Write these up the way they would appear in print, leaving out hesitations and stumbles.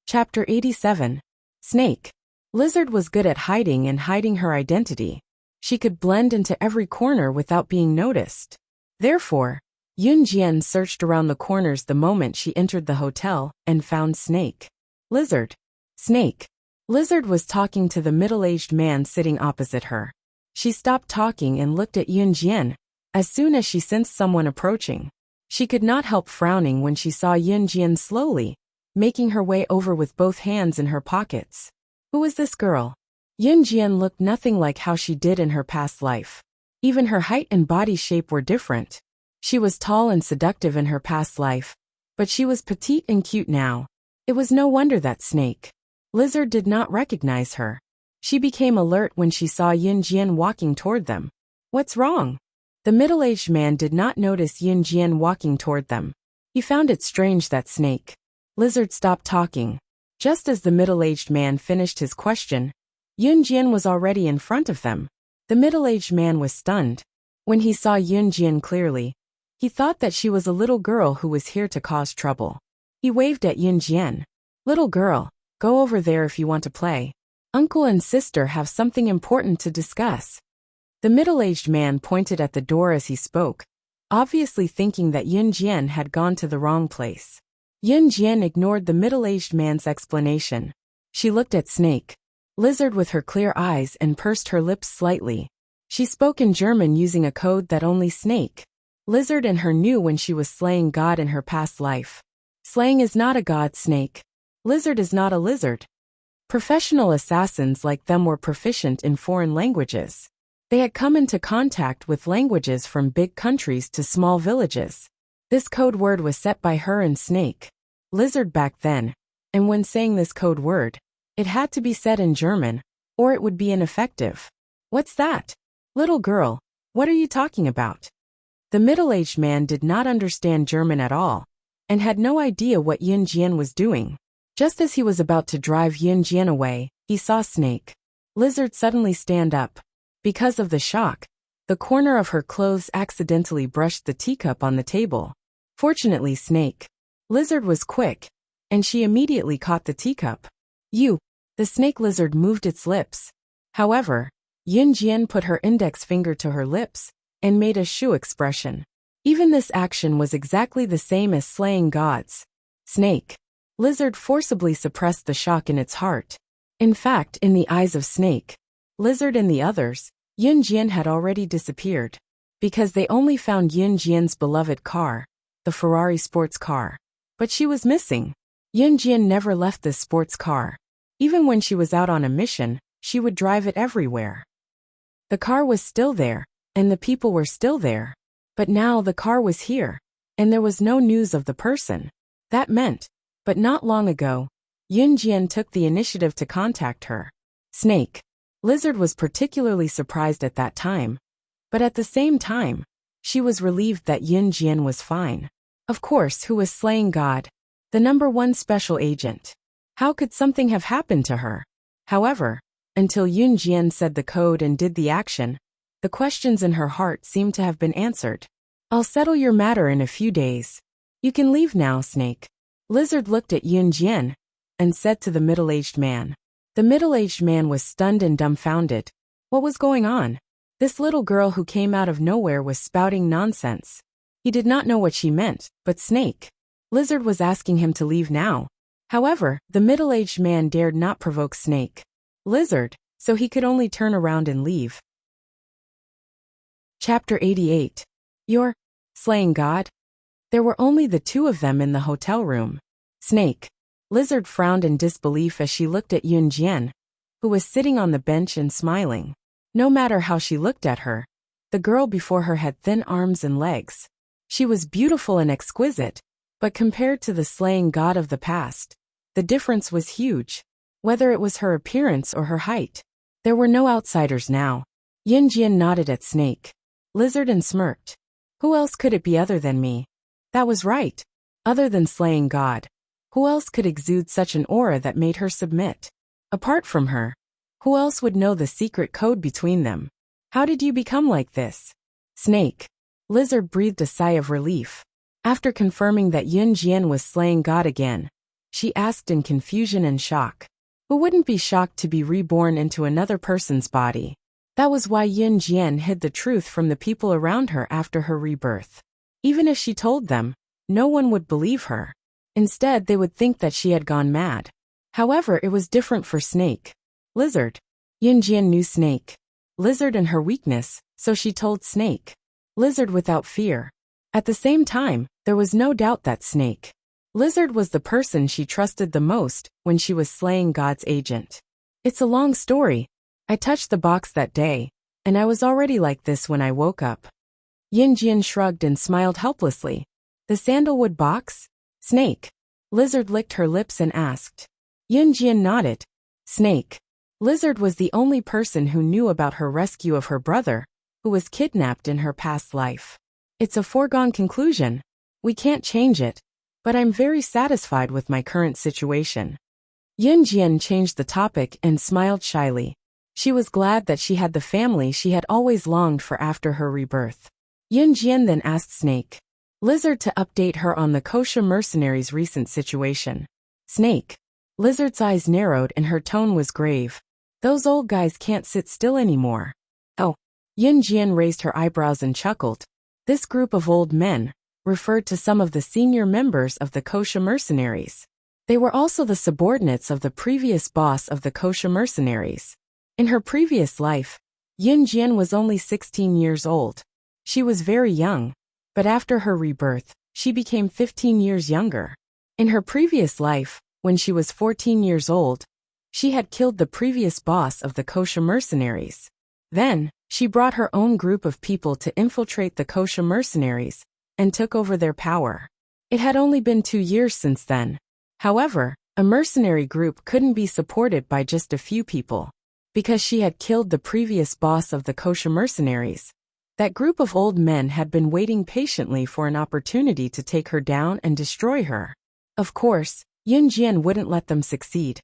Chapter 87. Snake. Lizard was good at hiding and hiding her identity. She could blend into every corner without being noticed. Therefore, Yunjian searched around the corners the moment she entered the hotel and found Snake. Lizard. Snake. Lizard was talking to the middle-aged man sitting opposite her. She stopped talking and looked at Yunjian. As soon as she sensed someone approaching, she could not help frowning when she saw Yunjian slowly making her way over with both hands in her pockets. Who was this girl? Yunjian looked nothing like how she did in her past life. Even her height and body shape were different. She was tall and seductive in her past life, but she was petite and cute now. It was no wonder that Snake. Lizard did not recognize her. She became alert when she saw Yunjian walking toward them. What's wrong? The middle-aged man did not notice Yunjian walking toward them. He found it strange that Snake. Lizard stopped talking. Just as the middle-aged man finished his question, Yunjian was already in front of them. The middle-aged man was stunned. When he saw Yunjian clearly, he thought that she was a little girl who was here to cause trouble. He waved at Yunjian. Little girl, go over there if you want to play. Uncle and sister have something important to discuss. The middle-aged man pointed at the door as he spoke, obviously thinking that Yunjian had gone to the wrong place. Yunjian ignored the middle-aged man's explanation. She looked at Snake. Lizard with her clear eyes and pursed her lips slightly. She spoke in German using a code that only Snake, Lizard and her knew when she was slaying God in her past life. Slaying is not a god, Snake. Lizard is not a lizard. Professional assassins like them were proficient in foreign languages. They had come into contact with languages from big countries to small villages. This code word was set by her and Snake, Lizard back then, and when saying this code word, it had to be said in German, or it would be ineffective. What's that? Little girl, what are you talking about? The middle-aged man did not understand German at all, and had no idea what Yunjian was doing. Just as he was about to drive Yunjian away, he saw Snake. Lizard suddenly stand up. Because of the shock, the corner of her clothes accidentally brushed the teacup on the table. Fortunately, Snake. Lizard was quick, and she immediately caught the teacup. You. The snake lizard moved its lips. However, Yunjian put her index finger to her lips and made a shoo expression. Even this action was exactly the same as slaying gods. Snake. Lizard forcibly suppressed the shock in its heart. In fact, in the eyes of Snake, Lizard and the others, Yunjian had already disappeared, because they only found Yunjian's beloved car, the Ferrari sports car. But she was missing. Yunjian never left this sports car. Even when she was out on a mission, she would drive it everywhere. The car was still there, and the people were still there. But now the car was here, and there was no news of the person. That meant, but not long ago, Yunjian took the initiative to contact her. Snake. Lizard was particularly surprised at that time. But at the same time, she was relieved that Yunjian was fine. Of course, who was slaying God? The #1 special agent. How could something have happened to her? However, until Yunjian said the code and did the action, the questions in her heart seemed to have been answered. I'll settle your matter in a few days. You can leave now, Snake. Lizard looked at Yunjian and said to the middle-aged man. The middle-aged man was stunned and dumbfounded. What was going on? This little girl who came out of nowhere was spouting nonsense. He did not know what she meant, but Snake. Lizard was asking him to leave now. However, the middle-aged man dared not provoke Snake. Lizard, so he could only turn around and leave. Chapter 88. You're slaying God? There were only the two of them in the hotel room. Snake. Lizard frowned in disbelief as she looked at Yunjian, who was sitting on the bench and smiling. No matter how she looked at her, the girl before her had thin arms and legs. She was beautiful and exquisite, but compared to the slaying god of the past, the difference was huge. Whether it was her appearance or her height, there were no outsiders now. Yunjian nodded at Snake. Lizard and smirked. Who else could it be other than me? That was right. Other than slaying God. Who else could exude such an aura that made her submit? Apart from her, who else would know the secret code between them? How did you become like this? Snake. Lizard breathed a sigh of relief. After confirming that Yunjian was slaying God again, she asked in confusion and shock. Who wouldn't be shocked to be reborn into another person's body? That was why Yun Jian hid the truth from the people around her after her rebirth. Even if she told them, no one would believe her. Instead, they would think that she had gone mad. However, it was different for Snake. Lizard. Yun Jian knew Snake. Lizard and her weakness, so she told Snake. Lizard without fear. At the same time, there was no doubt that Snake. Lizard was the person she trusted the most when she was slaying God's agent. It's a long story. I touched the box that day, and I was already like this when I woke up. Yun Jian shrugged and smiled helplessly. The sandalwood box? Snake. Lizard licked her lips and asked. Yun Jian nodded. Snake. Lizard was the only person who knew about her rescue of her brother, who was kidnapped in her past life. It's a foregone conclusion. We can't change it, but I'm very satisfied with my current situation. Yun Jian changed the topic and smiled shyly. She was glad that she had the family she had always longed for after her rebirth. Yun Jian then asked Snake. Lizard to update her on the Kosha mercenaries' recent situation. Snake. Lizard's eyes narrowed and her tone was grave. Those old guys can't sit still anymore. Oh. Yun Jian raised her eyebrows and chuckled. This group of old men referred to some of the senior members of the Kosha mercenaries. They were also the subordinates of the previous boss of the Kosha mercenaries. In her previous life, Yun Jian was only 16 years old. She was very young, but after her rebirth, she became 15 years younger. In her previous life, when she was 14 years old, she had killed the previous boss of the Kosha mercenaries. Then, she brought her own group of people to infiltrate the Kosha mercenaries and took over their power. It had only been 2 years since then. However, a mercenary group couldn't be supported by just a few people. Because she had killed the previous boss of the Kosha mercenaries, that group of old men had been waiting patiently for an opportunity to take her down and destroy her. Of course, Yun Jian wouldn't let them succeed.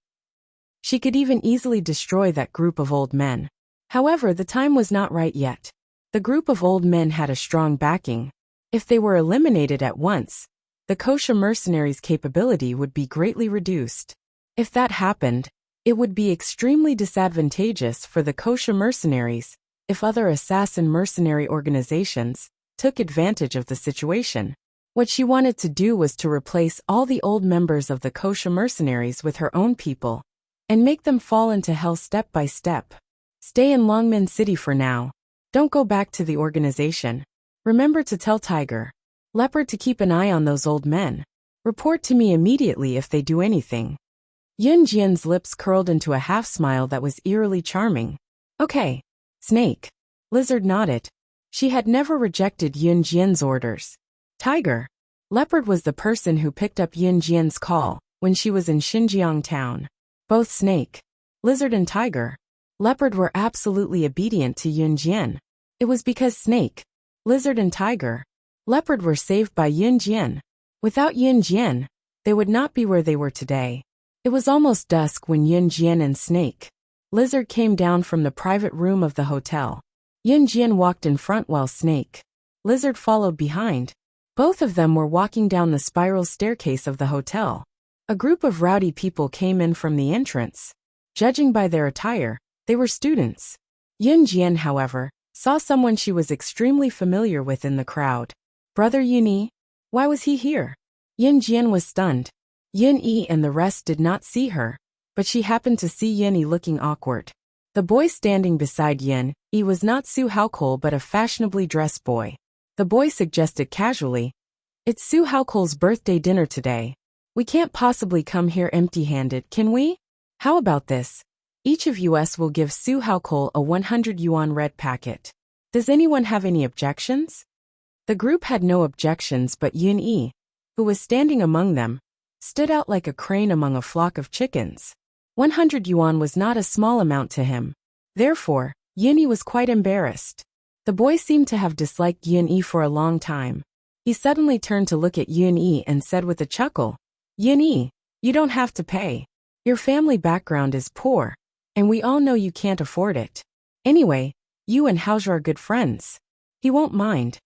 She could even easily destroy that group of old men. However, the time was not right yet. The group of old men had a strong backing. If they were eliminated at once, the Kosha mercenaries' capability would be greatly reduced. If that happened, it would be extremely disadvantageous for the Kosha mercenaries if other assassin mercenary organizations took advantage of the situation. What she wanted to do was to replace all the old members of the Kosha mercenaries with her own people and make them fall into hell step by step. Stay in Longmen City for now. Don't go back to the organization. Remember to tell Tiger, Leopard to keep an eye on those old men. Report to me immediately if they do anything. Yun Jian's lips curled into a half-smile that was eerily charming. Okay. Snake. Lizard nodded. She had never rejected Yun Jian's orders. Tiger. Leopard was the person who picked up Yun Jian's call when she was in Xinjiang town. Both Snake, Lizard and Tiger. Leopard were absolutely obedient to Yun Jian. It was because Snake, Lizard and Tiger, Leopard were saved by Yun Jian. Without Yun Jian, they would not be where they were today. It was almost dusk when Yun Jian and Snake, Lizard came down from the private room of the hotel. Yun Jian walked in front while Snake, Lizard followed behind. Both of them were walking down the spiral staircase of the hotel. A group of rowdy people came in from the entrance. Judging by their attire, they were students. Yun Jian, however, saw someone she was extremely familiar with in the crowd. Brother Yun. Why was he here? Yun Jian was stunned. Yun and the rest did not see her, but she happened to see Yun looking awkward. The boy standing beside Yun was not Su Haokol but a fashionably dressed boy. The boy suggested casually, "It's Su Haokol's birthday dinner today. We can't possibly come here empty-handed, can we? How about this? Each of us will give Su Haokol a 100 yuan red packet. Does anyone have any objections?" The group had no objections, but Yun, who was standing among them, stood out like a crane among a flock of chickens. 100 yuan was not a small amount to him. Therefore, Yun was quite embarrassed. The boy seemed to have disliked Yun for a long time. He suddenly turned to look at Yun and said with a chuckle, "Yun, you don't have to pay. Your family background is poor, and we all know you can't afford it. Anyway, you and Haozhe are good friends. He won't mind."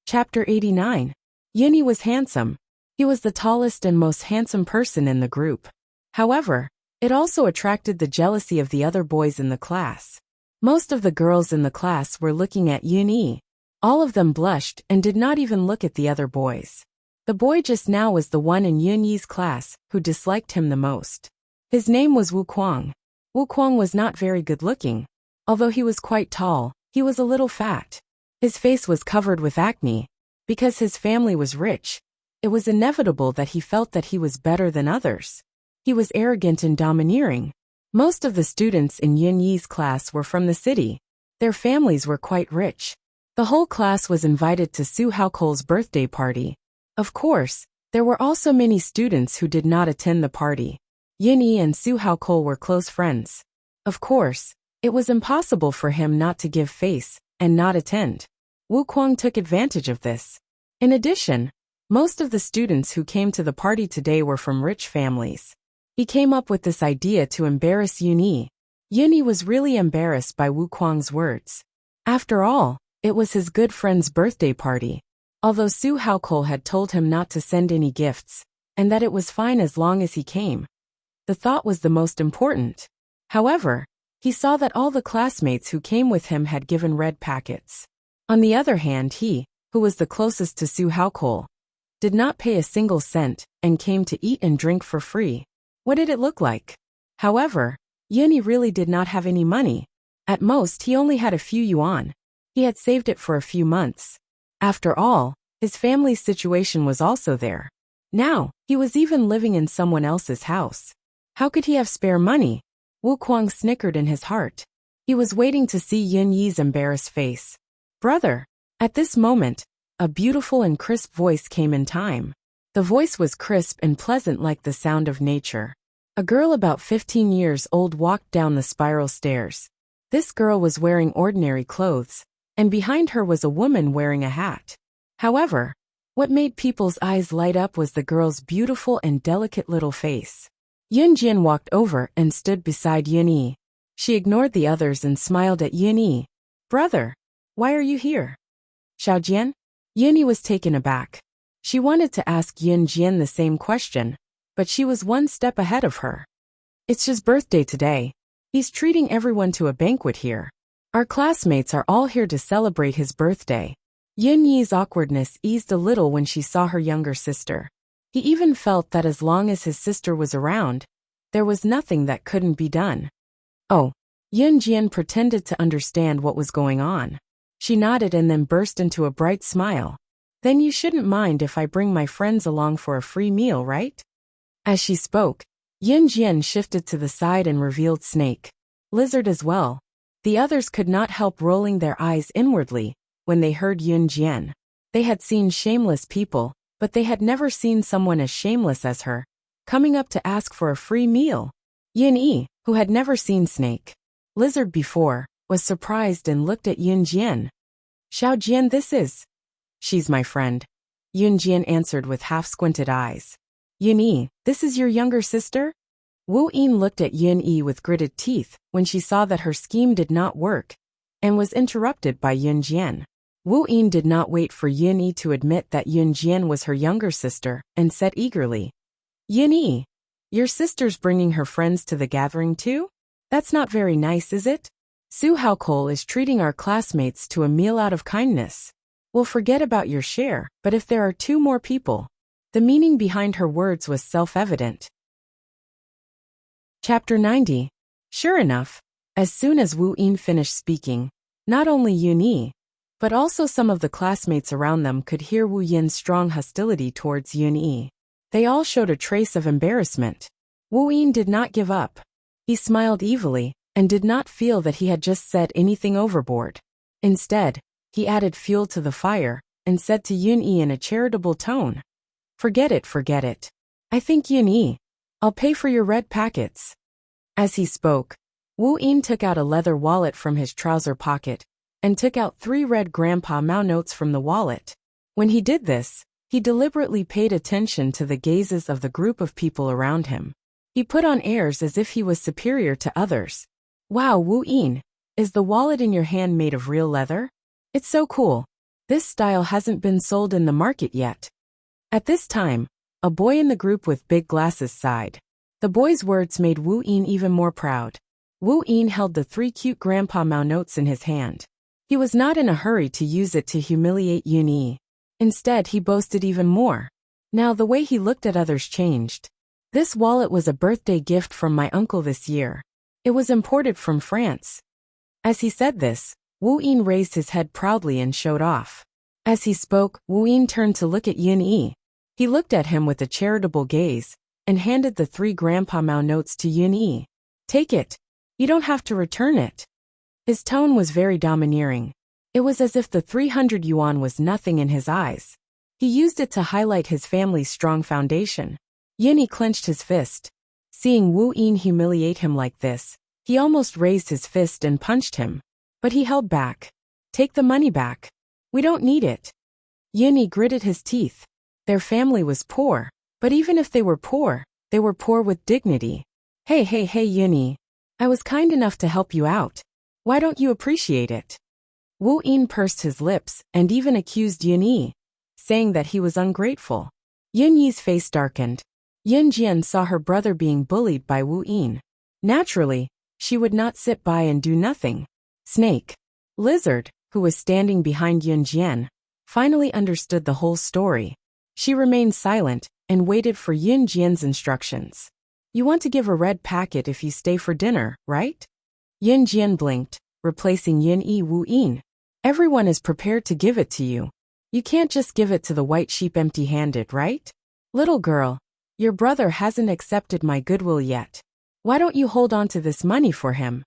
Chapter 89. Yun was handsome. He was the tallest and most handsome person in the group. However, it also attracted the jealousy of the other boys in the class. Most of the girls in the class were looking at Yun-yi. All of them blushed and did not even look at the other boys. The boy just now was the one in Yun-yi's class who disliked him the most. His name was Wu Kuang. Wu Kuang was not very good-looking. Although he was quite tall, he was a little fat. His face was covered with acne. Because his family was rich, it was inevitable that he felt that he was better than others. He was arrogant and domineering. Most of the students in Yun-yi's class were from the city. Their families were quite rich. The whole class was invited to Su Haokole's birthday party. Of course, there were also many students who did not attend the party. Yun-yi and Su Haokole were close friends. Of course, it was impossible for him not to give face and not attend. Wu Kuang took advantage of this. In addition, most of the students who came to the party today were from rich families. He came up with this idea to embarrass Yun-yi. Yun-yi was really embarrassed by Wu Kuang's words. After all, it was his good friend's birthday party. Although Su Haokole had told him not to send any gifts, and that it was fine as long as he came. The thought was the most important. However, he saw that all the classmates who came with him had given red packets. On the other hand, he, who was the closest to Su Haokole, did not pay a single cent and came to eat and drink for free. What did it look like? However, Yun-yi really did not have any money. At most, he only had a few yuan. He had saved it for a few months. After all, his family's situation was also there. Now, he was even living in someone else's house. How could he have spare money? Wu Kuang snickered in his heart. He was waiting to see Yun-yi's embarrassed face. Brother. At this moment, a beautiful and crisp voice came in time. The voice was crisp and pleasant like the sound of nature. A girl about 15 years old walked down the spiral stairs. This girl was wearing ordinary clothes, and behind her was a woman wearing a hat. However, what made people's eyes light up was the girl's beautiful and delicate little face. Yun Jian walked over and stood beside Yun-yi. She ignored the others and smiled at Yun-yi. Brother, why are you here? Xiao Jian? Yun-yi was taken aback. She wanted to ask Yun Jian the same question, but she was one step ahead of her. It's his birthday today. He's treating everyone to a banquet here. Our classmates are all here to celebrate his birthday. Yun-yi's awkwardness eased a little when she saw her younger sister. He even felt that as long as his sister was around, there was nothing that couldn't be done. Oh, Yun Jian pretended to understand what was going on. She nodded and then burst into a bright smile. Then you shouldn't mind if I bring my friends along for a free meal, right? As she spoke, Yun Jian shifted to the side and revealed snake, lizard as well. The others could not help rolling their eyes inwardly when they heard Yun Jian. They had seen shameless people, but they had never seen someone as shameless as her, coming up to ask for a free meal. Yun-yi, who had never seen snake, lizard before, was surprised and looked at Yun Jian. Xiao Jian, this is. She's my friend. Yun Jian answered with half-squinted eyes. Yun-yi, this is your younger sister? Wu Yin looked at Yun-yi with gritted teeth when she saw that her scheme did not work, and was interrupted by Yun Jian. Wu Yin did not wait for Yun-yi to admit that Yun Jian was her younger sister, and said eagerly, Yun-yi, your sister's bringing her friends to the gathering too? That's not very nice, is it? Su Haokole is treating our classmates to a meal out of kindness. We'll forget about your share, but if there are 2 more people. The meaning behind her words was self-evident. Chapter 90. Sure enough, as soon as Wu Yin finished speaking, not only Yun-yi, but also some of the classmates around them could hear Wu Yin's strong hostility towards Yun-yi. They all showed a trace of embarrassment. Wu Yin did not give up. He smiled evilly, and did not feel that he had just said anything overboard. Instead, he added fuel to the fire, and said to Yun-yi in a charitable tone, Forget it. I think Yun-yi, I'll pay for your red packets. As he spoke, Wu Yin took out a leather wallet from his trouser pocket, and took out 3 red Grandpa Mao notes from the wallet. When he did this, he deliberately paid attention to the gazes of the group of people around him. He put on airs as if he was superior to others. Wow, Wu Yin, is the wallet in your hand made of real leather? It's so cool. This style hasn't been sold in the market yet. At this time, A boy in the group with big glasses sighed. The boy's words made Wu Yin even more proud. Wu Yin held the 3 cute Grandpa Mao notes in his hand. He was not in a hurry to use it to humiliate Yun Yi. Instead, he boasted even more. Now the way he looked at others changed. This wallet was a birthday gift from my uncle this year. It was imported from France. As he said this, Wu Yin raised his head proudly and showed off. As he spoke, Wu Yin turned to look at Yun Yi. He looked at him with a charitable gaze and handed the 3 Grandpa Mao notes to Yun Yi. Take it. You don't have to return it. His tone was very domineering. It was as if the 300 yuan was nothing in his eyes. He used it to highlight his family's strong foundation. Yun Yi clenched his fist. Seeing Wu Yin humiliate him like this, he almost raised his fist and punched him. But he held back. Take the money back. We don't need it. Yun Yi gritted his teeth. Their family was poor, but even if they were poor with dignity. Hey Yun Yi. I was kind enough to help you out. Why don't you appreciate it? Wu Yin pursed his lips and even accused Yun Yi, saying that he was ungrateful. Yun Yi's face darkened. Yun Jian saw her brother being bullied by Wu Yin. Naturally, she would not sit by and do nothing. Snake. Lizard, who was standing behind Yun Jian, finally understood the whole story. She remained silent and waited for Yun Jian's instructions. You want to give a red packet if you stay for dinner, right? Yun Jian blinked, replacing Yun Yi Wu Yin. Everyone is prepared to give it to you. You can't just give it to the white sheep empty-handed, right? Little girl, your brother hasn't accepted my goodwill yet. Why don't you hold on to this money for him?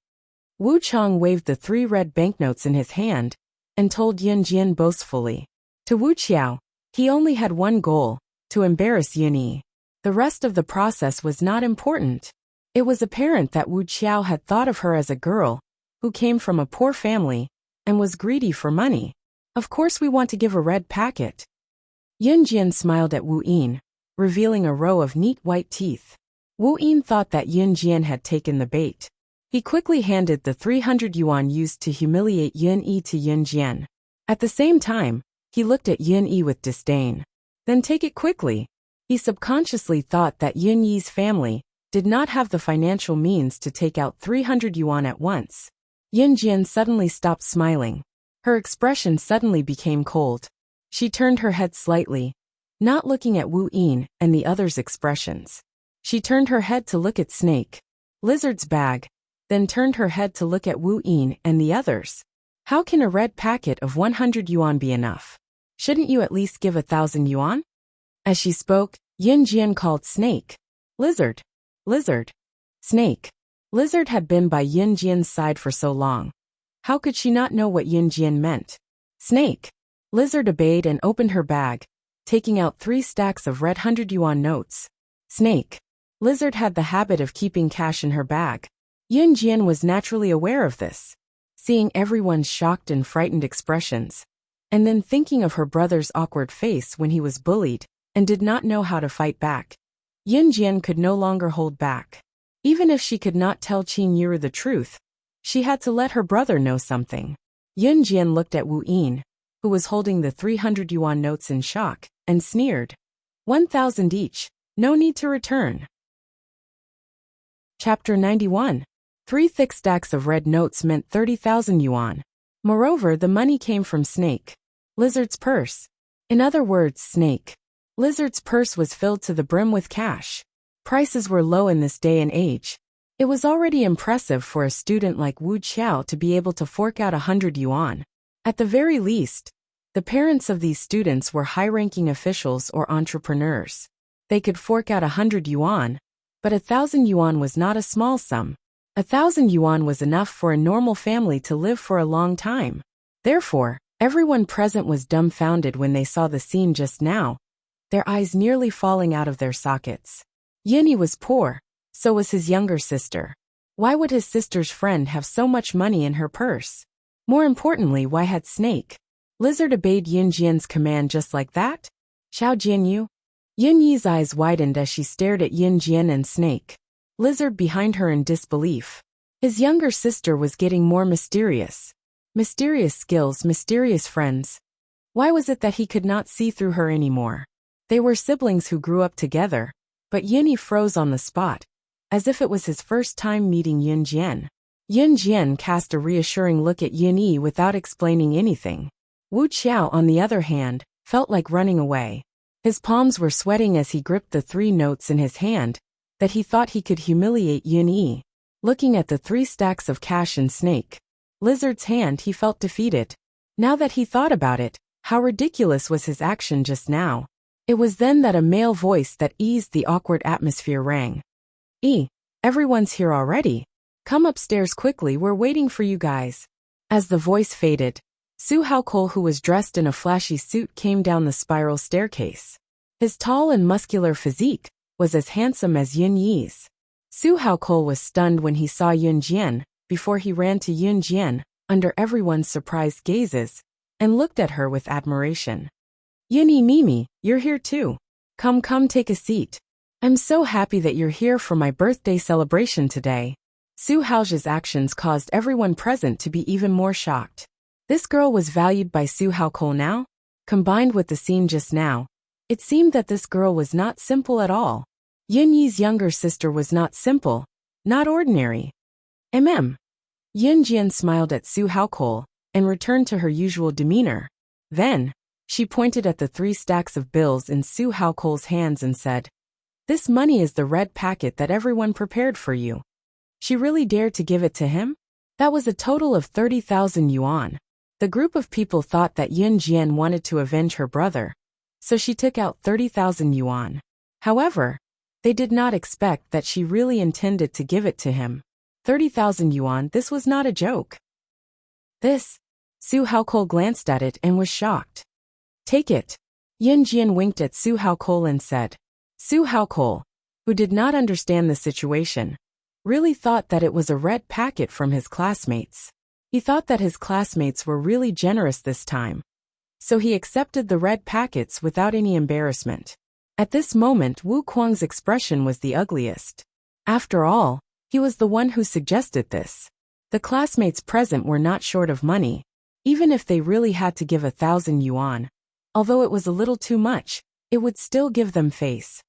Wu Chong waved the 3 red banknotes in his hand and told Yun Jian boastfully. To Wu Qiao, he only had one goal, to embarrass Yun Yi. The rest of the process was not important. It was apparent that Wu Qiao had thought of her as a girl who came from a poor family and was greedy for money. Of course we want to give a red packet. Yun Jian smiled at Wu Yin, revealing a row of neat white teeth. Wu Yin thought that Yun Jian had taken the bait. He quickly handed the 300 yuan used to humiliate Yun Yi to Yun Jian. At the same time, he looked at Yun Yi with disdain. Then take it quickly. He subconsciously thought that Yun Yi's family did not have the financial means to take out 300 yuan at once. Yun Jian suddenly stopped smiling. Her expression suddenly became cold. She turned her head slightly, not looking at Wu Yin and the others' expressions. She turned her head to look at Snake, Lizard's bag, then turned her head to look at Wu Yin and the others. How can a red packet of 100 yuan be enough? Shouldn't you at least give 1,000 yuan? As she spoke, Yun Jian called Snake. Lizard. Lizard. Snake. Lizard had been by Yun Jian's side for so long. How could she not know what Yun Jian meant? Snake. Lizard obeyed and opened her bag, taking out 3 stacks of red 100 yuan notes. Snake. Lizard had the habit of keeping cash in her bag. Yun Jian was naturally aware of this. Seeing everyone's shocked and frightened expressions, and then thinking of her brother's awkward face when he was bullied and did not know how to fight back, Yun Jian could no longer hold back. Even if she could not tell Qin Yuru the truth, she had to let her brother know something. Yun Jian looked at Wu Yin, who was holding the 300 yuan notes in shock, and sneered. 1,000 each, no need to return. Chapter 91. 3 thick stacks of red notes meant 30,000 yuan. Moreover, the money came from Snake, Lizard's purse. In other words, Snake, Lizard's purse was filled to the brim with cash. Prices were low in this day and age. It was already impressive for a student like Wu Qiao to be able to fork out 100 yuan. At the very least, the parents of these students were high-ranking officials or entrepreneurs. They could fork out 100 yuan, but 1,000 yuan was not a small sum. 1,000 yuan was enough for a normal family to live for a long time. Therefore, everyone present was dumbfounded when they saw the scene just now, their eyes nearly falling out of their sockets. Yun Yi was poor, so was his younger sister. Why would his sister's friend have so much money in her purse? More importantly, why had Snake, Lizard obeyed Yun Jian's command just like that? Xiao Jianyu? Yun Yi's eyes widened as she stared at Yun Jian and Snake, Lizard behind her in disbelief. His younger sister was getting more mysterious. Mysterious skills, mysterious friends. Why was it that he could not see through her anymore? They were siblings who grew up together, but Yunyi froze on the spot, as if it was his first time meeting Yun Jian. Yun Jian cast a reassuring look at Yunyi without explaining anything. Wuxia, on the other hand, felt like running away. His palms were sweating as he gripped the 3 notes in his hand, that he thought he could humiliate Yunyi. Looking at the 3 stacks of cash in Snake Lizard's hand, he felt defeated. Now that he thought about it, how ridiculous was his action just now. It was then that a male voice that eased the awkward atmosphere rang. Everyone's here already. Come upstairs quickly, we're waiting for you guys. As the voice faded, Su Haokol, who was dressed in a flashy suit, came down the spiral staircase. His tall and muscular physique was as handsome as Yun Yi's. Su Haokol was stunned when he saw Yun Jian, before he ran to Yun Jian, under everyone's surprised gazes, and looked at her with admiration. Yunyi, Mimi, you're here too. Come take a seat. I'm so happy that you're here for my birthday celebration today. Su Hao's actions caused everyone present to be even more shocked. This girl was valued by Su Haokol now? Combined with the scene just now, it seemed that this girl was not simple at all. Yunyi's younger sister was not simple, not ordinary. Yun Jian smiled at Su Haokol and returned to her usual demeanor. Then, she pointed at the 3 stacks of bills in Su Haokol's hands and said, "This money is the red packet that everyone prepared for you." She really dared to give it to him? That was a total of 30,000 yuan. The group of people thought that Yun Jian wanted to avenge her brother, so she took out 30,000 yuan. However, they did not expect that she really intended to give it to him. 30,000 yuan, this was not a joke. Su Haokol glanced at it and was shocked. Take it. Yun Jian winked at Su Haokol and said. Su Haokol, who did not understand the situation, really thought that it was a red packet from his classmates. He thought that his classmates were really generous this time. So he accepted the red packets without any embarrassment. At this moment, Wu Kuang's expression was the ugliest. After all, he was the one who suggested this. The classmates present were not short of money, even if they really had to give 1,000 yuan. Although it was a little too much, it would still give them face.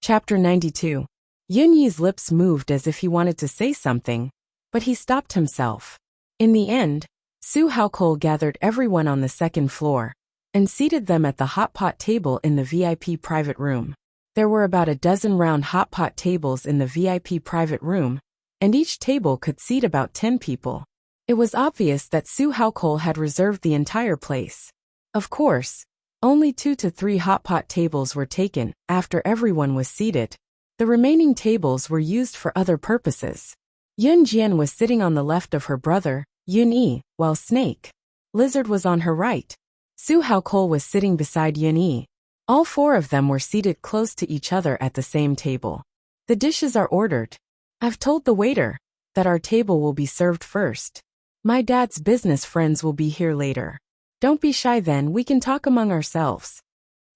Chapter 92. Yunyi's lips moved as if he wanted to say something, but he stopped himself. In the end, Su Haokol gathered everyone on the 2nd floor and seated them at the hot pot table in the VIP private room. There were about a dozen round hot pot tables in the VIP private room, and each table could seat about 10 people. It was obvious that Su Haokol had reserved the entire place. Of course, only 2 to 3 hot pot tables were taken after everyone was seated. The remaining tables were used for other purposes. Yun Jian was sitting on the left of her brother, Yunyi, while Snake Lizard was on her right. Su Haokol was sitting beside Yunyi. All 4 of them were seated close to each other at the same table. The dishes are ordered. I've told the waiter that our table will be served first. My dad's business friends will be here later. Don't be shy then, we can talk among ourselves.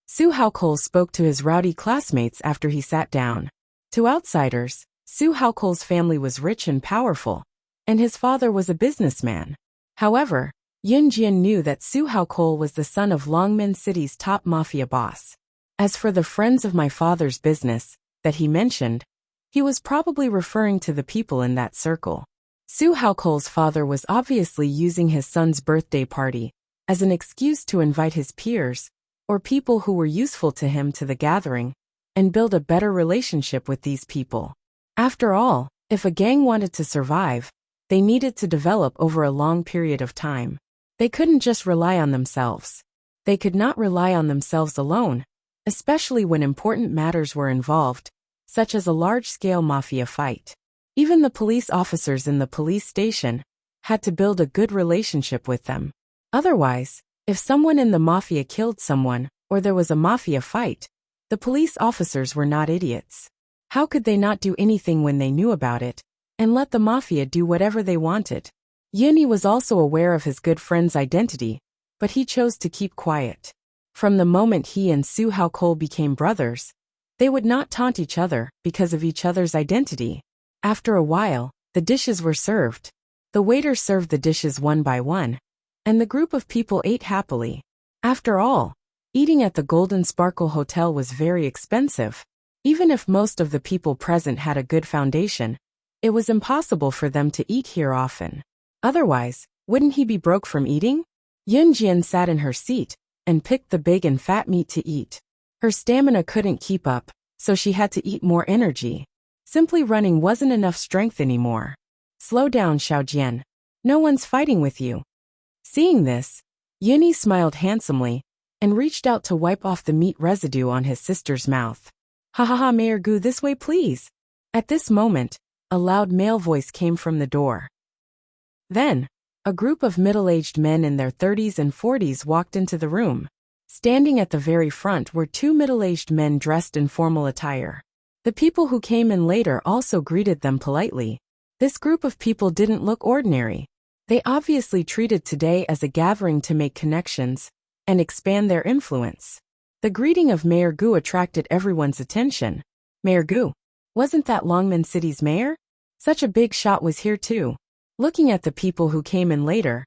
Su Haokol spoke to his rowdy classmates after he sat down. To outsiders, Su Haokol's family was rich and powerful, and his father was a businessman. However, Yun Jian knew that Su Haokol was the son of Longmen City's top mafia boss. As for the friends of my father's business that he mentioned, he was probably referring to the people in that circle. Su Haokol's father was obviously using his son's birthday party as an excuse to invite his peers, or people who were useful to him, to the gathering, and build a better relationship with these people. After all, if a gang wanted to survive, they needed to develop over a long period of time. They couldn't just rely on themselves. They could not rely on themselves alone, especially when important matters were involved, such as a large-scale mafia fight. Even the police officers in the police station had to build a good relationship with them. Otherwise, if someone in the mafia killed someone, or there was a mafia fight, the police officers were not idiots. How could they not do anything when they knew about it, and let the mafia do whatever they wanted? Yunyi was also aware of his good friend's identity, but he chose to keep quiet. From the moment he and Su Haokol became brothers, they would not taunt each other because of each other's identity. After a while, the dishes were served. The waiter served the dishes one by one, and the group of people ate happily. After all, Eating at the Golden Sparkle Hotel was very expensive. Even if most of the people present had a good foundation, it was impossible for them to eat here often. Otherwise, wouldn't he be broke from eating? Yunjian sat in her seat and picked the big and fat meat to eat. Her stamina couldn't keep up, so she had to eat more energy. Simply running wasn't enough strength anymore. Slow down, Xiaojian. No one's fighting with you. Seeing this, Yuni smiled handsomely and reached out to wipe off the meat residue on his sister's mouth. Ha ha ha, Mayor Gu, this way please. At this moment, a loud male voice came from the door. Then, a group of middle-aged men in their 30s and 40s walked into the room. Standing at the very front were two middle-aged men dressed in formal attire. The people who came in later also greeted them politely. This group of people didn't look ordinary. They obviously treated today as a gathering to make connections and expand their influence. The greeting of Mayor Gu attracted everyone's attention. Mayor Gu, wasn't that Longmen City's mayor? Such a big shot was here too. Looking at the people who came in later,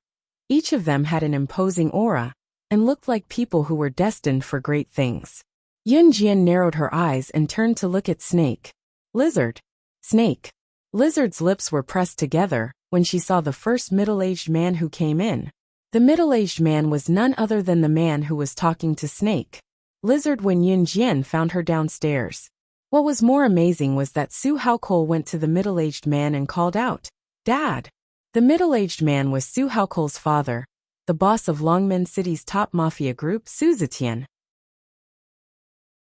each of them had an imposing aura and looked like people who were destined for great things. Yunjian narrowed her eyes and turned to look at Snake. Lizard. Snake. Lizard's lips were pressed together when she saw the first middle-aged man who came in. The middle-aged man was none other than the man who was talking to Snake. Lizard. When Yunjian found her downstairs, what was more amazing was that Su Haokol went to the middle-aged man and called out, "Dad!" The middle-aged man was Su Haokol's father, the boss of Longmen City's top mafia group, Su Zetian.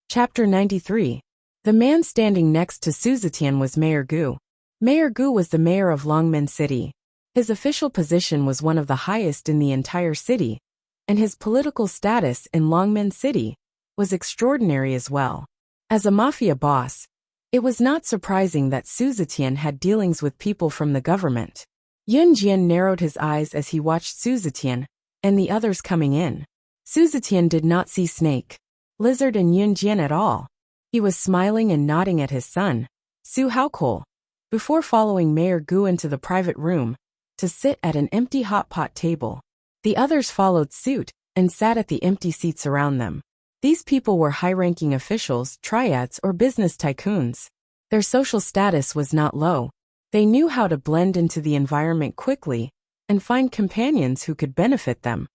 Chapter 93. The man standing next to Su Zetian was Mayor Gu. Mayor Gu was the mayor of Longmen City. His official position was one of the highest in the entire city, and his political status in Longmen City was extraordinary as well. As a mafia boss, it was not surprising that Su Zetian had dealings with people from the government. Yunjian narrowed his eyes as he watched Su Zetian and the others coming in. Su Zetian did not see Snake, Lizard and Yunjian at all. He was smiling and nodding at his son, Su Haokol, before following Mayor Gu into the private room to sit at an empty hot pot table. The others followed suit and sat at the empty seats around them. These people were high-ranking officials, triads, or business tycoons. Their social status was not low. They knew how to blend into the environment quickly and find companions who could benefit them,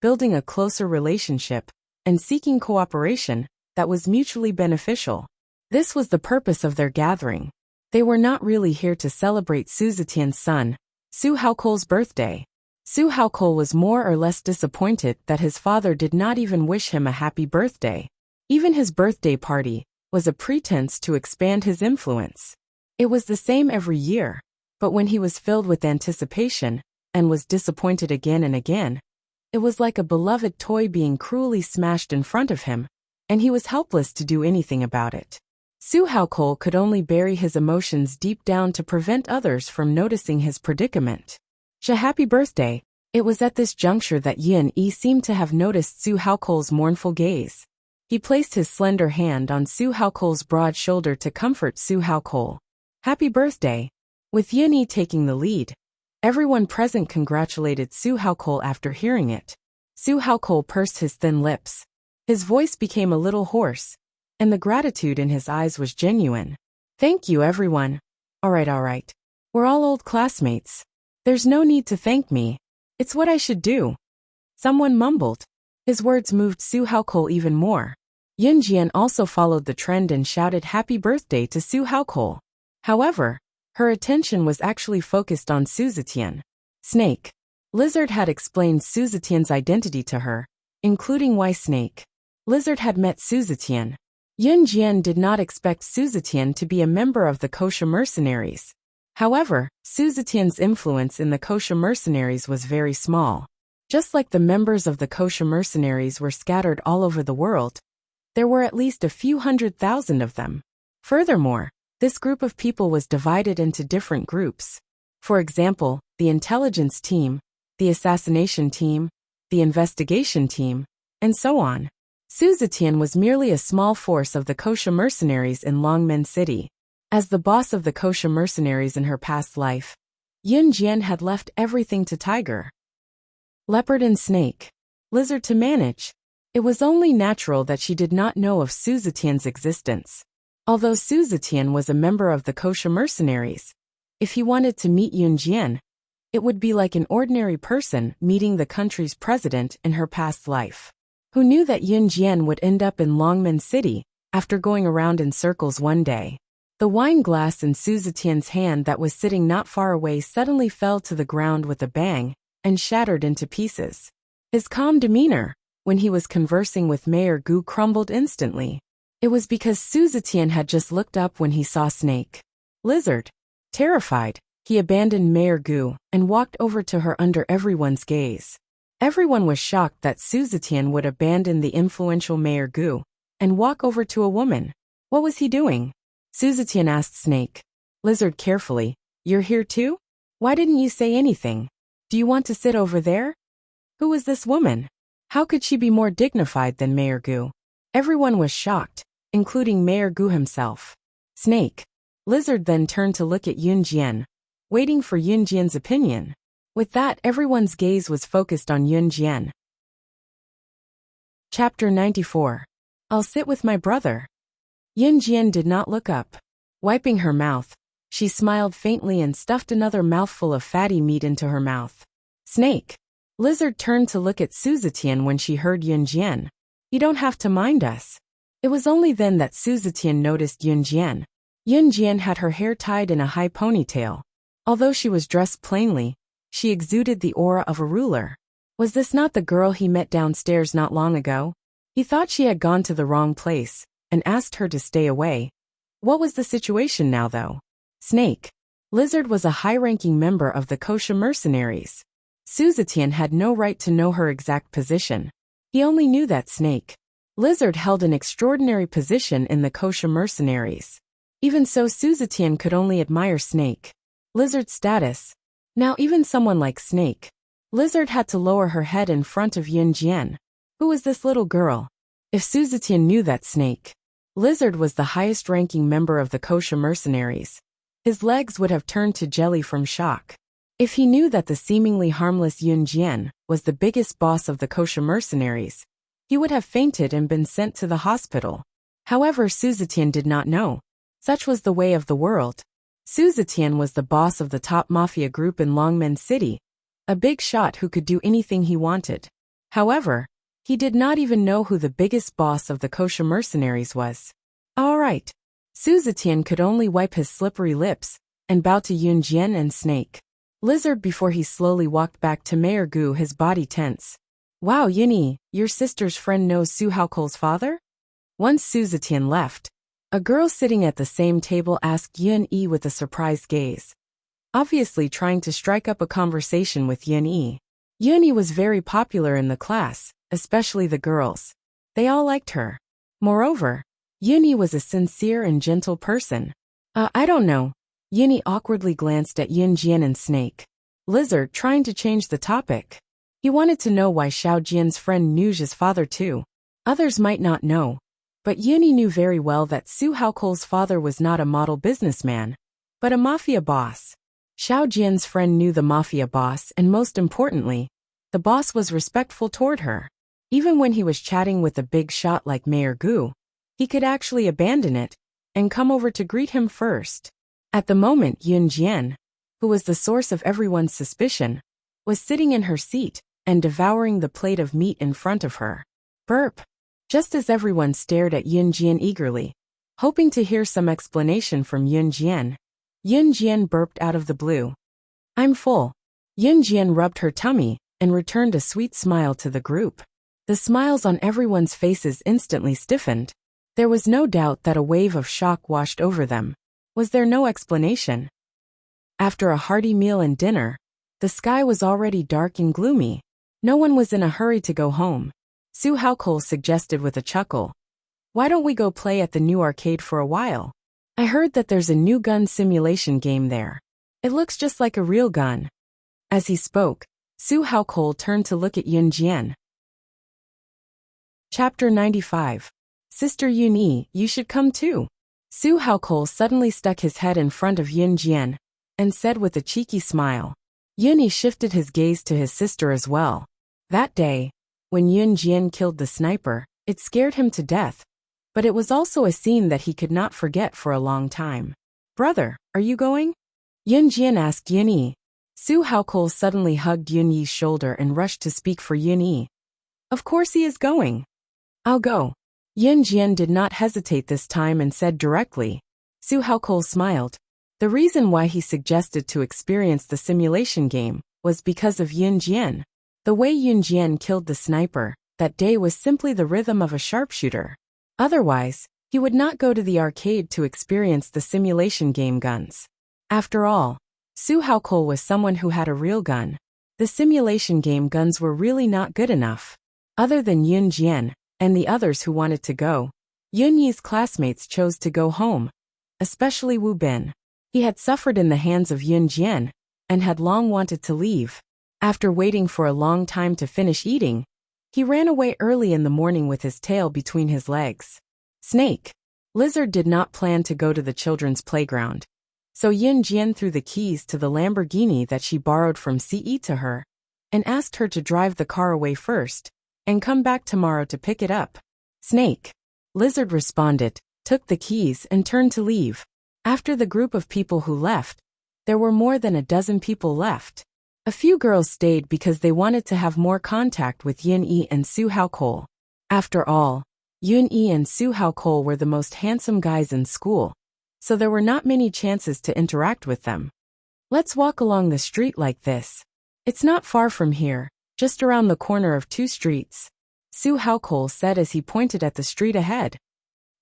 building a closer relationship and seeking cooperation that was mutually beneficial. This was the purpose of their gathering. They were not really here to celebrate Su Zetian's son, Su Haokol's birthday. Su Haokol was more or less disappointed that his father did not even wish him a happy birthday. Even his birthday party was a pretense to expand his influence. It was the same every year, but when he was filled with anticipation and was disappointed again and again, it was like a beloved toy being cruelly smashed in front of him, and he was helpless to do anything about it. Su Haokol could only bury his emotions deep down to prevent others from noticing his predicament. Happy birthday. It was at this juncture that Yin Yi seemed to have noticed Su Haokol's mournful gaze. He placed his slender hand on Su Haokol's broad shoulder to comfort Su Haokol. Happy birthday. With Yin Yi taking the lead, everyone present congratulated Su Haokol after hearing it. Su Haokol pursed his thin lips. His voice became a little hoarse, and the gratitude in his eyes was genuine. Thank you, everyone. All right. We're all old classmates. There's no need to thank me. It's what I should do. Someone mumbled. His words moved Su Haokol even more. Yunjian also followed the trend and shouted happy birthday to Su Haokol. However, her attention was actually focused on Su Zetian. Snake. Lizard had explained Su Zetian's identity to her, including why Snake. Lizard had met Su Zetian. Yunjian did not expect Su Zetian to be a member of the kosher mercenaries. However, Su Zetian's influence in the kosher mercenaries was very small. Just like the members of the kosher mercenaries were scattered all over the world, there were at least a few 100,000 of them. Furthermore, this group of people was divided into different groups. For example, the intelligence team, the assassination team, the investigation team, and so on. Su Zetian was merely a small force of the kosher mercenaries in Longmen City. As the boss of the kosher mercenaries in her past life, Yunjian had left everything to Tiger, Leopard and Snake, Lizard to manage. It was only natural that she did not know of Su Zetian's existence. Although Su Zetian was a member of the kosher mercenaries, if he wanted to meet Yun Jian, it would be like an ordinary person meeting the country's president in her past life. Who knew that Yun Jian would end up in Longmen City after going around in circles one day? The wine glass in Su Zetian's hand that was sitting not far away suddenly fell to the ground with a bang and shattered into pieces. His calm demeanor, when he was conversing with Mayor Gu, crumbled instantly. It was because Su Zetian had just looked up when he saw Snake. Lizard. Terrified, he abandoned Mayor Gu and walked over to her under everyone's gaze. Everyone was shocked that Su Zetian would abandon the influential Mayor Gu and walk over to a woman. What was he doing? Su Zetian asked Snake. Lizard carefully. You're here too? Why didn't you say anything? Do you want to sit over there? Who was this woman? How could she be more dignified than Mayor Gu? Everyone was shocked, including Mayor Gu himself. Snake. Lizard then turned to look at Yun Jian, waiting for Yun Jian's opinion. With that, everyone's gaze was focused on Yun Jian. Chapter 94. I'll sit with my brother. Yun Jian did not look up. Wiping her mouth, she smiled faintly and stuffed another mouthful of fatty meat into her mouth. Snake. Lizard turned to look at Su Zetian when she heard Yun Jian. You don't have to mind us. It was only then that Su Zetian noticed Yun Jian. Yun Jian had her hair tied in a high ponytail. Although she was dressed plainly, she exuded the aura of a ruler. Was this not the girl he met downstairs not long ago? He thought she had gone to the wrong place and asked her to stay away. What was the situation now, though? Snake. Lizard was a high-ranking member of the kosher mercenaries. Su Zetian had no right to know her exact position. He only knew that Snake. Lizard held an extraordinary position in the kosher mercenaries. Even so, Su Zetian could only admire Snake. Lizard's status. Now even someone like Snake. Lizard had to lower her head in front of Yun Jian. Who was this little girl? If Su Zetian knew that Snake. Lizard was the highest-ranking member of the kosher mercenaries. His legs would have turned to jelly from shock. If he knew that the seemingly harmless Yun Jian was the biggest boss of the kosher mercenaries, he would have fainted and been sent to the hospital. However, Su Zetian did not know. Such was the way of the world. Su Zetian was the boss of the top mafia group in Longmen City, a big shot who could do anything he wanted. However, he did not even know who the biggest boss of the kosher mercenaries was. All right. Su Zetian could only wipe his slippery lips and bow to Yun Jian and Snake. Lizard before he slowly walked back to Mayor Gu, his body tense. Wow, Yuni, your sister's friend knows Su Haokol's father? Once Su Zetian left, a girl sitting at the same table asked Yun Yi with a surprised gaze. Obviously trying to strike up a conversation with Yun Yi. Yun Yi was very popular in the class, especially the girls. They all liked her. Moreover, Yun Yi was a sincere and gentle person. I don't know. Yun Yi awkwardly glanced at Yun Jian and Snake. Lizard trying to change the topic. He wanted to know why Xiao Jian's friend knew his father too. Others might not know, but Yun Yi knew very well that Su Haokol's father was not a model businessman, but a mafia boss. Xiao Jian's friend knew the mafia boss, and most importantly, the boss was respectful toward her. Even when he was chatting with a big shot like Mayor Gu, he could actually abandon it and come over to greet him first. At the moment, Yun Jian, who was the source of everyone's suspicion, was sitting in her seat and devouring the plate of meat in front of her. Burp. Just as everyone stared at Yun Jian eagerly, hoping to hear some explanation from Yun Jian burped out of the blue. I'm full. Yun Jian rubbed her tummy and returned a sweet smile to the group. The smiles on everyone's faces instantly stiffened. There was no doubt that a wave of shock washed over them. Was there no explanation? After a hearty meal and dinner, the sky was already dark and gloomy. No one was in a hurry to go home. Su Haokol suggested with a chuckle. Why don't we go play at the new arcade for a while? I heard that there's a new gun simulation game there. It looks just like a real gun. As he spoke, Su Haokol turned to look at Yun Jian. Chapter 95. Sister Yun Yi, you should come too. Su Haokol suddenly stuck his head in front of Yun Jian and said with a cheeky smile. Yun Yi shifted his gaze to his sister as well. That day, When Yun Jian killed the sniper, it scared him to death, but it was also a scene that he could not forget for a long time. "Brother, are you going?" Yun Jian asked Yun Yi. Su Haokol suddenly hugged Yun Yi's shoulder and rushed to speak for Yun Yi. "Of course he is going. I'll go." Yun Jian did not hesitate this time and said directly. Su Haokol smiled. The reason why he suggested to experience the simulation game was because of Yun Jian. The way Yun Jian killed the sniper that day was simply the rhythm of a sharpshooter. Otherwise, he would not go to the arcade to experience the simulation game guns. After all, Su Haokol was someone who had a real gun. The simulation game guns were really not good enough. Other than Yun Jian and the others who wanted to go, Yun Yi's classmates chose to go home, especially Wu Bin. He had suffered in the hands of Yun Jian and had long wanted to leave. After waiting for a long time to finish eating, he ran away early in the morning with his tail between his legs. Snake. Lizard did not plan to go to the children's playground, so Yun Jian threw the keys to the Lamborghini that she borrowed from Ce to her and asked her to drive the car away first and come back tomorrow to pick it up. Snake. Lizard responded, took the keys and turned to leave. After the group of people who left, there were more than a dozen people left. A few girls stayed because they wanted to have more contact with Yun Yi and Su Haokol. After all, Yun Yi and Su Haokol were the most handsome guys in school, so there were not many chances to interact with them. "Let's walk along the street like this. It's not far from here, just around the corner of 2 streets, Su Haokol said as he pointed at the street ahead.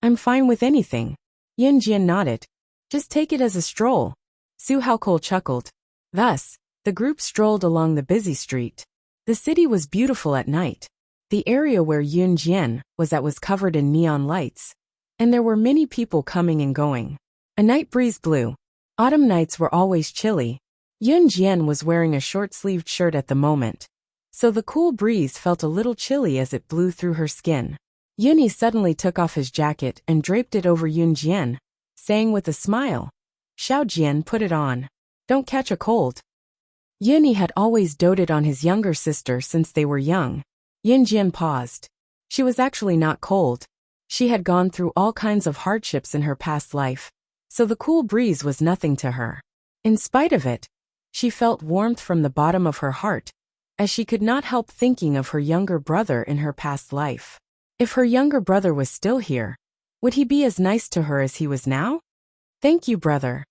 "I'm fine with anything." Yun Jian nodded. "Just take it as a stroll." Su Haokol chuckled. Thus, the group strolled along the busy street. The city was beautiful at night. The area where Yun Jian was at was covered in neon lights, and there were many people coming and going. A night breeze blew. Autumn nights were always chilly. Yun Jian was wearing a short-sleeved shirt at the moment, so the cool breeze felt a little chilly as it blew through her skin. Yun Yi suddenly took off his jacket and draped it over Yun Jian, saying with a smile, "Xiao Jian, put it on. Don't catch a cold." Yun Yi had always doted on his younger sister since they were young. Yun Jian paused. She was actually not cold. She had gone through all kinds of hardships in her past life, so the cool breeze was nothing to her. In spite of it, she felt warmth from the bottom of her heart, as she could not help thinking of her younger brother in her past life. If her younger brother was still here, would he be as nice to her as he was now? "Thank you, brother."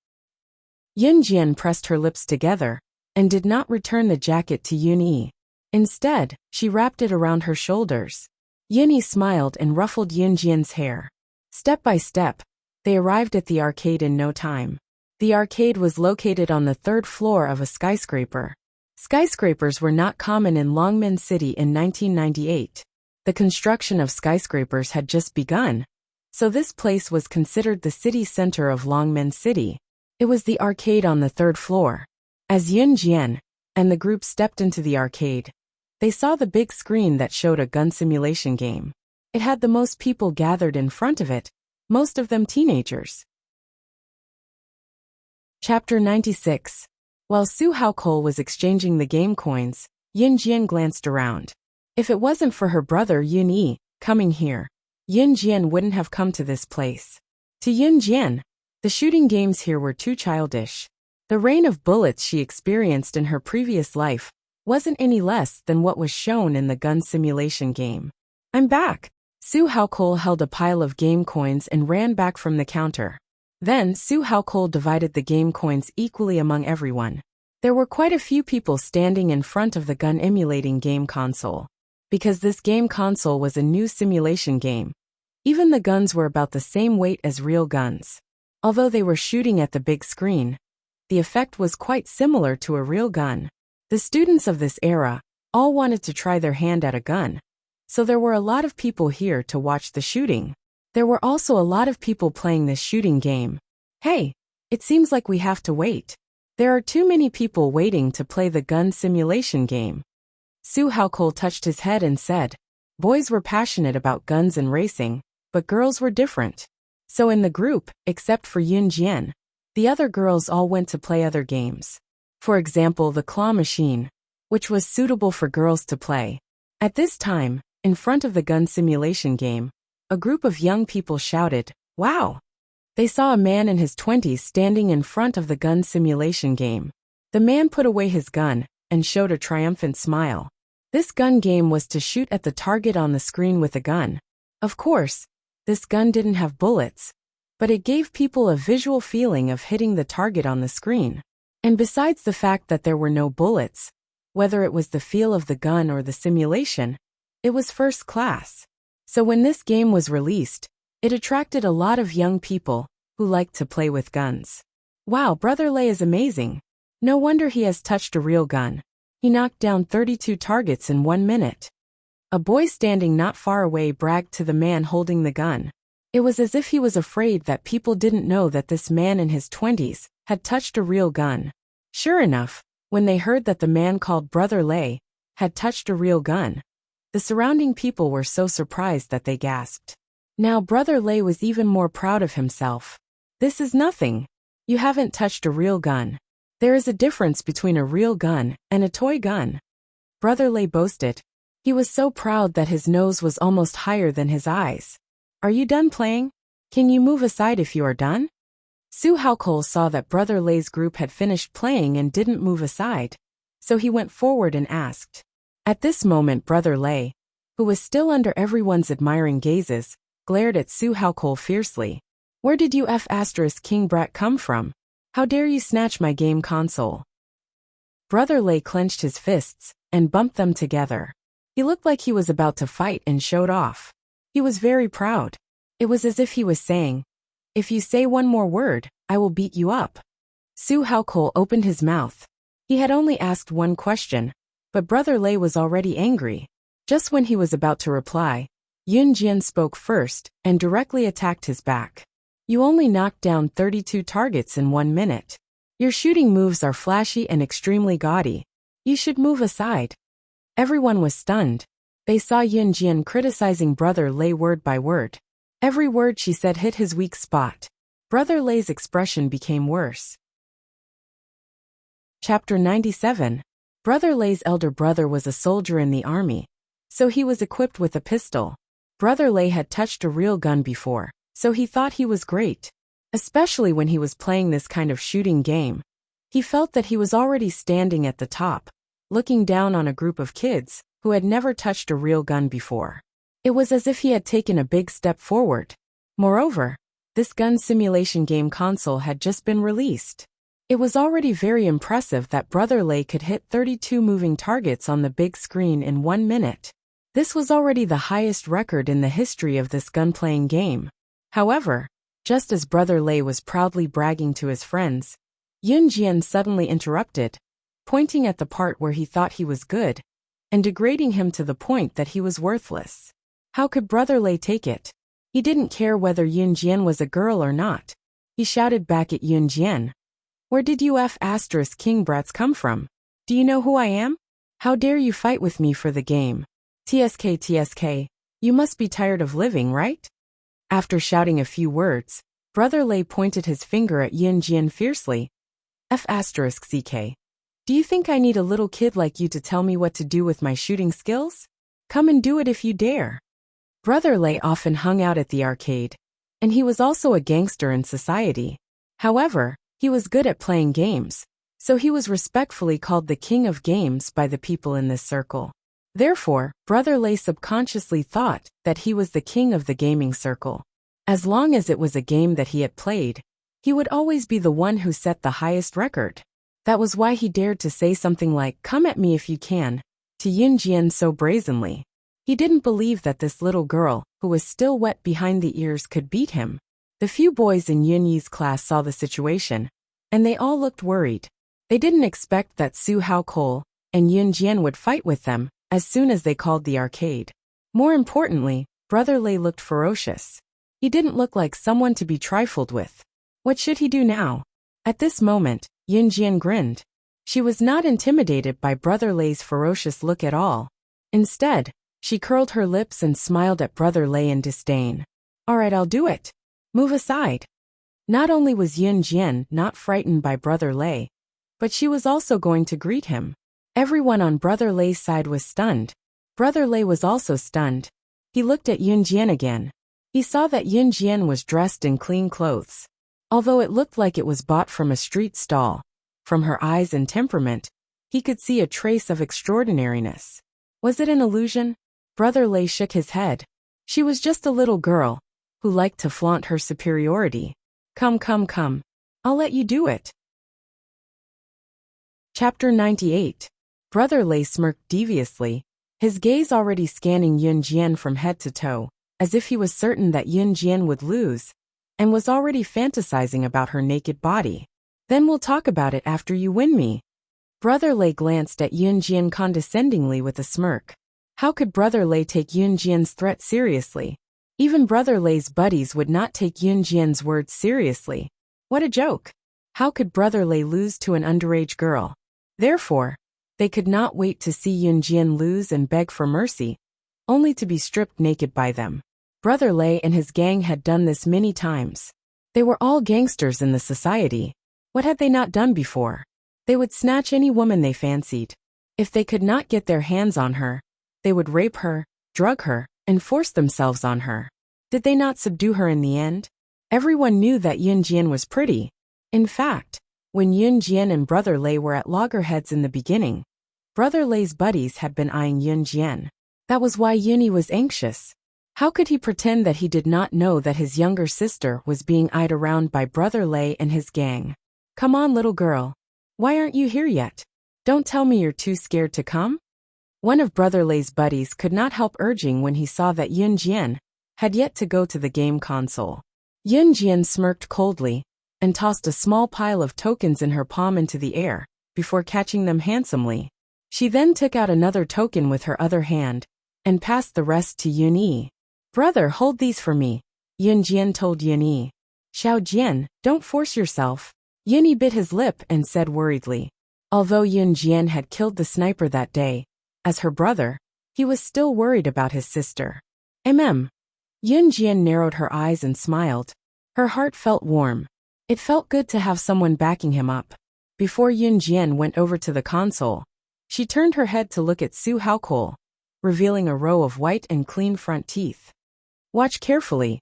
Yun Jian pressed her lips together and did not return the jacket to Yun Yi. Instead, she wrapped it around her shoulders. Yun Yi smiled and ruffled Yun Jian's hair. Step by step, they arrived at the arcade in no time. The arcade was located on the 3rd floor of a skyscraper. Skyscrapers were not common in Longmen City in 1998. The construction of skyscrapers had just begun, so this place was considered the city center of Longmen City. It was the arcade on the 3rd floor. As Yun Jian and the group stepped into the arcade, they saw the big screen that showed a gun simulation game. It had the most people gathered in front of it, most of them teenagers. Chapter 96. While Su Haokol was exchanging the game coins, Yun Jian glanced around. If it wasn't for her brother Yun Yi coming here, Yun Jian wouldn't have come to this place. To Yun Jian, the shooting games here were too childish. The rain of bullets she experienced in her previous life wasn't any less than what was shown in the gun simulation game. "I'm back." Su Haokol held a pile of game coins and ran back from the counter. Then Su Haokol divided the game coins equally among everyone. There were quite a few people standing in front of the gun emulating game console. Because this game console was a new simulation game, even the guns were about the same weight as real guns. Although they were shooting at the big screen, the effect was quite similar to a real gun. The students of this era all wanted to try their hand at a gun, so there were a lot of people here to watch the shooting. There were also a lot of people playing this shooting game. "Hey, it seems like we have to wait. There are too many people waiting to play the gun simulation game." Su Haokol touched his head and said, "Boys were passionate about guns and racing, but girls were different. So in the group, except for Yun Jian, the other girls all went to play other games. For example, the claw machine, which was suitable for girls to play. At this time, in front of the gun simulation game, a group of young people shouted, "Wow!" They saw a man in his 20s standing in front of the gun simulation game. The man put away his gun and showed a triumphant smile. This gun game was to shoot at the target on the screen with a gun. Of course, this gun didn't have bullets, but it gave people a visual feeling of hitting the target on the screen. And besides the fact that there were no bullets, whether it was the feel of the gun or the simulation, it was first class. So when this game was released, it attracted a lot of young people who liked to play with guns. Wow, Brother Lei is amazing. No wonder he has touched a real gun. He knocked down 32 targets in 1 minute. A boy standing not far away bragged to the man holding the gun. It was as if he was afraid that people didn't know that this man in his 20s had touched a real gun. Sure enough, when they heard that the man called Brother Lei had touched a real gun, the surrounding people were so surprised that they gasped. Now Brother Lei was even more proud of himself. This is nothing. You haven't touched a real gun. There is a difference between a real gun and a toy gun. Brother Lei boasted. He was so proud that his nose was almost higher than his eyes. Are you done playing? Can you move aside if you are done? Su Haokol saw that Brother Lei's group had finished playing and didn't move aside, so he went forward and asked. At this moment Brother Lei, who was still under everyone's admiring gazes, glared at Su Haokol fiercely. Where did you King brat come from? How dare you snatch my game console? Brother Lei clenched his fists and bumped them together. He looked like he was about to fight and showed off. He was very proud. It was as if he was saying, if you say one more word, I will beat you up. Su Haokol opened his mouth. He had only asked one question, but Brother Lei was already angry. Just when he was about to reply, Yun Jian spoke first and directly attacked his back. You only knocked down 32 targets in 1 minute. Your shooting moves are flashy and extremely gaudy. You should move aside. Everyone was stunned. They saw Yun Jian criticizing Brother Lei word by word. Every word she said hit his weak spot. Brother Lei's expression became worse. Chapter 97. Brother Lei's elder brother was a soldier in the army, so he was equipped with a pistol. Brother Lei had touched a real gun before, so he thought he was great. Especially when he was playing this kind of shooting game. He felt that he was already standing at the top, looking down on a group of kids who had never touched a real gun before. It was as if he had taken a big step forward. Moreover, this gun simulation game console had just been released. It was already very impressive that Brother Lei could hit 32 moving targets on the big screen in 1 minute. This was already the highest record in the history of this gun-playing game. However, just as Brother Lei was proudly bragging to his friends, Yun Jian suddenly interrupted, pointing at the part where he thought he was good, and degrading him to the point that he was worthless. How could Brother Lei take it? He didn't care whether Yun Jian was a girl or not. He shouted back at Yun Jian. Where did you King brats come from? Do you know who I am? How dare you fight with me for the game? TSK, you must be tired of living, right? After shouting a few words, Brother Lei pointed his finger at Yun Jian fiercely. CK. Do you think I need a little kid like you to tell me what to do with my shooting skills? Come and do it if you dare. Brother Lei often hung out at the arcade, and he was also a gangster in society. However, he was good at playing games, so he was respectfully called the king of games by the people in this circle. Therefore, Brother Lei subconsciously thought that he was the king of the gaming circle. As long as it was a game that he had played, he would always be the one who set the highest record. That was why he dared to say something like, "Come at me if you can," to Yun Jian so brazenly. He didn't believe that this little girl, who was still wet behind the ears, could beat him. The few boys in Yun Yi's class saw the situation, and they all looked worried. They didn't expect that Su Haokol and Yun Jian would fight with them as soon as they called the arcade. More importantly, Brother Lei looked ferocious. He didn't look like someone to be trifled with. What should he do now? At this moment, Yun Jian grinned. She was not intimidated by Brother Lei's ferocious look at all. Instead, she curled her lips and smiled at Brother Lei in disdain. All right, I'll do it. Move aside. Not only was Yun Jian not frightened by Brother Lei, but she was also going to greet him. Everyone on Brother Lei's side was stunned. Brother Lei was also stunned. He looked at Yun Jian again. He saw that Yun Jian was dressed in clean clothes. Although it looked like it was bought from a street stall, from her eyes and temperament, he could see a trace of extraordinariness. Was it an illusion? Brother Lei shook his head. She was just a little girl, who liked to flaunt her superiority. Come, come, come. I'll let you do it. Chapter 98. Brother Lei smirked deviously, his gaze already scanning Yun Jian from head to toe, as if he was certain that Yun Jian would lose, and was already fantasizing about her naked body. Then we'll talk about it after you win me. Brother Lei glanced at Yun Jian condescendingly with a smirk. How could Brother Lei take Yun Jian's threat seriously? Even Brother Lei's buddies would not take Yun Jian's words seriously. What a joke! How could Brother Lei lose to an underage girl? Therefore, they could not wait to see Yun Jian lose and beg for mercy, only to be stripped naked by them. Brother Lei and his gang had done this many times. They were all gangsters in the society. What had they not done before? They would snatch any woman they fancied. If they could not get their hands on her, they would rape her, drug her, and force themselves on her. Did they not subdue her in the end? Everyone knew that Yun Jian was pretty. In fact, when Yun Jian and Brother Lei were at loggerheads in the beginning, Brother Lei's buddies had been eyeing Yun Jian. That was why Yuni was anxious. How could he pretend that he did not know that his younger sister was being eyed around by Brother Lei and his gang? Come on, little girl. Why aren't you here yet? Don't tell me you're too scared to come? One of Brother Lei's buddies could not help urging when he saw that Yun Jian had yet to go to the game console. Yun Jian smirked coldly and tossed a small pile of tokens in her palm into the air, before catching them handsomely. She then took out another token with her other hand and passed the rest to Yun Yi. Brother, hold these for me, Yun Jian told Yun Yi. Xiao Jian, don't force yourself. Yun Yi bit his lip and said worriedly. Although Yun Jian had killed the sniper that day, as her brother, he was still worried about his sister. Yun Jian narrowed her eyes and smiled. Her heart felt warm. It felt good to have someone backing him up. Before Yun Jian went over to the console, she turned her head to look at Su Haokol, revealing a row of white and clean front teeth. Watch carefully.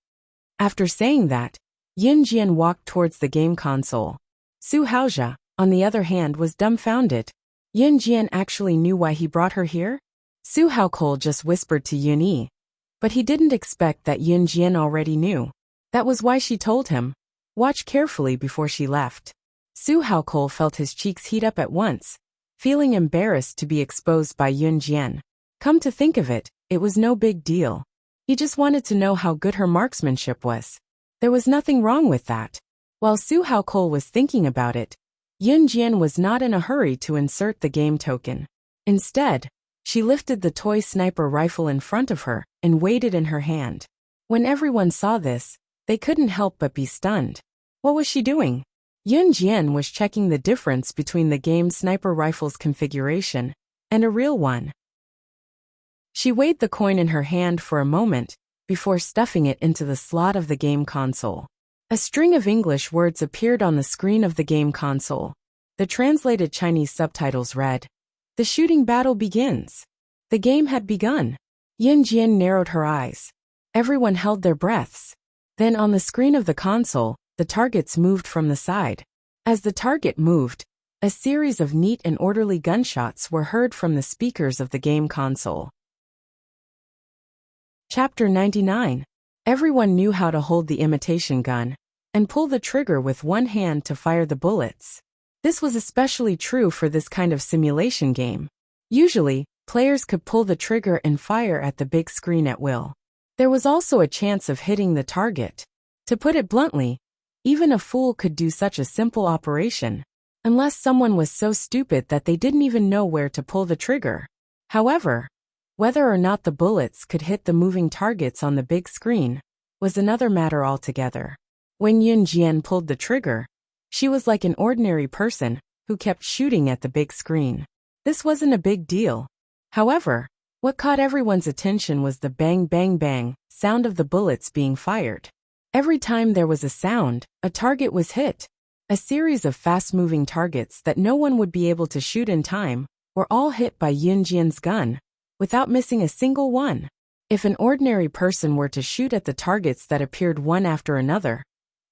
After saying that, Yun Jian walked towards the game console. Su Haojia, on the other hand, was dumbfounded. Yun Jian actually knew why he brought her here? Su Haokol just whispered to Yun Yi, but he didn't expect that Yun Jian already knew. That was why she told him. Watch carefully before she left. Su Haokol felt his cheeks heat up at once, feeling embarrassed to be exposed by Yun Jian. Come to think of it, it was no big deal. He just wanted to know how good her marksmanship was. There was nothing wrong with that. While Su Haokol was thinking about it, Yun Jian was not in a hurry to insert the game token. Instead, she lifted the toy sniper rifle in front of her and weighed it in her hand. When everyone saw this, they couldn't help but be stunned. What was she doing? Yun Jian was checking the difference between the game sniper rifle's configuration and a real one. She weighed the coin in her hand for a moment before stuffing it into the slot of the game console. A string of English words appeared on the screen of the game console. The translated Chinese subtitles read, "The shooting battle begins." The game had begun. Yun Jian narrowed her eyes. Everyone held their breaths. Then on the screen of the console, the targets moved from the side. As the target moved, a series of neat and orderly gunshots were heard from the speakers of the game console. Chapter 99. Everyone knew how to hold the imitation gun and pull the trigger with one hand to fire the bullets. This was especially true for this kind of simulation game. Usually, players could pull the trigger and fire at the big screen at will. There was also a chance of hitting the target. To put it bluntly, even a fool could do such a simple operation, unless someone was so stupid that they didn't even know where to pull the trigger. However, whether or not the bullets could hit the moving targets on the big screen was another matter altogether. When Yun Jian pulled the trigger, she was like an ordinary person who kept shooting at the big screen. This wasn't a big deal. However, what caught everyone's attention was the bang bang bang sound of the bullets being fired. Every time there was a sound, a target was hit. A series of fast-moving targets that no one would be able to shoot in time were all hit by Yun Jian's gun, without missing a single one. If an ordinary person were to shoot at the targets that appeared one after another,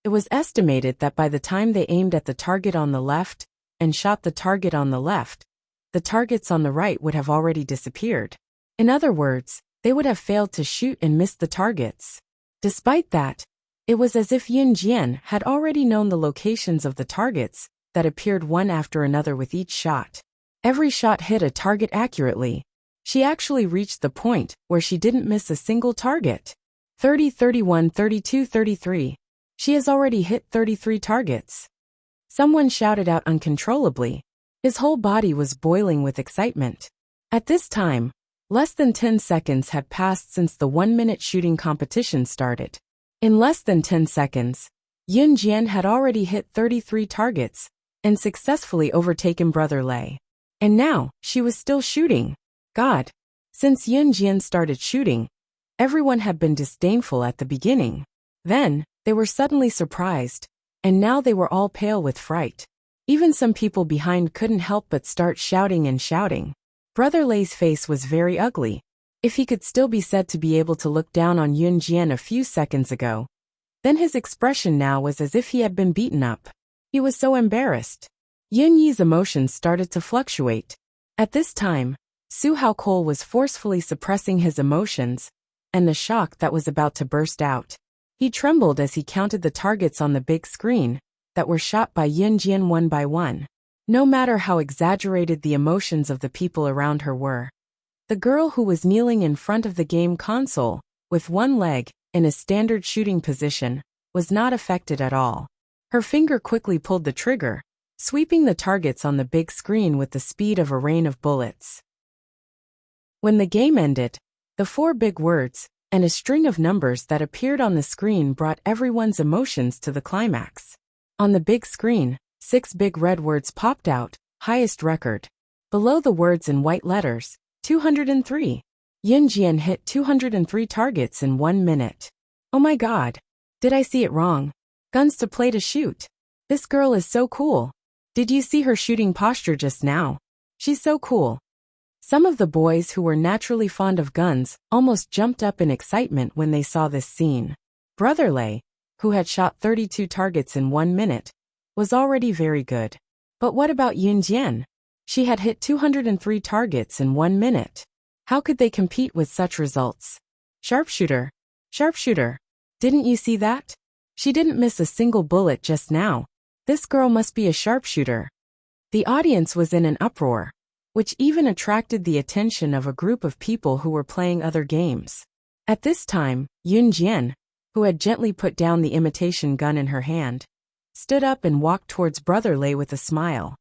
it was estimated that by the time they aimed at the target on the left and shot the target on the left, the targets on the right would have already disappeared. In other words, they would have failed to shoot and missed the targets. Despite that, it was as if Yun Jian had already known the locations of the targets that appeared one after another with each shot. Every shot hit a target accurately. She actually reached the point where she didn't miss a single target. 30, 31, 32, 33. She has already hit 33 targets. Someone shouted out uncontrollably. His whole body was boiling with excitement. At this time, less than 10 seconds had passed since the 1-minute shooting competition started. In less than 10 seconds, Yun Jian had already hit 33 targets and successfully overtaken Brother Lei. And now, she was still shooting. God! Since Yun Jian started shooting, everyone had been disdainful at the beginning. Then, they were suddenly surprised, and now they were all pale with fright. Even some people behind couldn't help but start shouting and shouting. Brother Lei's face was very ugly. If he could still be said to be able to look down on Yun Jian a few seconds ago, then his expression now was as if he had been beaten up. He was so embarrassed. Yun Yi's emotions started to fluctuate. At this time, Su Haokol was forcefully suppressing his emotions and the shock that was about to burst out. He trembled as he counted the targets on the big screen that were shot by Yun Jian one by one. No matter how exaggerated the emotions of the people around her were, the girl who was kneeling in front of the game console, with one leg in a standard shooting position, was not affected at all. Her finger quickly pulled the trigger, sweeping the targets on the big screen with the speed of a rain of bullets. When the game ended, the 4 big words and a string of numbers that appeared on the screen brought everyone's emotions to the climax. On the big screen, 6 big red words popped out, highest record. Below the words in white letters, 203. Yun Jian hit 203 targets in 1 minute. Oh my god. Did I see it wrong? Guns to play to shoot. This girl is so cool. Did you see her shooting posture just now? She's so cool. Some of the boys who were naturally fond of guns almost jumped up in excitement when they saw this scene. Brother Lei, who had shot 32 targets in 1 minute, was already very good. But what about Yun Jian? She had hit 203 targets in 1 minute. How could they compete with such results? Sharpshooter. Sharpshooter. Didn't you see that? She didn't miss a single bullet just now. This girl must be a sharpshooter. The audience was in an uproar, which even attracted the attention of a group of people who were playing other games. At this time, Yun Jian, who had gently put down the imitation gun in her hand, stood up and walked towards Brother Lei with a smile.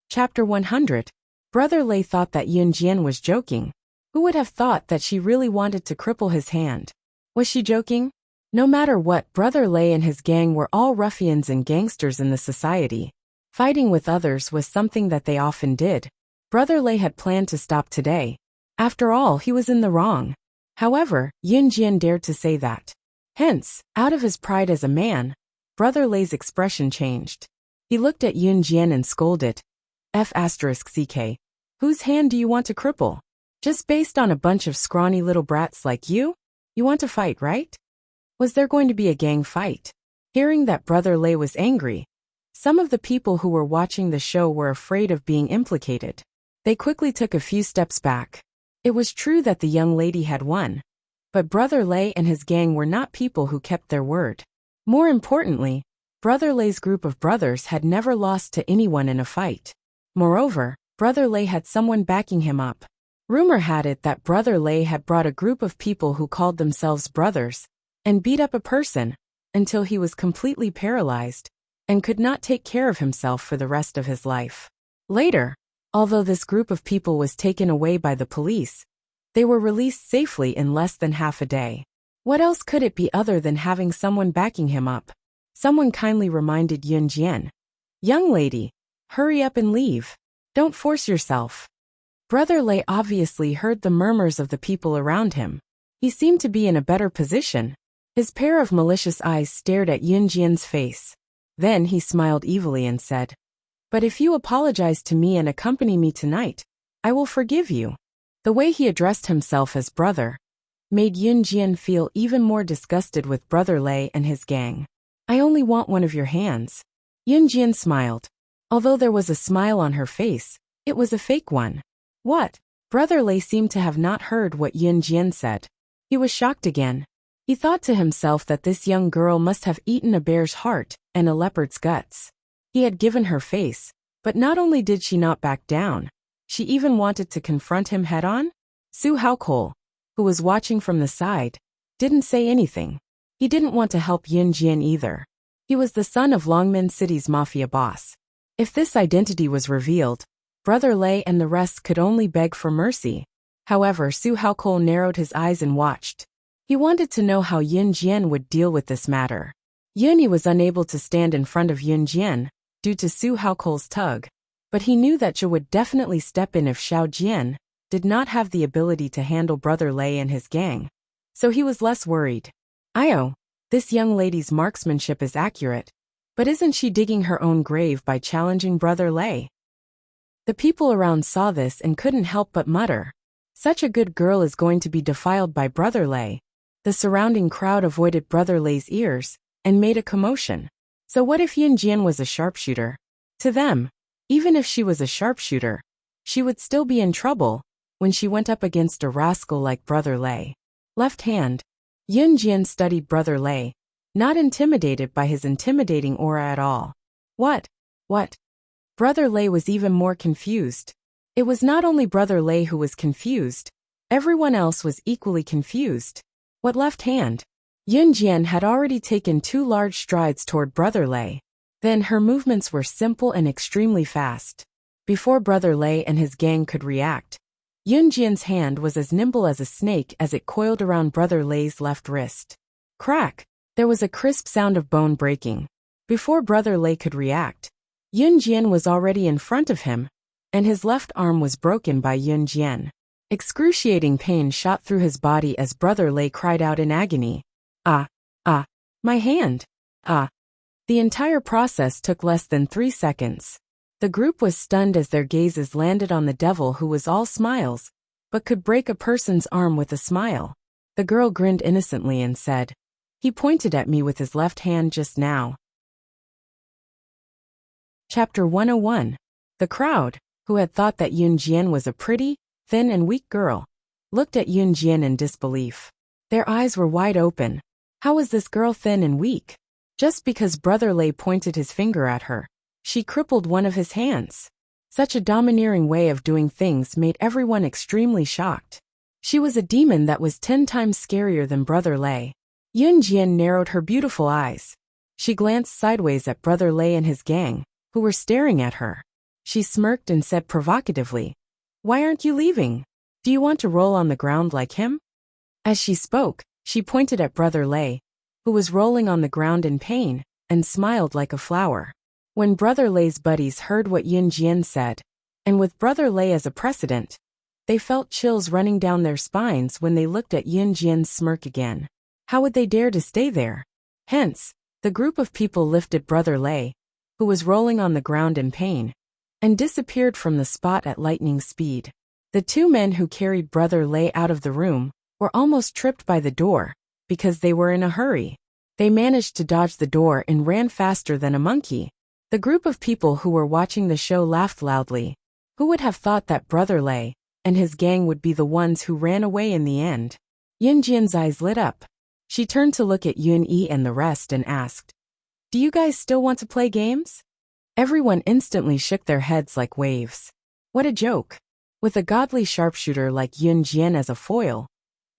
Chapter 100. Brother Lei thought that Yun Jian was joking. Who would have thought that she really wanted to cripple his hand? Was she joking? No matter what, Brother Lei and his gang were all ruffians and gangsters in the society. Fighting with others was something that they often did. Brother Lei had planned to stop today. After all, he was in the wrong. However, Yun Jian dared to say that. Hence, out of his pride as a man, Brother Lei's expression changed. He looked at Yun Jian and scolded. F***ck. Whose hand do you want to cripple? Just based on a bunch of scrawny little brats like you? You want to fight, right? Was there going to be a gang fight? Hearing that Brother Lei was angry, some of the people who were watching the show were afraid of being implicated. They quickly took a few steps back. It was true that the young lady had won, but Brother Lei and his gang were not people who kept their word. More importantly, Brother Lei's group of brothers had never lost to anyone in a fight. Moreover, Brother Lei had someone backing him up. Rumor had it that Brother Lei had brought a group of people who called themselves brothers and beat up a person until he was completely paralyzed and could not take care of himself for the rest of his life. Later, although this group of people was taken away by the police, they were released safely in less than half a day. What else could it be other than having someone backing him up? Someone kindly reminded Yun Jian. Young lady, hurry up and leave. Don't force yourself. Brother Lei obviously heard the murmurs of the people around him. He seemed to be in a better position. His pair of malicious eyes stared at Yun Jian's face. Then he smiled evilly and said, "But if you apologize to me and accompany me tonight, I will forgive you. The way he addressed himself as brother made Yun Jian feel even more disgusted with Brother Lei and his gang. I only want one of your hands. Yun Jian smiled. Although there was a smile on her face, it was a fake one. What? Brother Lei seemed to have not heard what Yun Jian said. He was shocked again. He thought to himself that this young girl must have eaten a bear's heart and a leopard's guts. He had given her face, but not only did she not back down, she even wanted to confront him head-on? Su Haokol, who was watching from the side, didn't say anything. He didn't want to help Yun Jian either. He was the son of Longmen City's mafia boss. If this identity was revealed, Brother Lei and the rest could only beg for mercy. However, Su Haokol narrowed his eyes and watched. He wanted to know how Yun Jian would deal with this matter. Yunyi was unable to stand in front of Yun Jian due to Su Haokol's tug, but he knew that Zhe would definitely step in if Xiao Jian did not have the ability to handle Brother Lei and his gang. So he was less worried. Io, this young lady's marksmanship is accurate, but isn't she digging her own grave by challenging Brother Lei? The people around saw this and couldn't help but mutter. Such a good girl is going to be defiled by Brother Lei. The surrounding crowd avoided Brother Lei's ears and made a commotion. So what if Yun Jian was a sharpshooter? To them, even if she was a sharpshooter, she would still be in trouble when she went up against a rascal like Brother Lei. Left hand. Yun Jian studied Brother Lei, not intimidated by his intimidating aura at all. What? Brother Lei was even more confused. It was not only Brother Lei who was confused, everyone else was equally confused. What left hand? Yun Jian had already taken 2 large strides toward Brother Lei. Then her movements were simple and extremely fast. Before Brother Lei and his gang could react, Yun Jian's hand was as nimble as a snake as it coiled around Brother Lei's left wrist. Crack! There was a crisp sound of bone breaking. Before Brother Lei could react, Yun Jian was already in front of him, and his left arm was broken by Yun Jian. Excruciating pain shot through his body as Brother Lei cried out in agony. My hand! The entire process took less than 3 seconds. The group was stunned as their gazes landed on the devil who was all smiles, but could break a person's arm with a smile. The girl grinned innocently and said, "He pointed at me with his left hand just now." Chapter 101. The crowd, who had thought that Yun Jian was a pretty, thin and weak girl, looked at Yun Jian in disbelief. Their eyes were wide open. How was this girl thin and weak? Just because Brother Lei pointed his finger at her, she crippled one of his hands. Such a domineering way of doing things made everyone extremely shocked. She was a demon that was 10 times scarier than Brother Lei. Yun Jian narrowed her beautiful eyes. She glanced sideways at Brother Lei and his gang, who were staring at her. She smirked and said provocatively, "Why aren't you leaving? Do you want to roll on the ground like him?" As she spoke, she pointed at Brother Lei, who was rolling on the ground in pain, and smiled like a flower. When Brother Lei's buddies heard what Yun Jian said, and with Brother Lei as a precedent, they felt chills running down their spines when they looked at Yun Jian's smirk again. How would they dare to stay there? Hence, the group of people lifted Brother Lei, who was rolling on the ground in pain, and disappeared from the spot at lightning speed. The 2 men who carried Brother Lei out of the room were almost tripped by the door, because they were in a hurry. They managed to dodge the door and ran faster than a monkey. The group of people who were watching the show laughed loudly. Who would have thought that Brother Lei and his gang would be the ones who ran away in the end? Yun Jian's eyes lit up. She turned to look at Yun Yi and the rest and asked, "Do you guys still want to play games?" Everyone instantly shook their heads like waves. What a joke. With a godly sharpshooter like Yun Jian as a foil,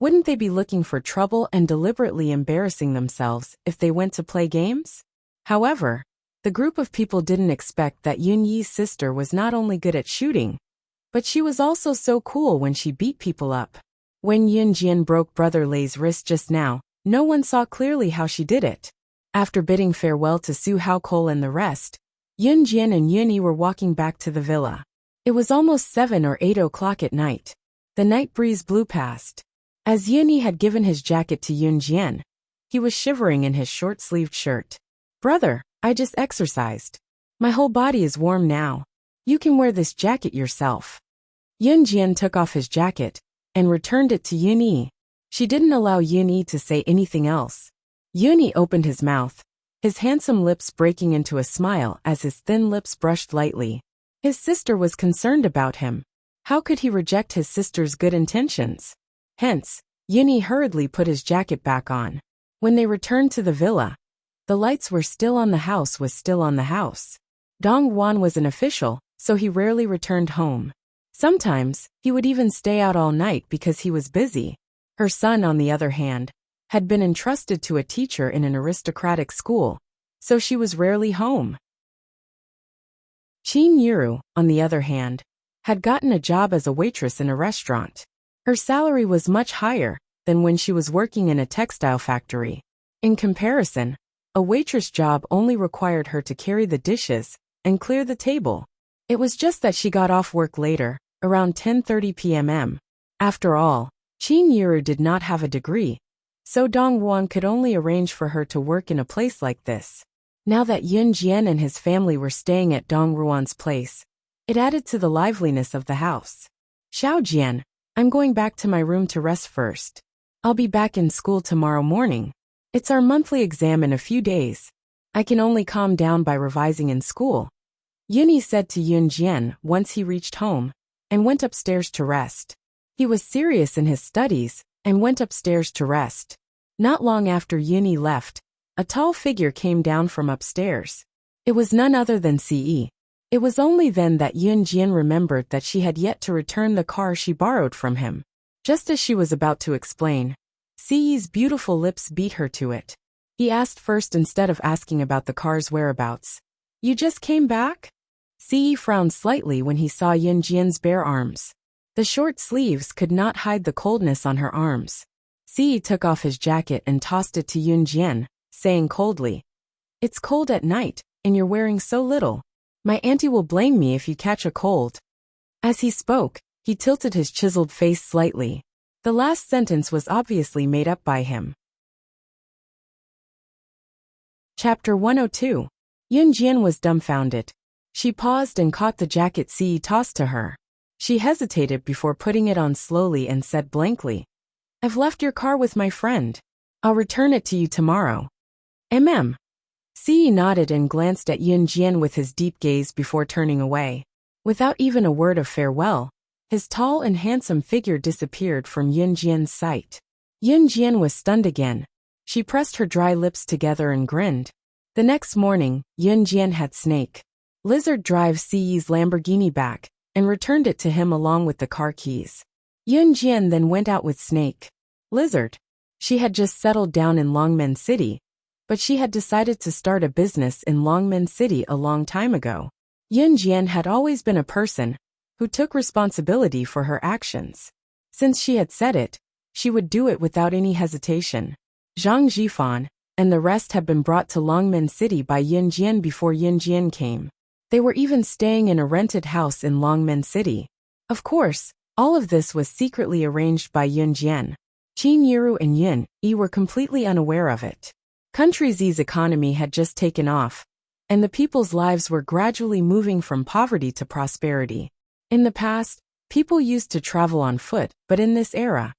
wouldn't they be looking for trouble and deliberately embarrassing themselves if they went to play games? However, the group of people didn't expect that Yun Yi's sister was not only good at shooting, but she was also so cool when she beat people up. When Yun Jian broke Brother Lei's wrist just now, no one saw clearly how she did it. After bidding farewell to Su Haokol and the rest, Yun Jian and Yun Yi were walking back to the villa. It was almost 7 or 8 o'clock at night. The night breeze blew past. As Yun Yi had given his jacket to Yun Jian, he was shivering in his short-sleeved shirt. "Brother, I just exercised. My whole body is warm now. You can wear this jacket yourself." Yun Jian took off his jacket and returned it to Yun Yi. She didn't allow Yun Yi to say anything else. Yun Yi opened his mouth, his handsome lips breaking into a smile as his thin lips brushed lightly. His sister was concerned about him. How could he reject his sister's good intentions? Hence, Yun Yi hurriedly put his jacket back on. When they returned to the villa, the lights were still on, the house was still on the house. Dong Wan was an official, so he rarely returned home. Sometimes, he would even stay out all night because he was busy. Her son, on the other hand, had been entrusted to a teacher in an aristocratic school, so she was rarely home. Qin Yuru, on the other hand, had gotten a job as a waitress in a restaurant. Her salary was much higher than when she was working in a textile factory. In comparison, a waitress job only required her to carry the dishes and clear the table. It was just that she got off work later, around 10:30 p.m. After all, Qin Yuru did not have a degree, so Dong Wan could only arrange for her to work in a place like this. Now that Yun Jian and his family were staying at Dong Ruan's place, it added to the liveliness of the house. Xiao Jian, I'm going back to my room to rest first. I'll be back in school tomorrow morning. It's our monthly exam in a few days. I can only calm down by revising in school. Yun Yi said to Yun Jian once he reached home, and went upstairs to rest. He was serious in his studies, and went upstairs to rest. Not long after Yun Yi left, a tall figure came down from upstairs. It was none other than Ce. It was only then that Yun Jian remembered that she had yet to return the car she borrowed from him. Just as she was about to explain, Ce's beautiful lips beat her to it. He asked first instead of asking about the car's whereabouts. You just came back? Ce frowned slightly when he saw Yun Jian's bare arms. The short sleeves could not hide the coldness on her arms. Ce took off his jacket and tossed it to Yun Jian, saying coldly, It's cold at night, and you're wearing so little. My auntie will blame me if you catch a cold. As he spoke, he tilted his chiseled face slightly. The last sentence was obviously made up by him. Chapter 102. Yun Jian was dumbfounded. She paused and caught the jacket Ce tossed to her. She hesitated before putting it on slowly and said blankly, I've left your car with my friend. I'll return it to you tomorrow. Ce nodded and glanced at Yun Jian with his deep gaze before turning away. Without even a word of farewell, his tall and handsome figure disappeared from Yun Jian's sight. Yun Jian was stunned again. She pressed her dry lips together and grinned. The next morning, Yun Jian had Snake Lizard drive Ce's Lamborghini back, and returned it to him along with the car keys. Yun Jian then went out with Snake Lizard. She had just settled down in Longmen City, but she had decided to start a business in Longmen City a long time ago. Yun Jian had always been a person who took responsibility for her actions. Since she had said it, she would do it without any hesitation. Zhang Jifan and the rest had been brought to Longmen City by Yun Jian before Yun Jian came. They were even staying in a rented house in Longmen City. Of course, all of this was secretly arranged by Yun Jian. Qin Yuru and Yun Yi were completely unaware of it. Country Z's economy had just taken off, and the people's lives were gradually moving from poverty to prosperity. In the past, people used to travel on foot, but in this era,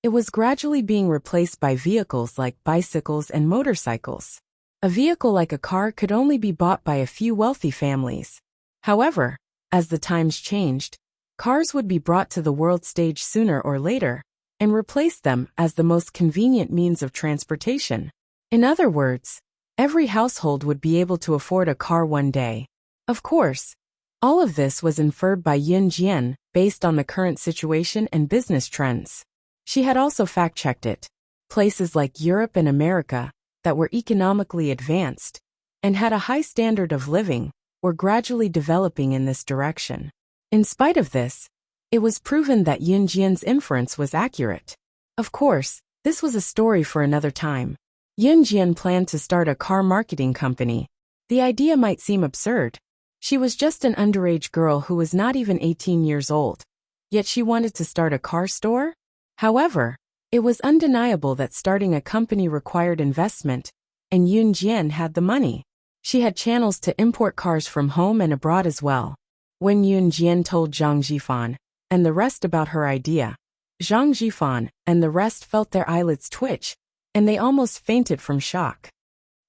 it was gradually being replaced by vehicles like bicycles and motorcycles. A vehicle like a car could only be bought by a few wealthy families. However, as the times changed, cars would be brought to the world stage sooner or later, and replace them as the most convenient means of transportation. In other words, every household would be able to afford a car one day. Of course, all of this was inferred by Yun Jian based on the current situation and business trends. She had also fact-checked it. Places like Europe and America that were economically advanced and had a high standard of living were gradually developing in this direction. In spite of this, it was proven that Yun Jian's inference was accurate. Of course, this was a story for another time. Yun Jian planned to start a car marketing company. The idea might seem absurd. She was just an underage girl who was not even 18 years old. Yet she wanted to start a car store? However, it was undeniable that starting a company required investment, and Yun Jian had the money. She had channels to import cars from home and abroad as well. When Yun Jian told Zhang Jifan and the rest about her idea. Zhang Jifan and the rest felt their eyelids twitch, and they almost fainted from shock.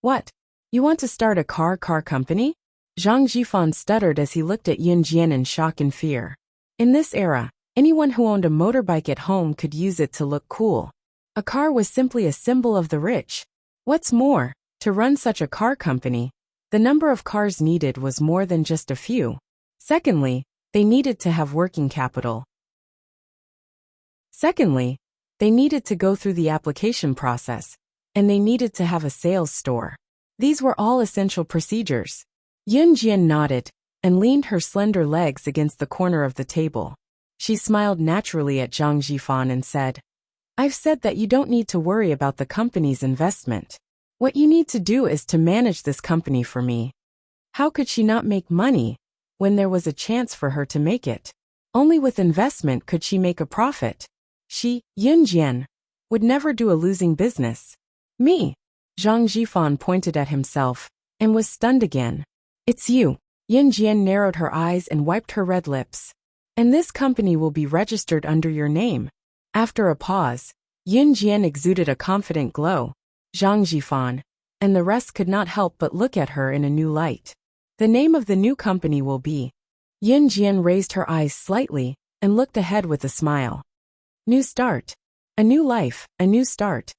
What? You want to start a car company? Zhang Jifan stuttered as he looked at Yun Jian in shock and fear. In this era, anyone who owned a motorbike at home could use it to look cool. A car was simply a symbol of the rich. What's more, to run such a car company, the number of cars needed was more than just a few. Secondly, they needed to have working capital. Secondly, they needed to go through the application process, and they needed to have a sales store. These were all essential procedures. Yun Jian nodded and leaned her slender legs against the corner of the table. She smiled naturally at Zhang Jifan and said, I've said that you don't need to worry about the company's investment. What you need to do is to manage this company for me. How could she not make money when there was a chance for her to make it? Only with investment could she make a profit. She, Yun Jian, would never do a losing business. Me? Zhang Jifan pointed at himself and was stunned again. It's you. Yun Jian narrowed her eyes and wiped her red lips. And this company will be registered under your name. After a pause, Yun Jian exuded a confident glow. Zhang Jifan and the rest could not help but look at her in a new light. The name of the new company will be. Yun Jian raised her eyes slightly and looked ahead with a smile. New start. A new life, a new start.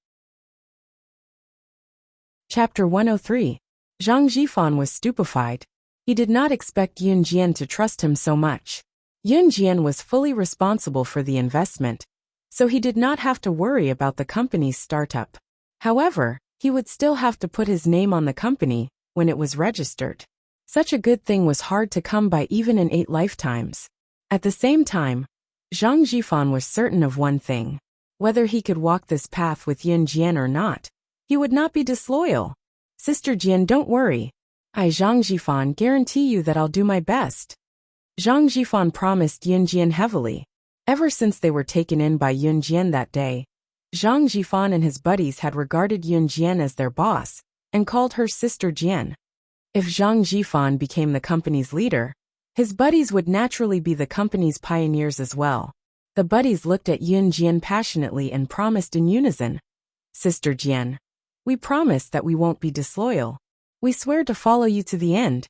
Chapter 103. Zhang Jifan was stupefied. He did not expect Yun Jian to trust him so much. Yun Jian was fully responsible for the investment, so he did not have to worry about the company's startup. However, he would still have to put his name on the company when it was registered. Such a good thing was hard to come by even in 8 lifetimes. At the same time, Zhang Jifan was certain of one thing. Whether he could walk this path with Yun Jian or not, he would not be disloyal. Sister Jian, don't worry. I, Zhang Jifan, guarantee you that I'll do my best. Zhang Jifan promised Yun Jian heavily. Ever since they were taken in by Yun Jian that day, Zhang Jifan and his buddies had regarded Yun Jian as their boss and called her Sister Jian. If Zhang Jifan became the company's leader, his buddies would naturally be the company's pioneers as well. The buddies looked at Yun Jian passionately and promised in unison. Sister Jian, we promise that we won't be disloyal. We swear to follow you to the end.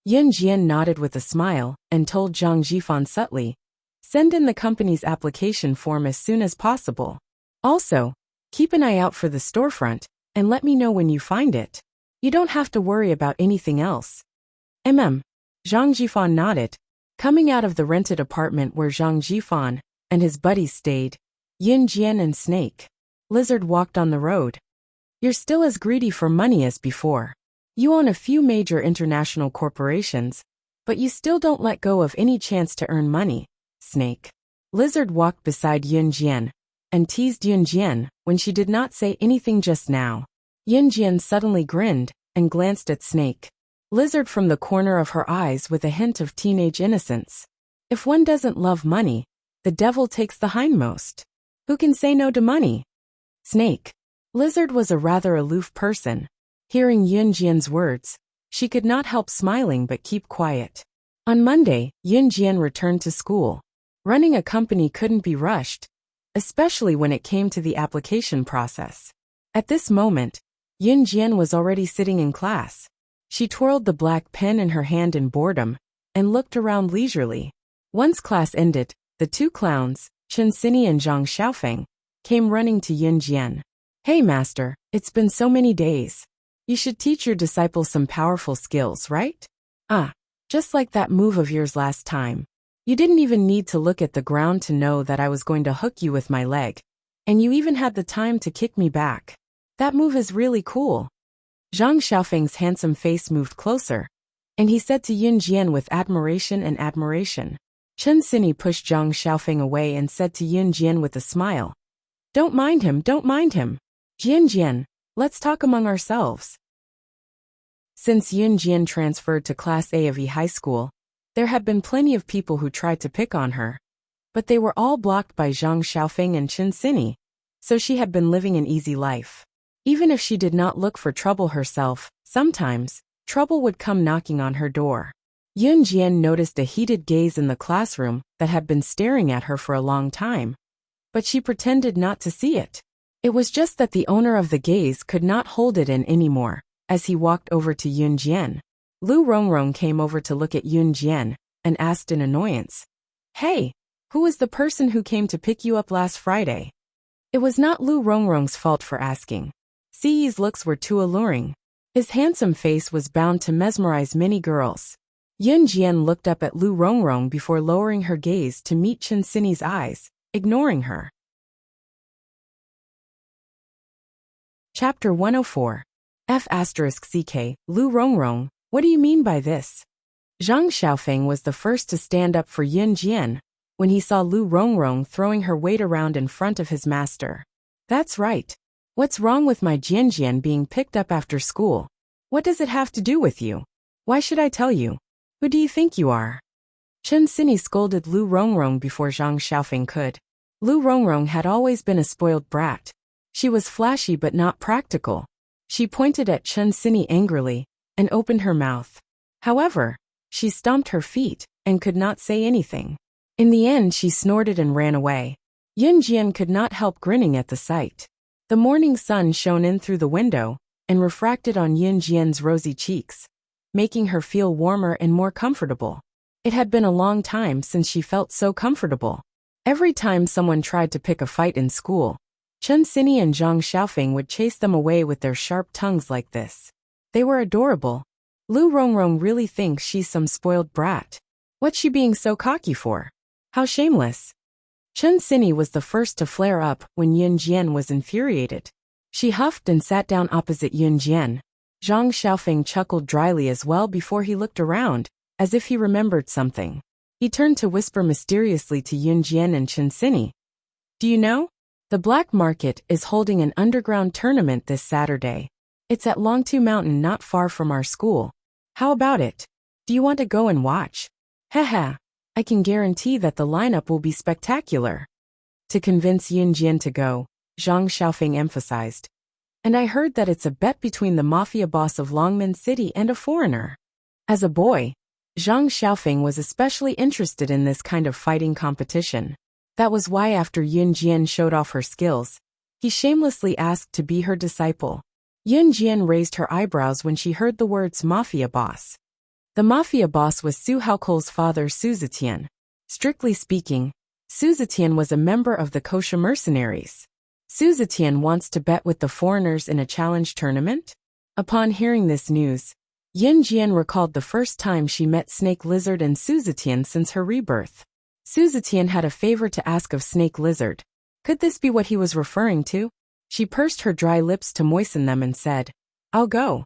Yun Jian nodded with a smile and told Zhang Jifan subtly, send in the company's application form as soon as possible. Also, keep an eye out for the storefront and let me know when you find it. You don't have to worry about anything else. Zhang Jifan nodded. Coming out of the rented apartment where Zhang Jifan and his buddies stayed, Yun Jian and Snake Lizard walked on the road. You're still as greedy for money as before. You own a few major international corporations, but you still don't let go of any chance to earn money. Snake Lizard walked beside Yun Jian and teased Yun Jian when she did not say anything just now. Yun Jian suddenly grinned and glanced at Snake Lizard from the corner of her eyes with a hint of teenage innocence. If one doesn't love money, the devil takes the hindmost. Who can say no to money? Snake Lizard was a rather aloof person. Hearing Yun Jian's words, she could not help smiling but keep quiet. On Monday, Yun Jian returned to school. Running a company couldn't be rushed, especially when it came to the application process. At this moment, Yun Jian was already sitting in class. She twirled the black pen in her hand in boredom and looked around leisurely. Once class ended, the 2 clowns, Chen Xini and Zhang Xiaofeng, came running to Yun Jian. Hey master, it's been so many days. You should teach your disciples some powerful skills, right? Just like that move of yours last time. You didn't even need to look at the ground to know that I was going to hook you with my leg. And you even had the time to kick me back. That move is really cool. Zhang Xiaofeng's handsome face moved closer, and he said to Yun Jian with admiration and admiration. Chen Xini pushed Zhang Xiaofeng away and said to Yun Jian with a smile. Don't mind him, don't mind him. Jian, let's talk among ourselves. Since Yun Jian transferred to Class A of E High School, there had been plenty of people who tried to pick on her. But they were all blocked by Zhang Xiaofeng and Chen Xini, so she had been living an easy life. Even if she did not look for trouble herself, sometimes, trouble would come knocking on her door. Yun Jian noticed a heated gaze in the classroom that had been staring at her for a long time, but she pretended not to see it. It was just that the owner of the gaze could not hold it in anymore. As he walked over to Yun Jian, Lu Rongrong came over to look at Yun Jian and asked in annoyance, "Hey, who was the person who came to pick you up last Friday?" It was not Lu Rongrong's fault for asking. Siyi's looks were too alluring. His handsome face was bound to mesmerize many girls. Yun Jian looked up at Lu Rongrong before lowering her gaze to meet Chen Sini's eyes, ignoring her. Chapter 104. F***CK, Lu Rongrong, what do you mean by this? Zhang Xiaofeng was the first to stand up for Yun Jian when he saw Lu Rongrong throwing her weight around in front of his master. That's right. What's wrong with my Jian being picked up after school? What does it have to do with you? Why should I tell you? Who do you think you are? Chen Sini scolded Lu Rongrong before Zhang Xiaofeng could. Lu Rongrong had always been a spoiled brat. She was flashy but not practical. She pointed at Chen Sini angrily and opened her mouth. However, she stomped her feet and could not say anything. In the end, she snorted and ran away. Yun Jian could not help grinning at the sight. The morning sun shone in through the window and refracted on Yun Jian's rosy cheeks, making her feel warmer and more comfortable. It had been a long time since she felt so comfortable. Every time someone tried to pick a fight in school, Chen Sini and Zhang Xiaofeng would chase them away with their sharp tongues like this. They were adorable. Lu Rongrong really thinks she's some spoiled brat. What's she being so cocky for? How shameless. Chen Sini was the first to flare up when Yun Jian was infuriated. She huffed and sat down opposite Yun Jian. Zhang Xiaofeng chuckled dryly as well before he looked around, as if he remembered something. He turned to whisper mysteriously to Yun Jian and Chen Sini. Do you know? The black market is holding an underground tournament this Saturday. It's at Longtu Mountain not far from our school. How about it? Do you want to go and watch? Haha, I can guarantee that the lineup will be spectacular. To convince Yun Jian to go, Zhang Xiaofeng emphasized. And I heard that it's a bet between the mafia boss of Longmen City and a foreigner. As a boy, Zhang Xiaofeng was especially interested in this kind of fighting competition. That was why after Yun Jian showed off her skills, he shamelessly asked to be her disciple. Yun Jian raised her eyebrows when she heard the words mafia boss. The mafia boss was Su Haokol's father Su Zetian. Strictly speaking, Su Zetian was a member of the kosher mercenaries. Su Zetian wants to bet with the foreigners in a challenge tournament? Upon hearing this news, Yun Jian recalled the first time she met Snake Lizard and Su Zetian since her rebirth. Su Zetian had a favor to ask of Snake Lizard. Could this be what he was referring to? She pursed her dry lips to moisten them and said, I'll go.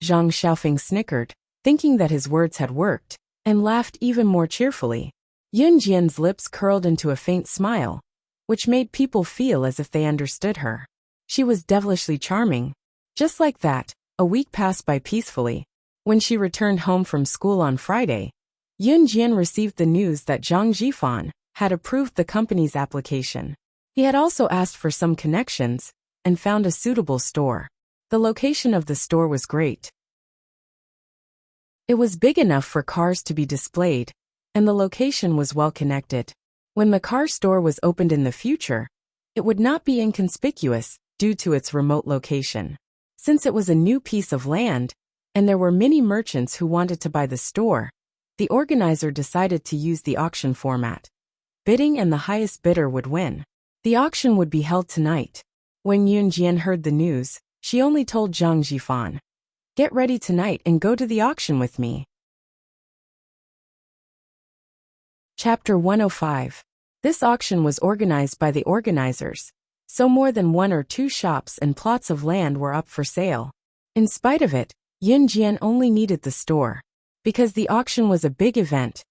Zhang Xiaofeng snickered, thinking that his words had worked, and laughed even more cheerfully. Yun Jian's lips curled into a faint smile, which made people feel as if they understood her. She was devilishly charming. Just like that, a week passed by peacefully. When she returned home from school on Friday, Yun Jian received the news that Zhang Jifan had approved the company's application. He had also asked for some connections and found a suitable store. The location of the store was great. It was big enough for cars to be displayed, and the location was well connected. When the car store was opened in the future, it would not be inconspicuous due to its remote location. Since it was a new piece of land, and there were many merchants who wanted to buy the store, the organizer decided to use the auction format. Bidding and the highest bidder would win. The auction would be held tonight. When Yun Jian heard the news, she only told Zhang Jifan, Get ready tonight and go to the auction with me. Chapter 105. This auction was organized by the organizers, so more than 1 or 2 shops and plots of land were up for sale. In spite of it, Yun Jian only needed the store. Because the auction was a big event,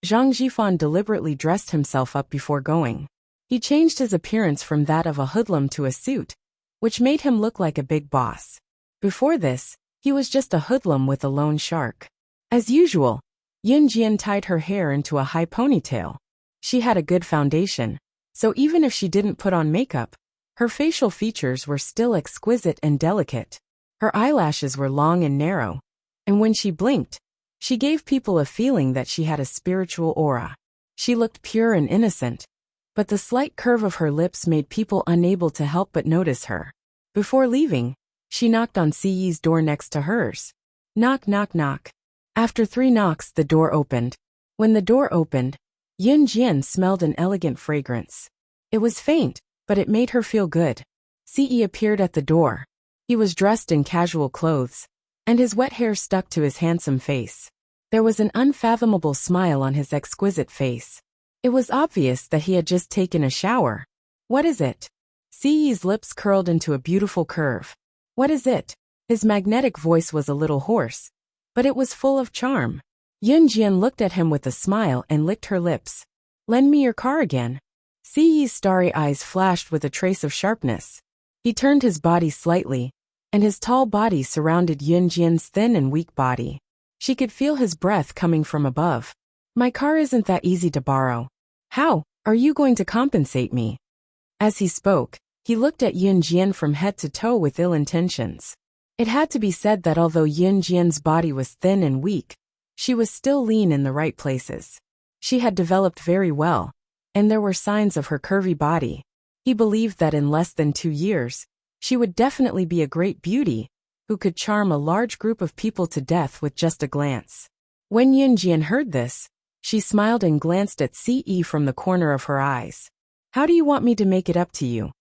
Zhang Jifan deliberately dressed himself up before going. He changed his appearance from that of a hoodlum to a suit, which made him look like a big boss. Before this, he was just a hoodlum with a loan shark. As usual, Yun Jian tied her hair into a high ponytail. She had a good foundation, so even if she didn't put on makeup, her facial features were still exquisite and delicate. Her eyelashes were long and narrow, and when she blinked, She gave people a feeling that she had a spiritual aura. She looked pure and innocent, but the slight curve of her lips made people unable to help but notice her. Before leaving, she knocked on Siyi's door next to hers. Knock, knock, knock. After 3 knocks, the door opened. When the door opened, Yun Jian smelled an elegant fragrance. It was faint, but it made her feel good. Siyi appeared at the door. He was dressed in casual clothes, and his wet hair stuck to his handsome face. There was an unfathomable smile on his exquisite face. It was obvious that he had just taken a shower. What is it? Siyi's lips curled into a beautiful curve. What is it? His magnetic voice was a little hoarse, but it was full of charm. Yun Jian looked at him with a smile and licked her lips. Lend me your car again. Siyi's starry eyes flashed with a trace of sharpness. He turned his body slightly, and his tall body surrounded Yun Jian's thin and weak body. She could feel his breath coming from above. My car isn't that easy to borrow. How are you going to compensate me? As he spoke, he looked at Yun Jian from head to toe with ill intentions. It had to be said that although Yun Jian's body was thin and weak, she was still lean in the right places. She had developed very well, and there were signs of her curvy body. He believed that in less than 2 years, she would definitely be a great beauty, who could charm a large group of people to death with just a glance. When Yun Jian heard this, she smiled and glanced at Ce from the corner of her eyes. How do you want me to make it up to you?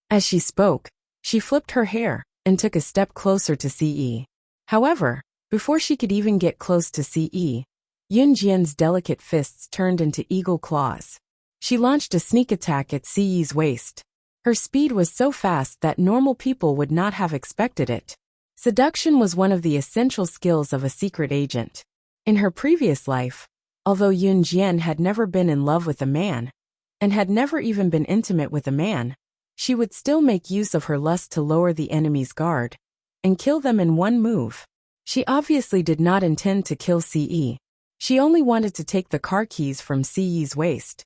As she spoke, she flipped her hair and took a step closer to Ce. However, before she could even get close to Ce, Yun Jian's delicate fists turned into eagle claws. She launched a sneak attack at Ce's waist. Her speed was so fast that normal people would not have expected it. Seduction was one of the essential skills of a secret agent. In her previous life, although Yun Jian had never been in love with a man, and had never even been intimate with a man, she would still make use of her lust to lower the enemy's guard and kill them in one move. She obviously did not intend to kill Ce. She only wanted to take the car keys from Ce's waist.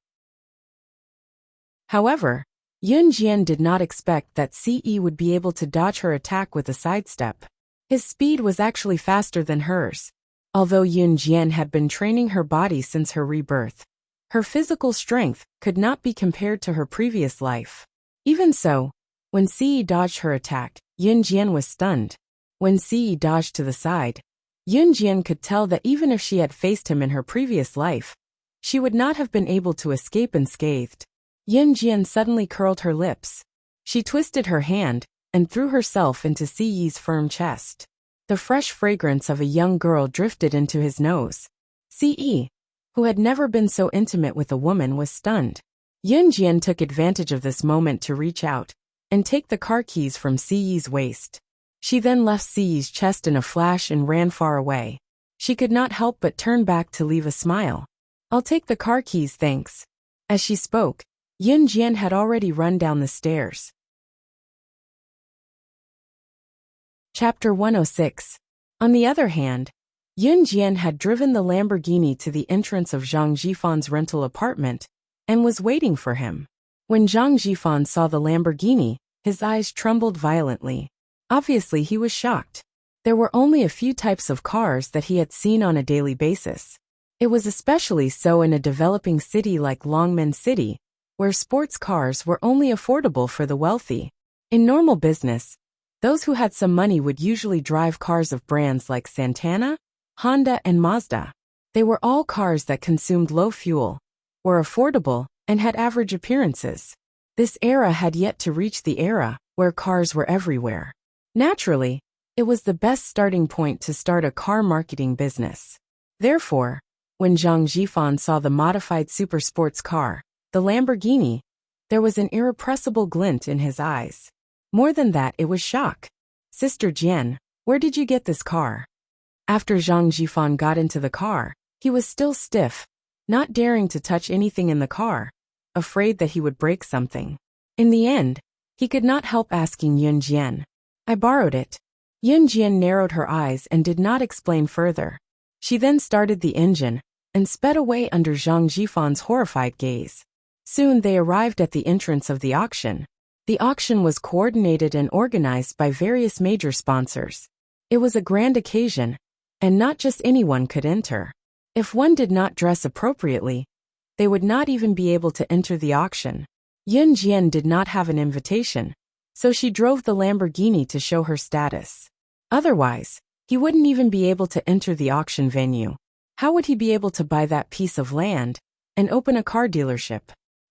However, Yun Jian did not expect that Ce would be able to dodge her attack with a sidestep. His speed was actually faster than hers. Although Yun Jian had been training her body since her rebirth, her physical strength could not be compared to her previous life. Even so, when Ce dodged her attack, Yun Jian was stunned. When Ce dodged to the side, Yun Jian could tell that even if she had faced him in her previous life, she would not have been able to escape unscathed. Yun Jian suddenly curled her lips. She twisted her hand and threw herself into Ce's firm chest. The fresh fragrance of a young girl drifted into his nose. Ce, who had never been so intimate with a woman, was stunned. Yun Jian took advantage of this moment to reach out and take the car keys from Ce's waist. She then left Ce's chest in a flash and ran far away. She could not help but turn back to leave a smile. I'll take the car keys, thanks. As she spoke, Yun Jian had already run down the stairs. Chapter 106. On the other hand, Yun Jian had driven the Lamborghini to the entrance of Zhang Jifan's rental apartment and was waiting for him. When Zhang Jifan saw the Lamborghini, his eyes trembled violently. Obviously, he was shocked. There were only a few types of cars that he had seen on a daily basis. It was especially so in a developing city like Longmen City, where sports cars were only affordable for the wealthy. In normal business, those who had some money would usually drive cars of brands like Santana, Honda, and Mazda. They were all cars that consumed low fuel, were affordable, and had average appearances. This era had yet to reach the era where cars were everywhere. Naturally, it was the best starting point to start a car marketing business. Therefore, when Zhang Jifan saw the modified super sports car, the Lamborghini, there was an irrepressible glint in his eyes. More than that, it was shock. Sister Jian, where did you get this car? After Zhang Jifan got into the car, he was still stiff, not daring to touch anything in the car, afraid that he would break something. In the end, he could not help asking Yun Jian. I borrowed it. Yun Jian narrowed her eyes and did not explain further. She then started the engine and sped away under Zhang Jifan's horrified gaze. Soon they arrived at the entrance of the auction. The auction was coordinated and organized by various major sponsors. It was a grand occasion, And not just anyone could enter. If one did not dress appropriately, they would not even be able to enter the auction. Yun Jian did not have an invitation, so she drove the Lamborghini to show her status. Otherwise, he wouldn't even be able to enter the auction venue. How would he be able to buy that piece of land and open a car dealership?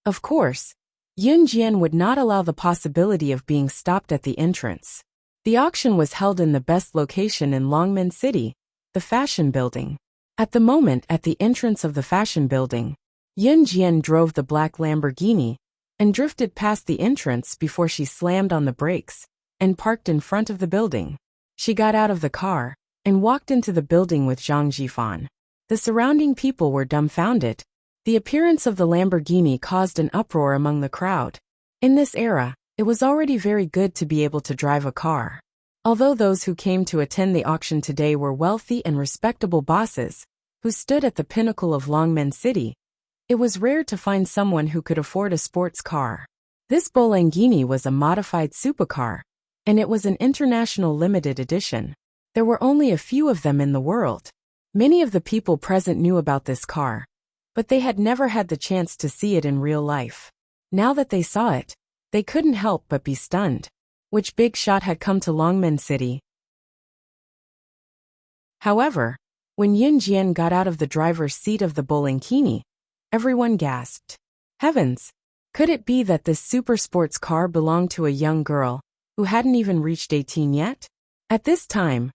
Of course, Yun Jian would not allow the possibility of being stopped at the entrance. The auction was held in the best location in Longmen City, the fashion building. At the moment at the entrance of the fashion building, Yun Jian drove the black Lamborghini and drifted past the entrance before she slammed on the brakes and parked in front of the building. She got out of the car and walked into the building with Zhang Jifan. The surrounding people were dumbfounded. The appearance of the Lamborghini caused an uproar among the crowd. In this era, it was already very good to be able to drive a car. Although those who came to attend the auction today were wealthy and respectable bosses who stood at the pinnacle of Longmen City, it was rare to find someone who could afford a sports car. This Bolangini was a modified supercar, and it was an international limited edition. There were only a few of them in the world. Many of the people present knew about this car, but they had never had the chance to see it in real life. Now that they saw it, they couldn't help but be stunned. Which big shot had come to Longmen City? However, when Yun Jian got out of the driver's seat of the Bolangini, everyone gasped. Heavens! Could it be that this super sports car belonged to a young girl who hadn't even reached 18 yet? At this time,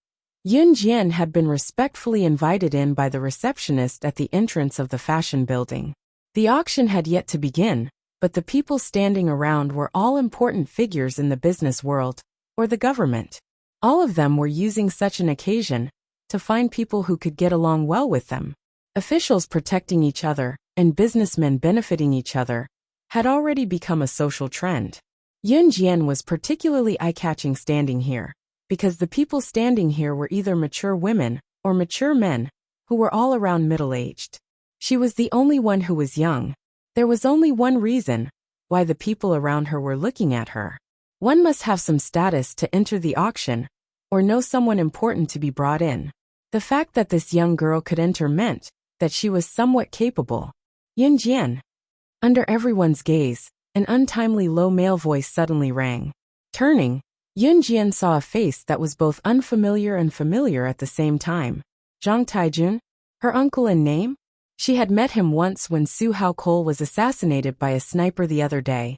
Yun Jian had been respectfully invited in by the receptionist at the entrance of the fashion building. The auction had yet to begin, but the people standing around were all important figures in the business world, or the government. All of them were using such an occasion to find people who could get along well with them. Officials protecting each other and businessmen benefiting each other had already become a social trend. Yun Jian was particularly eye-catching standing here, because the people standing here were either mature women or mature men who were all around middle-aged. She was the only one who was young. There was only one reason why the people around her were looking at her. One must have some status to enter the auction, or know someone important to be brought in. The fact that this young girl could enter meant that she was somewhat capable. Yun Jian. Under everyone's gaze, an untimely low male voice suddenly rang. Turning, Yun Jian saw a face that was both unfamiliar and familiar at the same time. Zhang Taijun? Her uncle in name? She had met him once when Su Haokol was assassinated by a sniper the other day.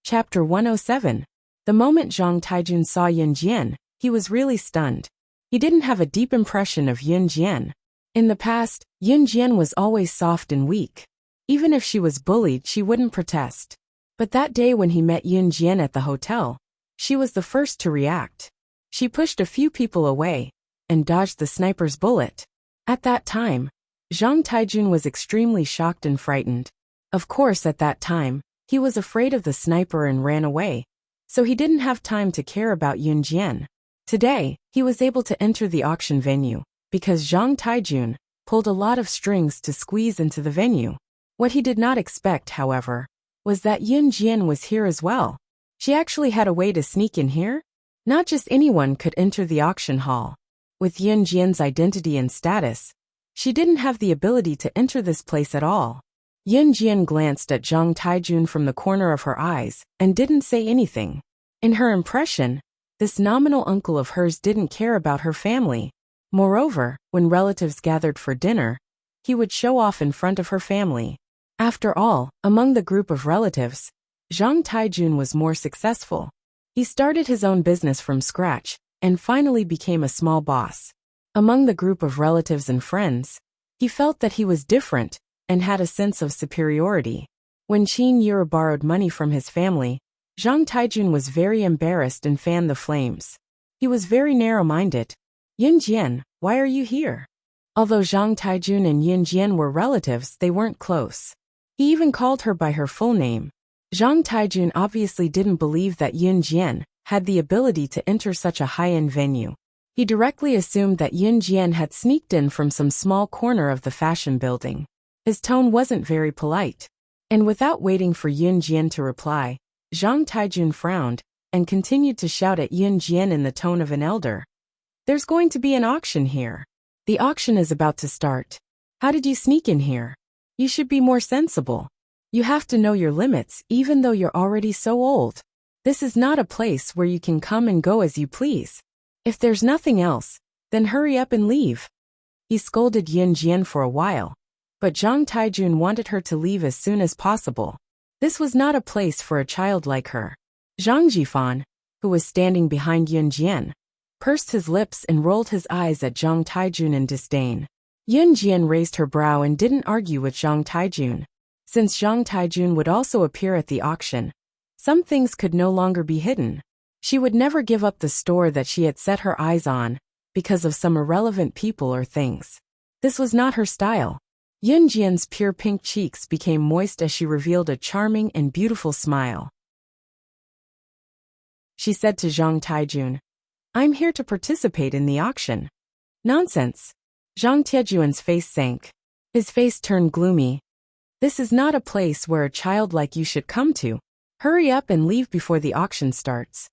Chapter 107. The moment Zhang Taijun saw Yun Jian, he was really stunned. He didn't have a deep impression of Yun Jian. In the past, Yun Jian was always soft and weak. Even if she was bullied, she wouldn't protest. But that day when he met Yun Jian at the hotel, she was the first to react. She pushed a few people away and dodged the sniper's bullet. At that time, Zhang Taijun was extremely shocked and frightened. Of course, at that time, he was afraid of the sniper and ran away, so he didn't have time to care about Yun Jian. Today, he was able to enter the auction venue because Zhang Taijun pulled a lot of strings to squeeze into the venue. What he did not expect, however, was that Yun Jian was here as well. She actually had a way to sneak in here? Not just anyone could enter the auction hall. With Yun Jian's identity and status, she didn't have the ability to enter this place at all. Yun Jian glanced at Zhang Taijun from the corner of her eyes and didn't say anything. In her impression, this nominal uncle of hers didn't care about her family. Moreover, when relatives gathered for dinner, he would show off in front of her family. After all, among the group of relatives, Zhang Taijun was more successful. He started his own business from scratch and finally became a small boss. Among the group of relatives and friends, he felt that he was different and had a sense of superiority. When Qin Yura borrowed money from his family, Zhang Taijun was very embarrassed and fanned the flames. He was very narrow-minded. Yun Jian, why are you here? Although Zhang Taijun and Yun Jian were relatives, they weren't close. He even called her by her full name. Zhang Taijun obviously didn't believe that Yun Jian had the ability to enter such a high-end venue. He directly assumed that Yun Jian had sneaked in from some small corner of the fashion building. His tone wasn't very polite. And without waiting for Yun Jian to reply, Zhang Taijun frowned and continued to shout at Yun Jian in the tone of an elder. "There's going to be an auction here. The auction is about to start. How did you sneak in here? You should be more sensible. You have to know your limits even though you're already so old. This is not a place where you can come and go as you please. If there's nothing else, then hurry up and leave." He scolded Yun Jian for a while, but Zhang Taijun wanted her to leave as soon as possible. This was not a place for a child like her. Zhang Jifan, who was standing behind Yun Jian, pursed his lips and rolled his eyes at Zhang Taijun in disdain. Yun Jian raised her brow and didn't argue with Zhang Taijun. Since Zhang Taijun would also appear at the auction, some things could no longer be hidden. She would never give up the store that she had set her eyes on because of some irrelevant people or things. This was not her style. Yun Jian's pure pink cheeks became moist as she revealed a charming and beautiful smile. She said to Zhang Taijun, "I'm here to participate in the auction." "Nonsense." Zhang Taijun's face sank. His face turned gloomy. "This is not a place where a child like you should come to. Hurry up and leave before the auction starts."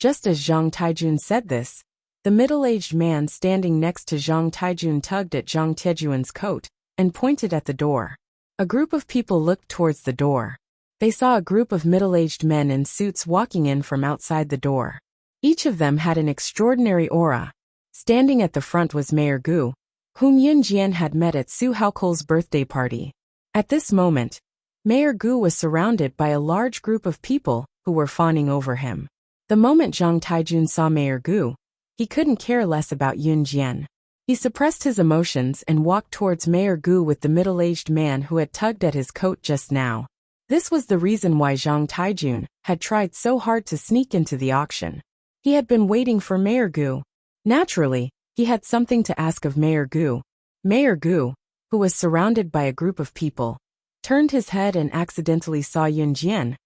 Just as Zhang Taijun said this, the middle-aged man standing next to Zhang Taijun tugged at Zhang Taijun's coat and pointed at the door. A group of people looked towards the door. They saw a group of middle-aged men in suits walking in from outside the door. Each of them had an extraordinary aura. Standing at the front was Mayor Gu, whom Yun Jian had met at Su Haokol's birthday party. At this moment, Mayor Gu was surrounded by a large group of people who were fawning over him. The moment Zhang Taijun saw Mayor Gu, he couldn't care less about Yun Jian. He suppressed his emotions and walked towards Mayor Gu with the middle-aged man who had tugged at his coat just now. This was the reason why Zhang Taijun had tried so hard to sneak into the auction. He had been waiting for Mayor Gu. Naturally, he had something to ask of Mayor Gu. Mayor Gu, who was surrounded by a group of people, turned his head and accidentally saw Yun Jian,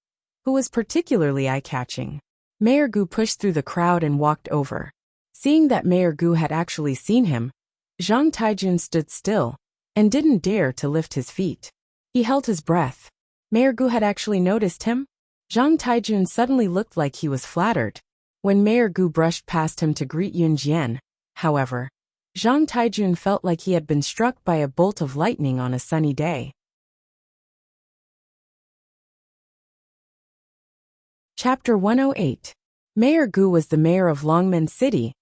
who was particularly eye-catching. Mayor Gu pushed through the crowd and walked over. Seeing that Mayor Gu had actually seen him, Zhang Taijun stood still and didn't dare to lift his feet. He held his breath. Mayor Gu had actually noticed him? Zhang Taijun suddenly looked like he was flattered. When Mayor Gu brushed past him to greet Yun Jian, however, Zhang Taijun felt like he had been struck by a bolt of lightning on a sunny day. Chapter 108. Mayor Gu was the mayor of Longmen City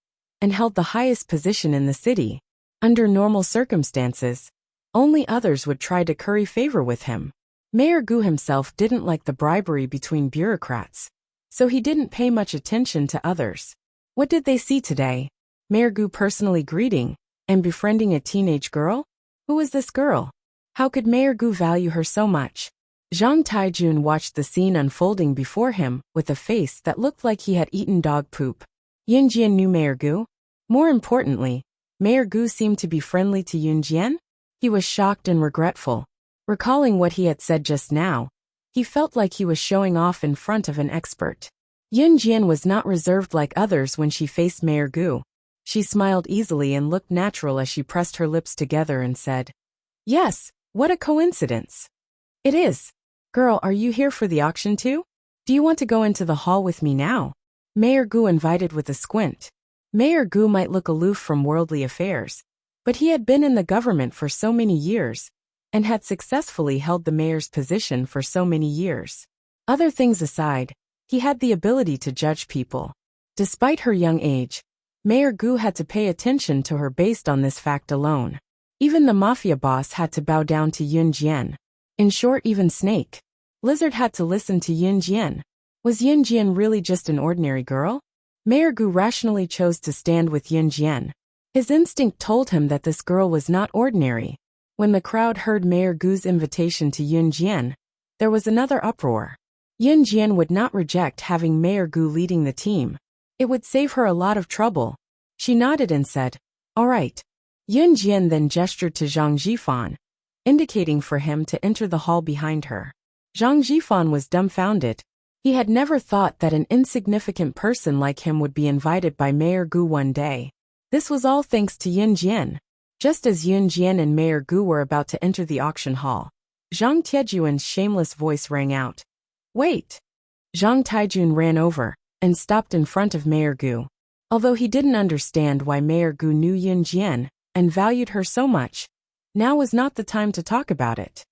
and held the highest position in the city. Under normal circumstances, only others would try to curry favor with him. Mayor Gu himself didn't like the bribery between bureaucrats, so he didn't pay much attention to others. What did they see today? Mayor Gu personally greeting and befriending a teenage girl? Who was this girl? How could Mayor Gu value her so much? Zhang Taijun watched the scene unfolding before him with a face that looked like he had eaten dog poop. Yun Jian knew Mayor Gu. More importantly, Mayor Gu seemed to be friendly to Yun Jian. He was shocked and regretful. Recalling what he had said just now, he felt like he was showing off in front of an expert. Yun Jian was not reserved like others when she faced Mayor Gu. She smiled easily and looked natural as she pressed her lips together and said, "Yes, what a coincidence." "It is. Girl, are you here for the auction too? Do you want to go into the hall with me now?" Mayor Gu invited with a squint. Mayor Gu might look aloof from worldly affairs, but he had been in the government for so many years and had successfully held the mayor's position for so many years. Other things aside, he had the ability to judge people. Despite her young age, Mayor Gu had to pay attention to her based on this fact alone. Even the mafia boss had to bow down to Yun Jian. In short, even Snake Lizard had to listen to Yun Jian. Was Yun Jian really just an ordinary girl? Mayor Gu rationally chose to stand with Yun Jian. His instinct told him that this girl was not ordinary. When the crowd heard Mayor Gu's invitation to Yun Jian, there was another uproar. Yun Jian would not reject having Mayor Gu leading the team. It would save her a lot of trouble. She nodded and said, "All right." Yun Jian then gestured to Zhang Jifan, indicating for him to enter the hall behind her. Zhang Jifan was dumbfounded. He had never thought that an insignificant person like him would be invited by Mayor Gu one day. This was all thanks to Yun Jian. Just as Yun Jian and Mayor Gu were about to enter the auction hall, Zhang Tiejuan's shameless voice rang out. "Wait!" Zhang Taijun ran over and stopped in front of Mayor Gu. Although he didn't understand why Mayor Gu knew Yun Jian and valued her so much, now was not the time to talk about it.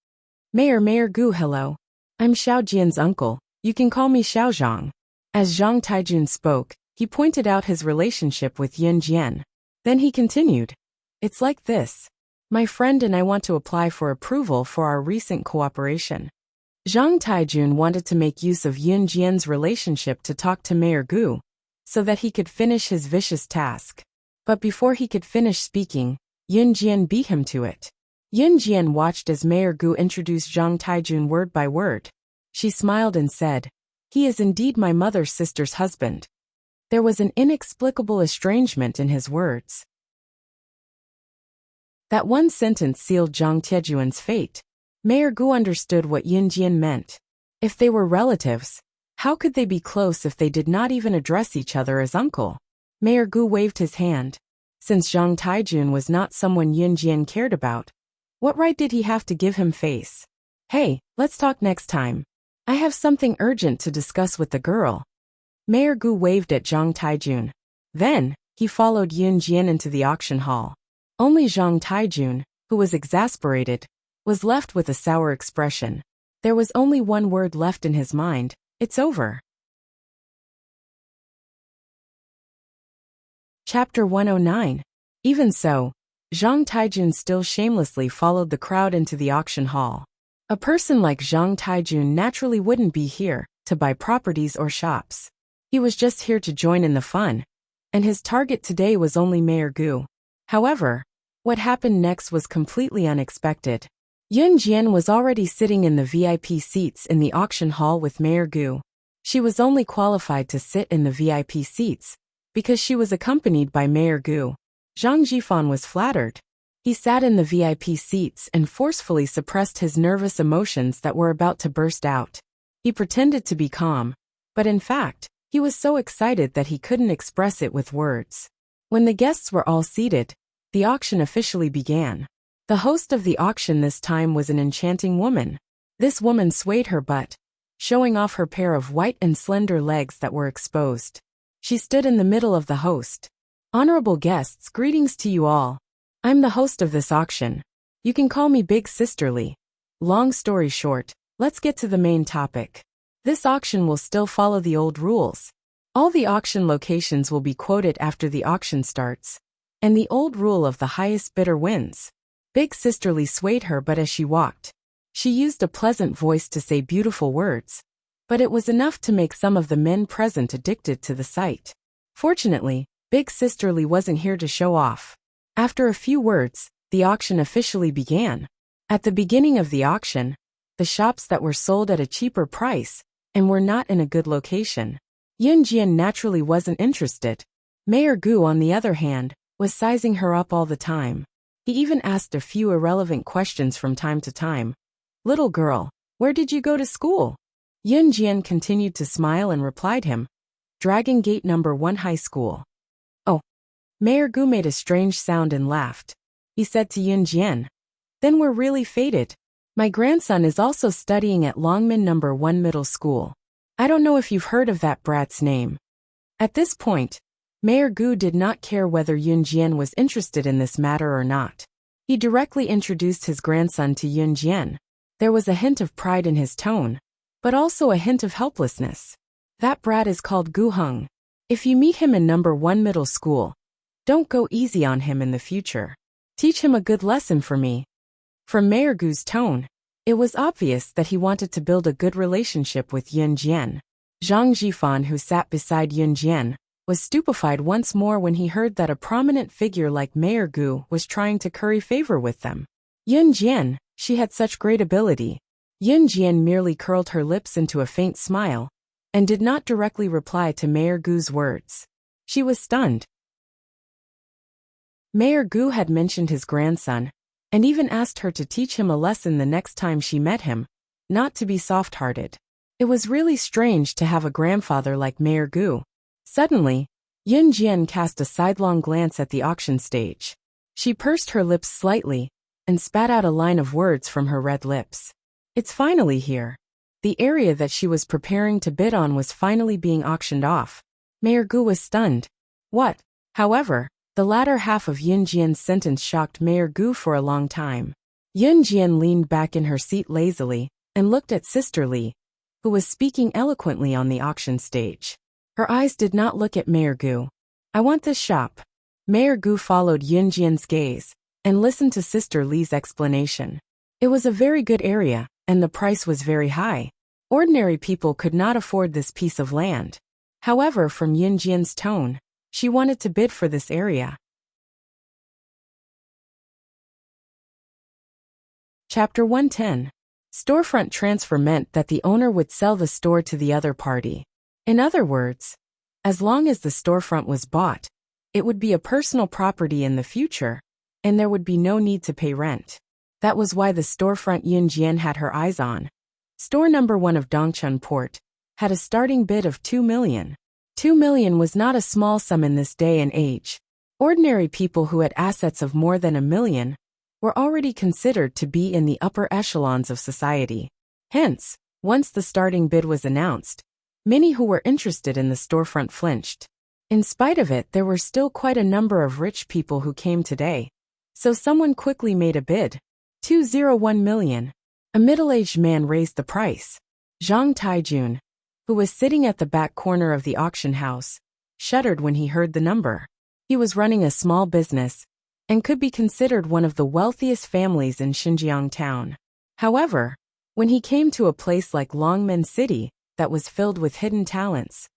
Mayor Gu, hello. I'm Xiao Jian's uncle. You can call me Xiao Zhang. As Zhang Taijun spoke, he pointed out his relationship with Yun Jian. Then he continued. It's like this. My friend and I want to apply for approval for our recent cooperation. Zhang Taijun wanted to make use of Yun Jian's relationship to talk to Mayor Gu, so that he could finish his vicious task. But before he could finish speaking, Yun Jian beat him to it. Yun Jian watched as Mayor Gu introduced Zhang Taijun word by word. She smiled and said, he is indeed my mother's sister's husband. There was an inexplicable estrangement in his words. That one sentence sealed Zhang Taijun's fate. Mayor Gu understood what Yun Jian meant. If they were relatives, how could they be close if they did not even address each other as uncle? Mayor Gu waved his hand. Since Zhang Taijun was not someone Yun Jian cared about, what right did he have to give him face? Hey, let's talk next time. I have something urgent to discuss with the girl. Mayor Gu waved at Zhang Taijun. Then, he followed Yun Jian into the auction hall. Only Zhang Taijun, who was exasperated, was left with a sour expression. There was only one word left in his mind. It's over. Chapter 109. Even so, Zhang Taijun still shamelessly followed the crowd into the auction hall. A person like Zhang Taijun naturally wouldn't be here to buy properties or shops. He was just here to join in the fun, and his target today was only Mayor Gu. However, what happened next was completely unexpected. Yun Jian was already sitting in the VIP seats in the auction hall with Mayor Gu. She was only qualified to sit in the VIP seats because she was accompanied by Mayor Gu. Zhang Jifan was flattered. He sat in the VIP seats and forcefully suppressed his nervous emotions that were about to burst out. He pretended to be calm, but in fact, he was so excited that he couldn't express it with words. When the guests were all seated, the auction officially began. The host of the auction this time was an enchanting woman. This woman swayed her butt, showing off her pair of white and slender legs that were exposed. She stood in the middle of the host. Honorable guests, greetings to you all. I'm the host of this auction. You can call me Big Sisterly. Long story short, let's get to the main topic. This auction will still follow the old rules. All the auction locations will be quoted after the auction starts, and the old rule of the highest bidder wins. Big Sisterly swayed her but as she walked. She used a pleasant voice to say beautiful words, but it was enough to make some of the men present addicted to the sight. Fortunately, Big Sisterly wasn't here to show off. After a few words, the auction officially began. At the beginning of the auction, the shops that were sold at a cheaper price and were not in a good location. Yun Jian naturally wasn't interested. Mayor Gu, on the other hand, was sizing her up all the time. He even asked a few irrelevant questions from time to time. Little girl, where did you go to school? Yun Jian continued to smile and replied him. Dragon Gate No. 1 High School. Oh. Mayor Gu made a strange sound and laughed. He said to Yun Jian. Then we're really fated. My grandson is also studying at Longmen No. 1 Middle School. I don't know if you've heard of that brat's name. At this point, Mayor Gu did not care whether Yun Jian was interested in this matter or not. He directly introduced his grandson to Yun Jian. There was a hint of pride in his tone, but also a hint of helplessness. That brat is called Gu Heng. If you meet him in No. 1 Middle School, don't go easy on him in the future. Teach him a good lesson for me. From Mayor Gu's tone, it was obvious that he wanted to build a good relationship with Yun Jian. Zhang Jifan, who sat beside Yun Jian, was stupefied once more when he heard that a prominent figure like Mayor Gu was trying to curry favor with them. Yun Jian, she had such great ability. Yun Jian merely curled her lips into a faint smile, and did not directly reply to Mayor Gu's words. She was stunned. Mayor Gu had mentioned his grandson, and even asked her to teach him a lesson the next time she met him, not to be soft-hearted. It was really strange to have a grandfather like Mayor Gu. Suddenly, Yun Jian cast a sidelong glance at the auction stage. She pursed her lips slightly, and spat out a line of words from her red lips. It's finally here. The area that she was preparing to bid on was finally being auctioned off. Mayor Gu was stunned. What? However, the latter half of Yun Jian's sentence shocked Mayor Gu for a long time. Yun Jian leaned back in her seat lazily and looked at Sister Li, who was speaking eloquently on the auction stage. Her eyes did not look at Mayor Gu. I want this shop. Mayor Gu followed Yun Jian's gaze and listened to Sister Li's explanation. It was a very good area, and the price was very high. Ordinary people could not afford this piece of land. However, from Yun Jian's tone, she wanted to bid for this area. Chapter 110. Storefront transfer meant that the owner would sell the store to the other party. In other words, as long as the storefront was bought, it would be a personal property in the future, and there would be no need to pay rent. That was why the storefront Yun Jian had her eyes on. Store number 1 of Dongchun Port had a starting bid of 2 million. 2 million was not a small sum in this day and age. Ordinary people who had assets of more than 1 million were already considered to be in the upper echelons of society. Hence, once the starting bid was announced, many who were interested in the storefront flinched. In spite of it, there were still quite a number of rich people who came today. So someone quickly made a bid. 201 million. A middle-aged man raised the price. Zhang Taijun, who was sitting at the back corner of the auction house, shuddered when he heard the number. He was running a small business and could be considered one of the wealthiest families in Xinjiang town. However, when he came to a place like Longmen City that was filled with hidden talents,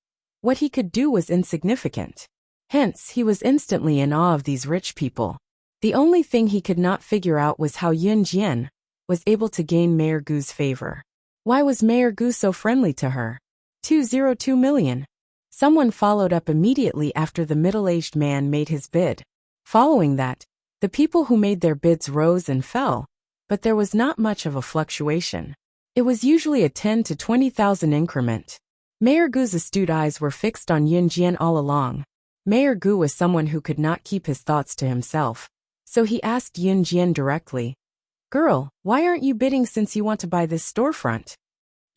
what he could do was insignificant. Hence, he was instantly in awe of these rich people. The only thing he could not figure out was how Yun Jian was able to gain Mayor Gu's favor. Why was Mayor Gu so friendly to her? 202 million. Someone followed up immediately after the middle-aged man made his bid. Following that, the people who made their bids rose and fell, but there was not much of a fluctuation. It was usually a 10 to 20,000 increment. Mayor Gu's astute eyes were fixed on Yun Jian all along. Mayor Gu was someone who could not keep his thoughts to himself. So he asked Yun Jian directly, "Girl, why aren't you bidding since you want to buy this storefront?"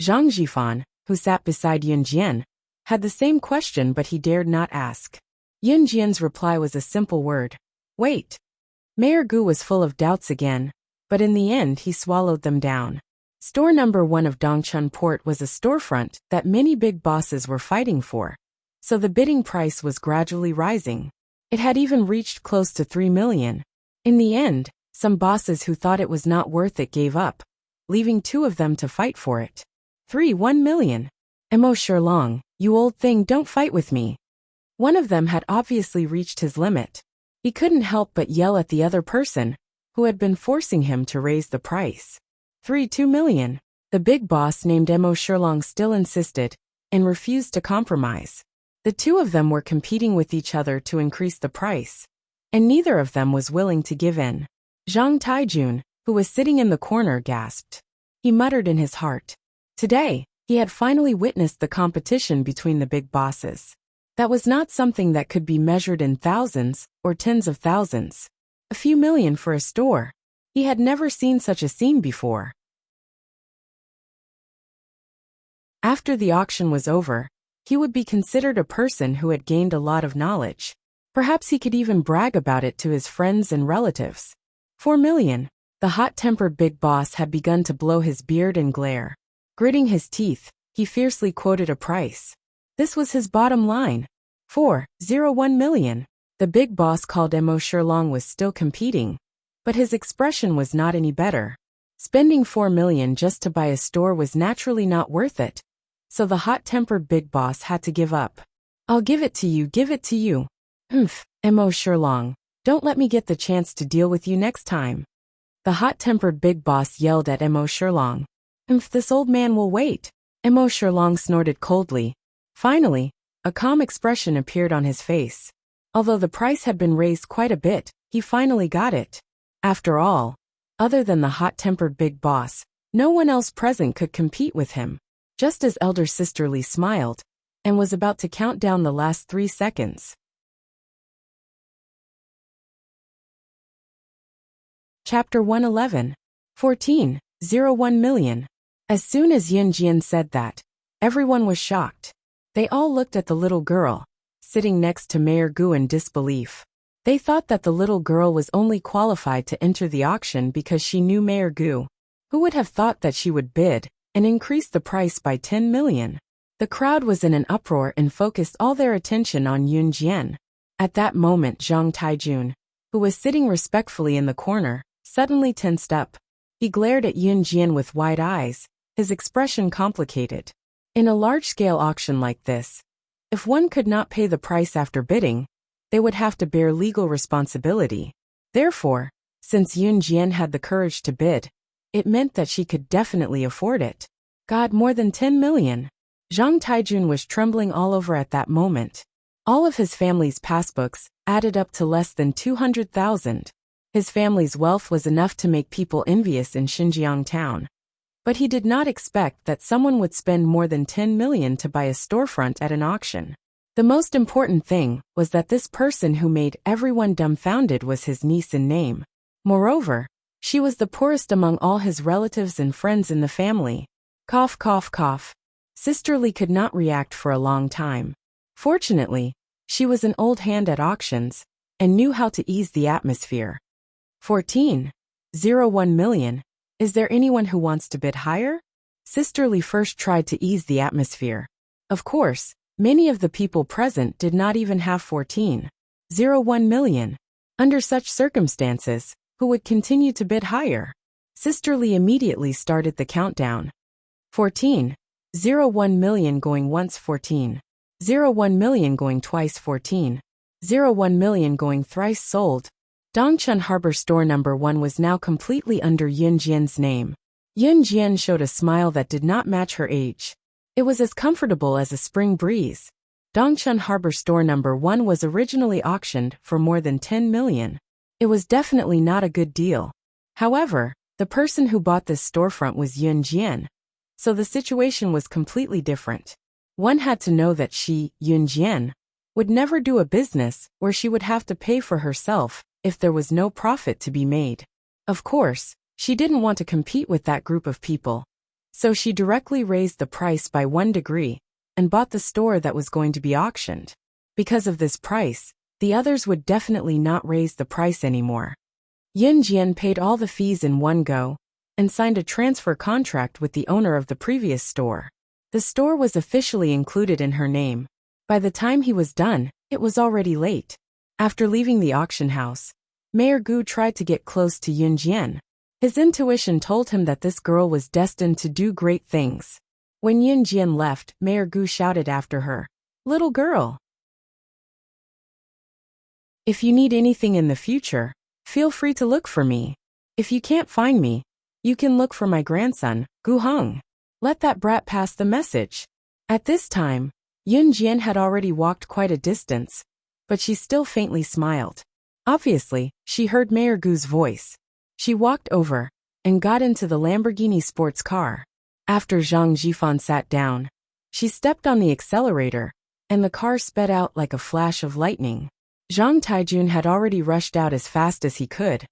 Zhang Jifan, who sat beside Yun Jian, had the same question, but he dared not ask. Yun Jian's reply was a simple word. Wait. Mayor Gu was full of doubts again, but in the end he swallowed them down. Store number 1 of Dongchun Port was a storefront that many big bosses were fighting for, so the bidding price was gradually rising. It had even reached close to 3 million. In the end, some bosses who thought it was not worth it gave up, leaving 2 of them to fight for it. 1 million. Emo Sherlong, you old thing, don't fight with me. One of them had obviously reached his limit. He couldn't help but yell at the other person, who had been forcing him to raise the price. 2 million. The big boss named Emo Sherlong still insisted, and refused to compromise. The 2 of them were competing with each other to increase the price, and neither of them was willing to give in. Zhang Taijun, who was sitting in the corner, gasped. He muttered in his heart. Today, he had finally witnessed the competition between the big bosses. That was not something that could be measured in thousands or tens of thousands. A few million for a store. He had never seen such a scene before. After the auction was over, he would be considered a person who had gained a lot of knowledge. Perhaps he could even brag about it to his friends and relatives. 4 million. The hot-tempered big boss had begun to blow his beard and glare. Gritting his teeth, he fiercely quoted a price. This was his bottom line. 401 million. The big boss called Emo Sherlong was still competing, but his expression was not any better. Spending 4 million just to buy a store was naturally not worth it, so the hot-tempered big boss had to give up. I'll give it to you, give it to you. Emo Sherlong, don't let me get the chance to deal with you next time. The hot-tempered big boss yelled at Emo Sherlong. This old man will wait. Emo Sherlong snorted coldly. Finally, a calm expression appeared on his face. Although the price had been raised quite a bit, he finally got it. After all, other than the hot-tempered big boss, no one else present could compete with him. Just as elder sister Li smiled, and was about to count down the last 3 seconds. Chapter 111. 14:01 million. As soon as Yun Jian said that, everyone was shocked. They all looked at the little girl, sitting next to Mayor Gu in disbelief. They thought that the little girl was only qualified to enter the auction because she knew Mayor Gu. Who would have thought that she would bid and increase the price by 10 million? The crowd was in an uproar and focused all their attention on Yun Jian. At that moment, Zhang Taijun, who was sitting respectfully in the corner, suddenly tensed up. He glared at Yun Jian with wide eyes, his expression complicated. In a large-scale auction like this, if one could not pay the price after bidding, they would have to bear legal responsibility. Therefore, since Yun Jian had the courage to bid, it meant that she could definitely afford it. God, more than 10 million. Zhang Taijun was trembling all over at that moment. All of his family's passbooks added up to less than 200,000. His family's wealth was enough to make people envious in Xinjiang town. But he did not expect that someone would spend more than 10 million to buy a storefront at an auction. The most important thing was that this person who made everyone dumbfounded was his niece in name. Moreover, she was the poorest among all his relatives and friends in the family. Cough, cough, cough. Sister Li could not react for a long time. Fortunately, she was an old hand at auctions and knew how to ease the atmosphere. 14.01 million. Is there anyone who wants to bid higher? Sister Li first tried to ease the atmosphere. Of course, many of the people present did not even have 14.01 million. Under such circumstances, who would continue to bid higher? Sister Li immediately started the countdown. 14.01 million going once, 14.01 million going twice, 14.01 million going thrice sold. Dongchun Harbor Store No. 1 was now completely under Yun Jian's name. Yun Jian showed a smile that did not match her age. It was as comfortable as a spring breeze. Dongchun Harbor Store No. 1 was originally auctioned for more than 10 million. It was definitely not a good deal. However, the person who bought this storefront was Yun Jian. So the situation was completely different. One had to know that she, Yun Jian, would never do a business where she would have to pay for herself if there was no profit to be made. Of course, she didn't want to compete with that group of people. So she directly raised the price by 1 degree and bought the store that was going to be auctioned. Because of this price, the others would definitely not raise the price anymore. Yun Jian paid all the fees in one go and signed a transfer contract with the owner of the previous store. The store was officially included in her name. By the time he was done, it was already late. After leaving the auction house, Mayor Gu tried to get close to Yun Jian. His intuition told him that this girl was destined to do great things. When Yun Jian left, Mayor Gu shouted after her, "Little girl, if you need anything in the future, feel free to look for me. If you can't find me, you can look for my grandson, Gu Heng. Let that brat pass the message." At this time, Yun Jian had already walked quite a distance, but she still faintly smiled. Obviously, she heard Mayor Gu's voice. She walked over and got into the Lamborghini sports car. After Zhang Jifan sat down, she stepped on the accelerator, and the car sped out like a flash of lightning. Zhang Taijun had already rushed out as fast as he could,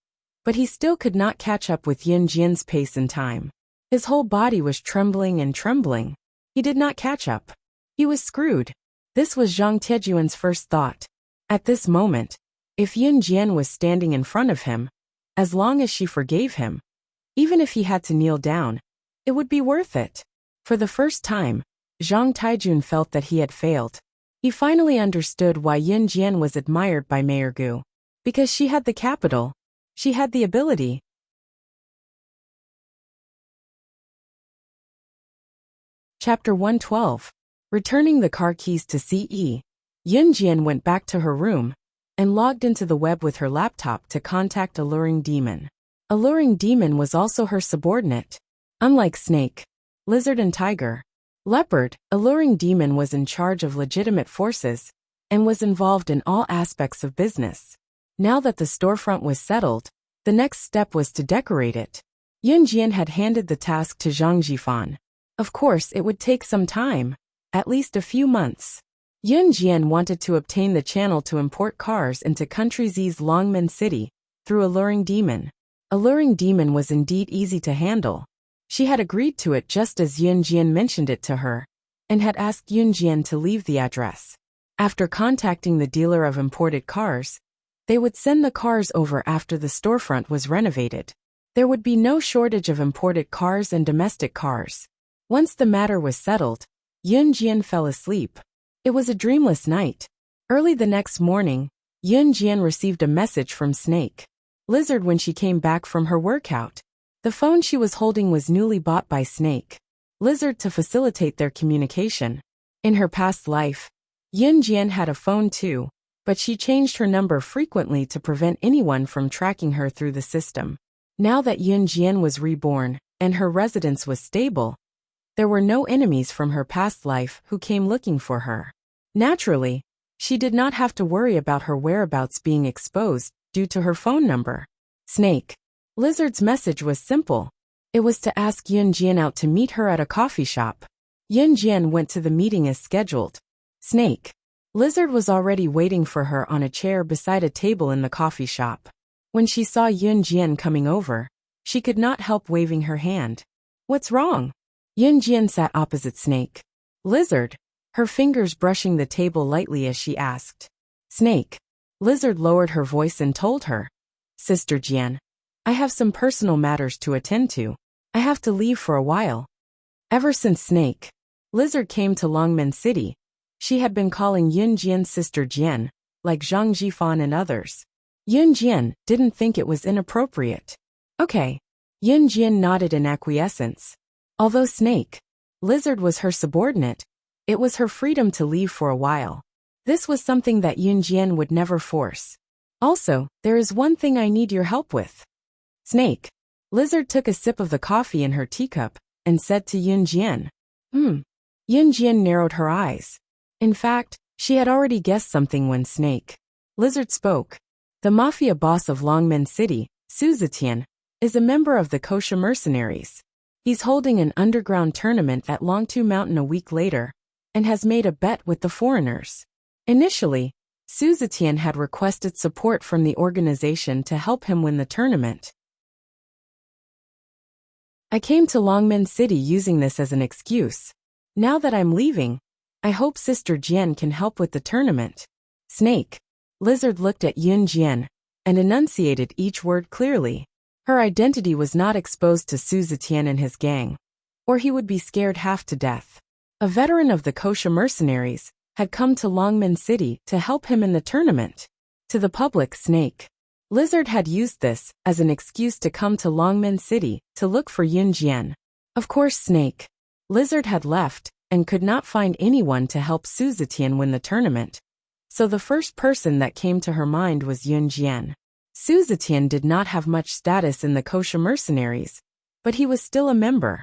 but he still could not catch up with Yun Jian's pace in time. His whole body was trembling and trembling. He did not catch up. He was screwed. This was Zhang Taijun's first thought. At this moment, if Yun Jian was standing in front of him, as long as she forgave him, even if he had to kneel down, it would be worth it. For the first time, Zhang Taijun felt that he had failed. He finally understood why Yun Jian was admired by Mayor Gu. Because she had the capital. She had the ability. Chapter 112. Returning the car keys to CE, Yun Jian went back to her room and logged into the web with her laptop to contact Alluring Demon. Alluring Demon was also her subordinate. Unlike Snake, Lizard and Tiger, Leopard, Alluring Demon was in charge of legitimate forces and was involved in all aspects of business. Now that the storefront was settled, the next step was to decorate it. Yun Jian had handed the task to Zhang Jifan. Of course, it would take some time, at least a few months. Yun Jian wanted to obtain the channel to import cars into Country Z's Longmen City through Alluring Demon. Alluring Demon was indeed easy to handle. She had agreed to it just as Yunjian mentioned it to her, and had asked Yunjian to leave the address. After contacting the dealer of imported cars, they would send the cars over after the storefront was renovated. There would be no shortage of imported cars and domestic cars. Once the matter was settled, Yunjian fell asleep. It was a dreamless night. Early the next morning, Yunjian received a message from Snake Lizard when she came back from her workout. The phone she was holding was newly bought by Snake Lizard to facilitate their communication. In her past life, Yunjian had a phone too, but she changed her number frequently to prevent anyone from tracking her through the system. Now that Yunjian was reborn, and her residence was stable, there were no enemies from her past life who came looking for her. Naturally, she did not have to worry about her whereabouts being exposed due to her phone number. Snake Lizard's message was simple. It was to ask Yunjian out to meet her at a coffee shop. Yunjian went to the meeting as scheduled. Snake Lizard was already waiting for her on a chair beside a table in the coffee shop. When she saw Yunjian coming over, she could not help waving her hand. What's wrong? Yunjian sat opposite Snake Lizard, her fingers brushing the table lightly as she asked. Snake Lizard lowered her voice and told her, Sister Jian, I have some personal matters to attend to. I have to leave for a while. Ever since Snake Lizard came to Longmen City, she had been calling Yunjian's sister Jian, like Zhang Jifan and others. Yunjian didn't think it was inappropriate. Okay. Yunjian nodded in acquiescence. Although Snake Lizard was her subordinate, it was her freedom to leave for a while. This was something that Yunjian would never force. Also, there is one thing I need your help with. Snake Lizard took a sip of the coffee in her teacup and said to Yunjian. Yunjian narrowed her eyes. In fact, she had already guessed something when Snake Lizard spoke. The mafia boss of Longmen City, Su Zetian, is a member of the Kosha mercenaries. He's holding an underground tournament at Longtu Mountain a week later, and has made a bet with the foreigners. Initially, Su Zetian had requested support from the organization to help him win the tournament. I came to Longmen City using this as an excuse. Now that I'm leaving, I hope Sister Jian can help with the tournament. Snake Lizard looked at Yunjian and enunciated each word clearly. Her identity was not exposed to Su Zetian and his gang, or he would be scared half to death. A veteran of the Kosha mercenaries had come to Longmen City to help him in the tournament. To the public, Snake Lizard had used this as an excuse to come to Longmen City to look for Yunjian. Of course, Snake Lizard had left and could not find anyone to help Su Zetian win the tournament. So the first person that came to her mind was Yunjian. Su Zetian did not have much status in the Kosha mercenaries, but he was still a member.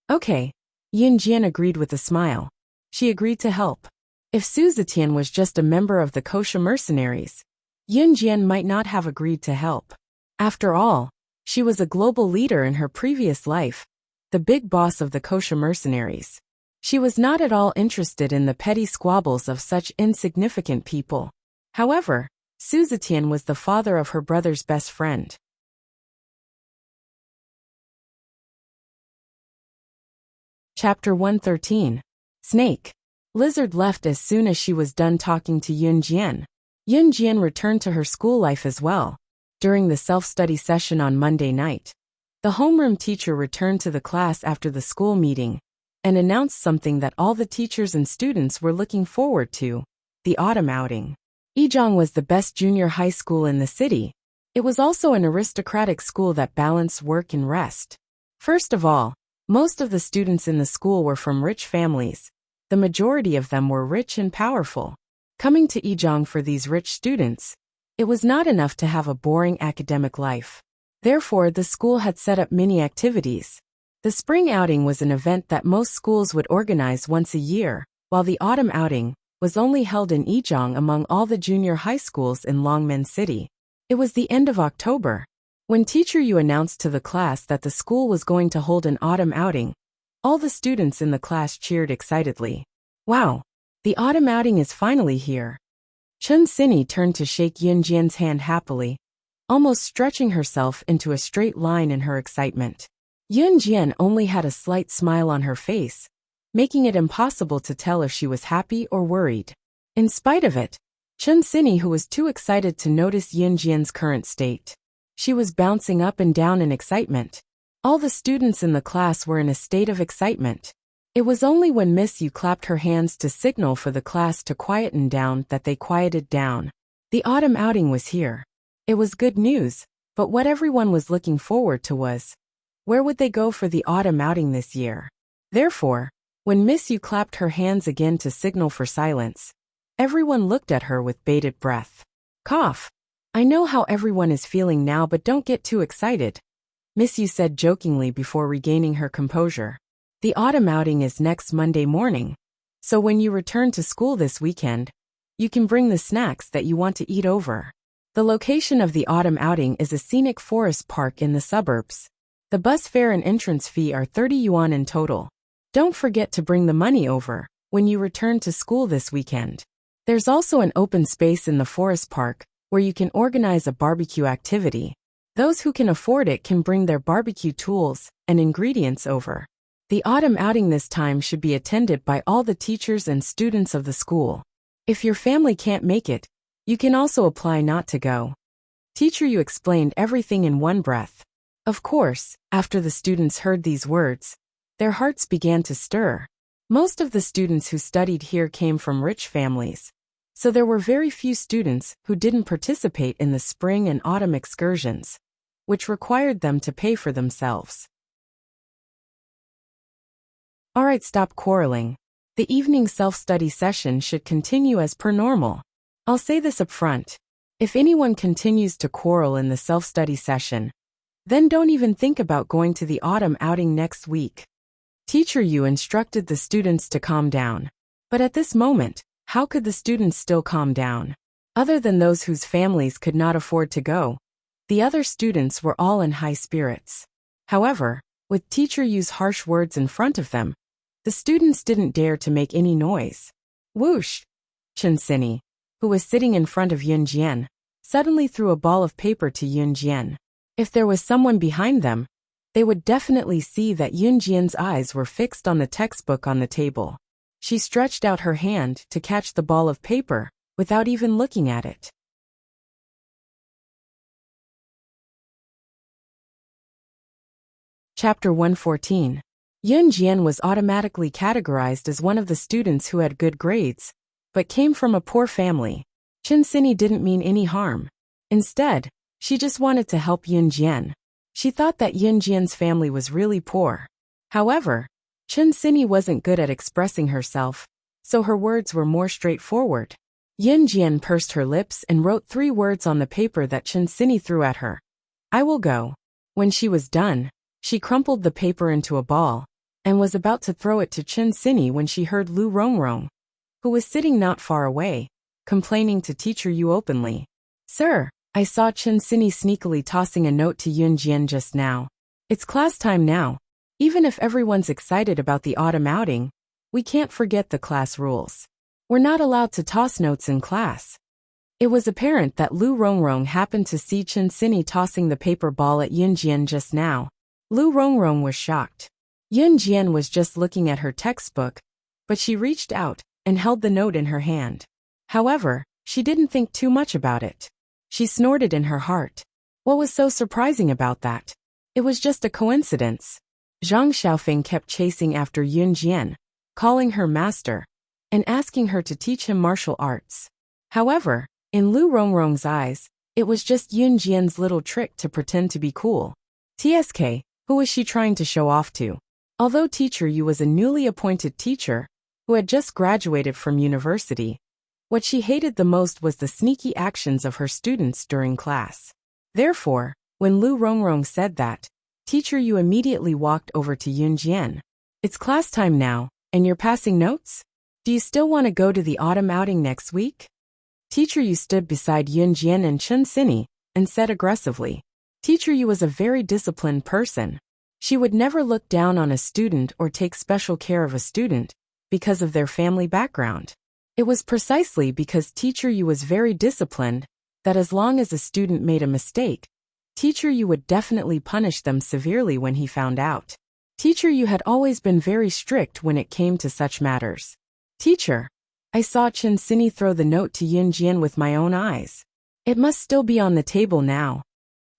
Okay. Yunjian agreed with a smile. She agreed to help. If Su Zetian was just a member of the Kosha mercenaries, Yunjian might not have agreed to help. After all, she was a global leader in her previous life, the big boss of the Kosha mercenaries. She was not at all interested in the petty squabbles of such insignificant people. However, Su Zetian was the father of her brother's best friend. Chapter 113. Snake Lizard left as soon as she was done talking to Yunjian. Yunjian returned to her school life as well. During the self-study session on Monday night, the homeroom teacher returned to the class after the school meeting and announced something that all the teachers and students were looking forward to: the autumn outing. Ijong was the best junior high school in the city. It was also an aristocratic school that balanced work and rest. First of all, most of the students in the school were from rich families. The majority of them were rich and powerful. Coming to Ijong for these rich students, it was not enough to have a boring academic life. Therefore, the school had set up many activities. The spring outing was an event that most schools would organize once a year, while the autumn outing was only held in Ijong among all the junior high schools in Longmen City. It was the end of October. When Teacher Yu announced to the class that the school was going to hold an autumn outing, all the students in the class cheered excitedly. Wow! The autumn outing is finally here. Chun Sini turned to shake Yunjian's hand happily, almost stretching herself into a straight line in her excitement. Yun Jian only had a slight smile on her face, making it impossible to tell if she was happy or worried. In spite of it, Chun Sini, who was too excited to notice Yun Jian's current state. She was bouncing up and down in excitement. All the students in the class were in a state of excitement. It was only when Miss Yu clapped her hands to signal for the class to quieten down that they quieted down. The autumn outing was here. It was good news, but what everyone was looking forward to was, where would they go for the autumn outing this year? Therefore, when Miss Yu clapped her hands again to signal for silence, everyone looked at her with bated breath. Cough. I know how everyone is feeling now, but don't get too excited, Miss Yu said jokingly before regaining her composure. The autumn outing is next Monday morning, so when you return to school this weekend, you can bring the snacks that you want to eat over. The location of the autumn outing is a scenic forest park in the suburbs. The bus fare and entrance fee are 30 yuan in total. Don't forget to bring the money over when you return to school this weekend. There's also an open space in the forest park where you can organize a barbecue activity. Those who can afford it can bring their barbecue tools and ingredients over. The autumn outing this time should be attended by all the teachers and students of the school. If your family can't make it, you can also apply not to go. Teacher Yu explained everything in one breath. Of course, after the students heard these words, their hearts began to stir. Most of the students who studied here came from rich families, so there were very few students who didn't participate in the spring and autumn excursions, which required them to pay for themselves. Alright, stop quarreling. The evening self-study session should continue as per normal. I'll say this up front. If anyone continues to quarrel in the self-study session, then don't even think about going to the autumn outing next week. Teacher Yu instructed the students to calm down. But at this moment, how could the students still calm down? Other than those whose families could not afford to go, the other students were all in high spirits. However, with Teacher Yu's harsh words in front of them, the students didn't dare to make any noise. Whoosh! Chun Sini, who was sitting in front of Yun Jian, suddenly threw a ball of paper to Yun Jian. If there was someone behind them, they would definitely see that Yun Jian's eyes were fixed on the textbook on the table. She stretched out her hand to catch the ball of paper, without even looking at it. Chapter 114. Yun Jian was automatically categorized as one of the students who had good grades, but came from a poor family. Chun Sini didn't mean any harm. Instead, she just wanted to help Yun Jian. She thought that Yun Jian's family was really poor. However, Chun Sini wasn't good at expressing herself, so her words were more straightforward. Yun Jian pursed her lips and wrote 3 words on the paper that Chun Sini threw at her. I will go. When she was done, she crumpled the paper into a ball, and was about to throw it to Chun Sini when she heard Lu Rongrong, who was sitting not far away, complaining to Teacher Yu openly. Sir, I saw Chun Sini sneakily tossing a note to Yun Jian just now. It's class time now. Even if everyone's excited about the autumn outing, we can't forget the class rules. We're not allowed to toss notes in class. It was apparent that Lu Rongrong happened to see Chun Sini tossing the paper ball at Yun Jian just now. Lu Rongrong was shocked. Yun Jian was just looking at her textbook, but she reached out and held the note in her hand. However, she didn't think too much about it. She snorted in her heart. What was so surprising about that? It was just a coincidence. Zhang Xiaofeng kept chasing after Yun Jian, calling her master, and asking her to teach him martial arts. However, in Lu Rongrong's eyes, it was just Yun Jian's little trick to pretend to be cool. TSK, who was she trying to show off to? Although Teacher Yu was a newly appointed teacher who had just graduated from university, what she hated the most was the sneaky actions of her students during class. Therefore, when Lu Rongrong said that, Teacher Yu immediately walked over to Yun Jian. It's class time now, and you're passing notes? Do you still want to go to the autumn outing next week? Teacher Yu stood beside Yun Jian and Chun Sini, and said aggressively. Teacher Yu was a very disciplined person. She would never look down on a student or take special care of a student because of their family background. It was precisely because Teacher Yu was very disciplined that as long as a student made a mistake, Teacher Yu would definitely punish them severely when he found out. Teacher Yu had always been very strict when it came to such matters. Teacher, I saw Chen Sini throw the note to Yun Jian with my own eyes. It must still be on the table now.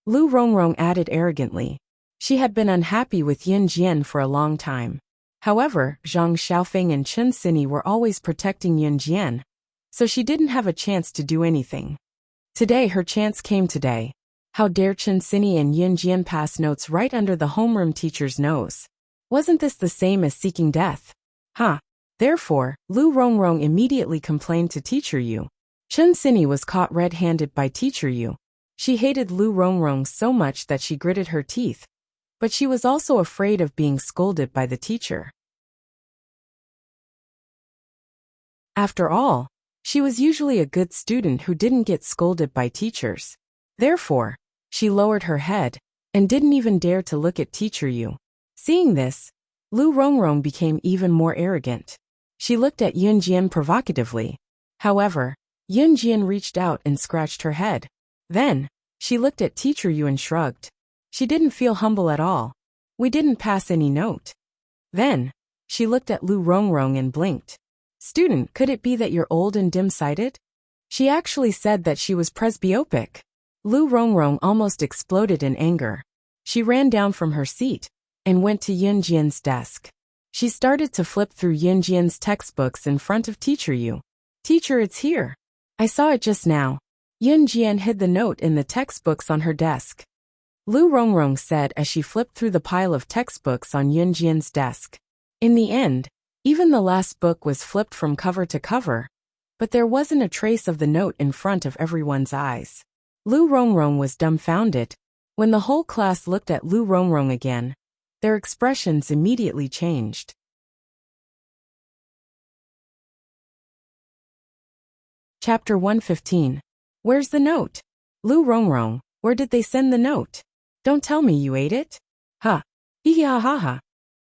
Lu Rongrong added arrogantly. She had been unhappy with Yun Jian for a long time. However, Zhang Xiaofeng and Chen Sini were always protecting Yun Jian, so she didn't have a chance to do anything. Today her chance came today. How dare Chen Sini and Yun Jian pass notes right under the homeroom teacher's nose? Wasn't this the same as seeking death? Huh. Therefore, Lu Rongrong immediately complained to Teacher Yu. Chen Sini was caught red-handed by Teacher Yu. She hated Lu Rongrong so much that she gritted her teeth, but she was also afraid of being scolded by the teacher. After all, she was usually a good student who didn't get scolded by teachers. Therefore, she lowered her head and didn't even dare to look at Teacher Yu. Seeing this, Lu Rongrong became even more arrogant. She looked at Yun Jian provocatively. However, Yun Jian reached out and scratched her head. Then, she looked at Teacher Yu and shrugged. She didn't feel humble at all. We didn't pass any note. Then, she looked at Lu Rongrong and blinked. Student, could it be that you're old and dim-sighted? She actually said that she was presbyopic. Lu Rongrong almost exploded in anger. She ran down from her seat and went to Yun Jian's desk. She started to flip through Yun Jian's textbooks in front of Teacher Yu. Teacher, it's here. I saw it just now. Yun Jian hid the note in the textbooks on her desk. Lu Rongrong said as she flipped through the pile of textbooks on Yun Jian's desk. In the end, even the last book was flipped from cover to cover, but there wasn't a trace of the note in front of everyone's eyes. Lu Rongrong was dumbfounded. When the whole class looked at Lu Rongrong again, their expressions immediately changed. Chapter 115. Where's the note? Lu Rongrong, where did they send the note? Don't tell me you ate it? Ha. Hee ha ha ha.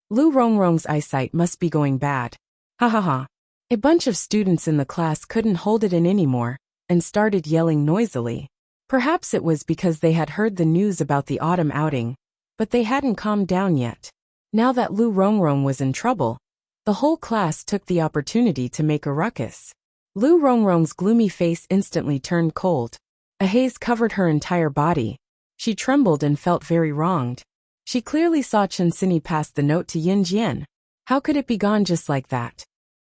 Lu Rongrong's eyesight must be going bad. Ha ha ha. A bunch of students in the class couldn't hold it in anymore and started yelling noisily. Perhaps it was because they had heard the news about the autumn outing, but they hadn't calmed down yet. Now that Lu Rongrong was in trouble, the whole class took the opportunity to make a ruckus. Lu Rongrong's gloomy face instantly turned cold. A haze covered her entire body. She trembled and felt very wronged. She clearly saw Chen Sini pass the note to Yun Jian. How could it be gone just like that?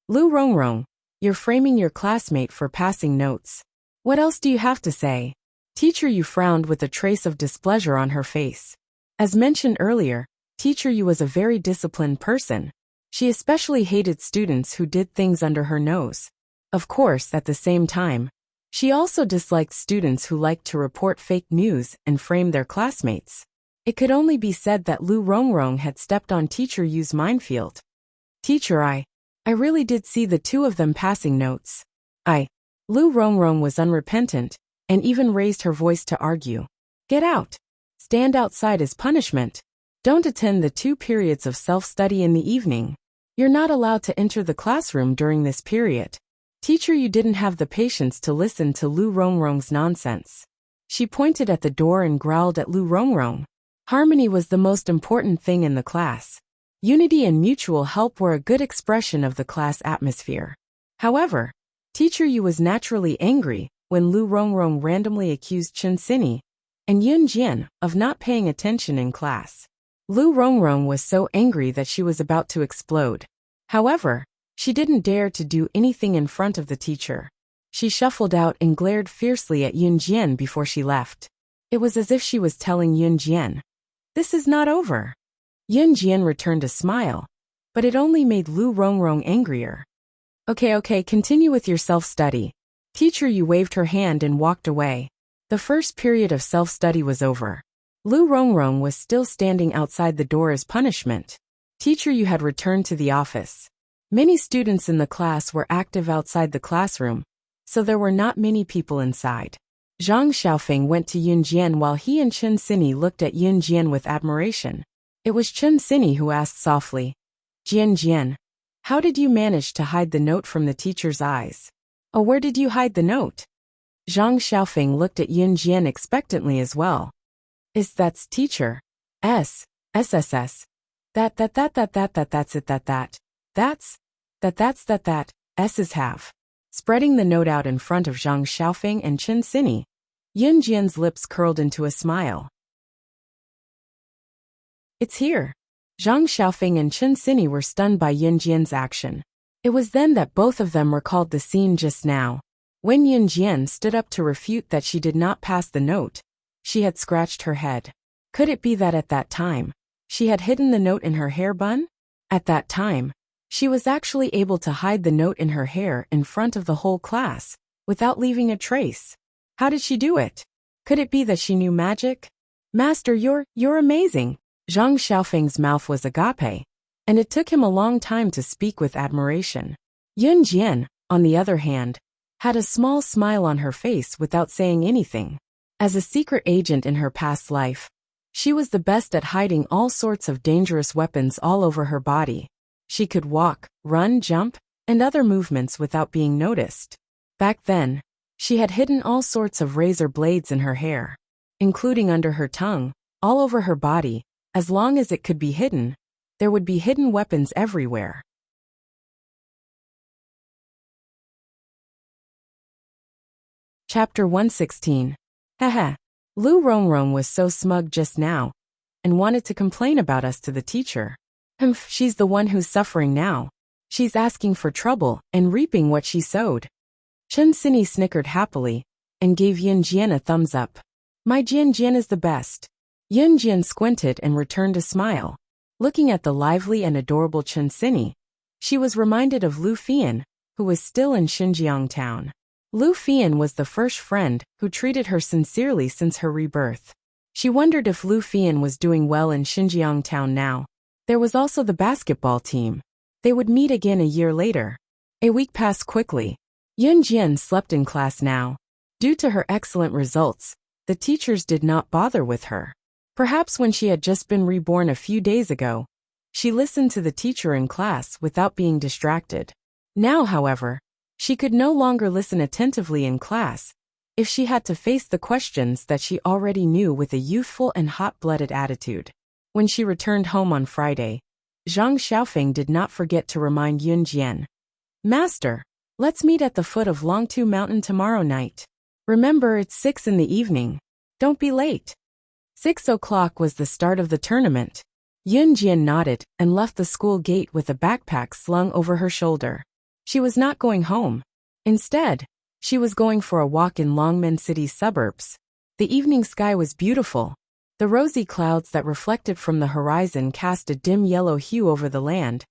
Lu Rongrong, you're framing your classmate for passing notes. What else do you have to say? Teacher Yu frowned with a trace of displeasure on her face. As mentioned earlier, Teacher Yu was a very disciplined person. She especially hated students who did things under her nose. Of course, at the same time, she also disliked students who liked to report fake news and frame their classmates. It could only be said that Lu Rongrong had stepped on Teacher Yu's minefield. Teacher, I really did see the two of them passing notes. Lu Rongrong was unrepentant and even raised her voice to argue. Get out. Stand outside as punishment. Don't attend the 2 periods of self-study in the evening. You're not allowed to enter the classroom during this period. Teacher Yu didn't have the patience to listen to Lu Rongrong's nonsense. She pointed at the door and growled at Lu Rongrong. Harmony was the most important thing in the class. Unity and mutual help were a good expression of the class atmosphere. However, Teacher Yu was naturally angry when Lu Rongrong randomly accused Chen Sini and Yun Jian of not paying attention in class. Lu Rongrong was so angry that she was about to explode. However, she didn't dare to do anything in front of the teacher. She shuffled out and glared fiercely at Yun Jian before she left. It was as if she was telling Yun Jian, "This is not over." Yun Jian returned a smile, but it only made Lu Rongrong angrier. Okay, continue with your self-study. Teacher Yu waved her hand and walked away. The first period of self-study was over. Lu Rongrong was still standing outside the door as punishment. Teacher Yu had returned to the office. Many students in the class were active outside the classroom, so there were not many people inside. Zhang Xiaofeng went to Yun Jian while he and Chen Sini looked at Yun Jian with admiration. It was Chen Sini who asked softly, Jian, how did you manage to hide the note from the teacher's eyes? Oh, where did you hide the note? Zhang Xiaofeng looked at Yun Jian expectantly as well. That's teacher. SSS. That's it that S's have. Spreading the note out in front of Zhang Xiaofeng and Chen Xinyi, Yun Jian's lips curled into a smile. It's here. Zhang Xiaofeng and Chen Xinyi were stunned by Yun Jian's action. It was then that both of them recalled the scene just now. When Yun Jian stood up to refute that she did not pass the note, she had scratched her head. Could it be that at that time, she had hidden the note in her hair bun? At that time, she was actually able to hide the note in her hair in front of the whole class, without leaving a trace. How did she do it? Could it be that she knew magic? Master, you're amazing. Zhang Xiaofeng's mouth was agape, and it took him a long time to speak with admiration. Yun Jian, on the other hand, had a small smile on her face without saying anything. As a secret agent in her past life, she was the best at hiding all sorts of dangerous weapons all over her body. She could walk, run, jump, and other movements without being noticed. Back then, she had hidden all sorts of razor blades in her hair, including under her tongue, all over her body. As long as it could be hidden, there would be hidden weapons everywhere. Chapter 116. Haha. Lu Rongrong was so smug just now, and wanted to complain about us to the teacher. She's the one who's suffering now. She's asking for trouble and reaping what she sowed. Chen Xinyi snickered happily, and gave Yun Jian a thumbs up. My Jian Jian is the best. Yun Jian squinted and returned a smile. Looking at the lively and adorable Chen Xinyi, she was reminded of Lu Fian, who was still in Xinjiang town. Lu Fian was the first friend who treated her sincerely since her rebirth. She wondered if Lu Fian was doing well in Xinjiang town now. There was also the basketball team. They would meet again a year later. A week passed quickly. Yun Jian slept in class now. Due to her excellent results, the teachers did not bother with her. Perhaps when she had just been reborn a few days ago, she listened to the teacher in class without being distracted. Now, however, she could no longer listen attentively in class if she had to face the questions that she already knew with a youthful and hot-blooded attitude. When she returned home on Friday, Zhang Xiaofeng did not forget to remind Yun Jian. Master, let's meet at the foot of Longtu Mountain tomorrow night. Remember, it's 6 in the evening. Don't be late. 6 o'clock was the start of the tournament. Yun Jian nodded and left the school gate with a backpack slung over her shoulder. She was not going home. Instead, she was going for a walk in Longmen City's suburbs. The evening sky was beautiful. The rosy clouds that reflected from the horizon cast a dim yellow hue over the land,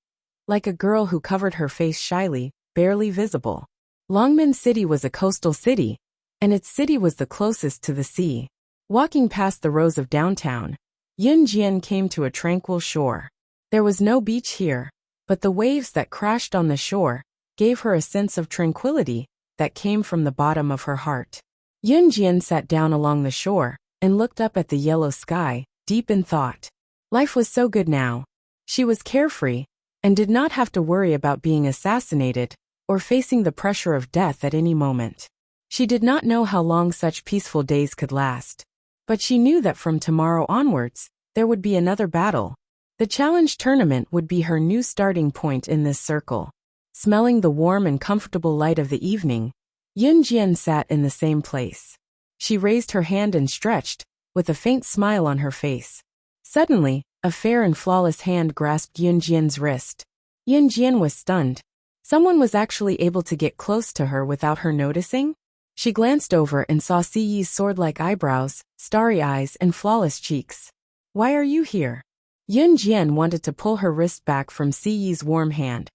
like a girl who covered her face shyly, barely visible. Longmen City was a coastal city, and its city was the closest to the sea. Walking past the rows of downtown, Yun Jian came to a tranquil shore. There was no beach here, but the waves that crashed on the shore gave her a sense of tranquility that came from the bottom of her heart. Yun Jian sat down along the shore and looked up at the yellow sky, deep in thought. Life was so good now. She was carefree, and did not have to worry about being assassinated or facing the pressure of death at any moment. She did not know how long such peaceful days could last, but she knew that from tomorrow onwards, there would be another battle. The challenge tournament would be her new starting point in this circle. Smelling the warm and comfortable light of the evening, Yun Jian sat in the same place. She raised her hand and stretched, with a faint smile on her face. Suddenly, a fair and flawless hand grasped Yun Jian's wrist. Yun Jian was stunned. Someone was actually able to get close to her without her noticing? She glanced over and saw Si Yi's sword-like eyebrows, starry eyes, and flawless cheeks. Why are you here? Yun Jian wanted to pull her wrist back from Si Yi's warm hand,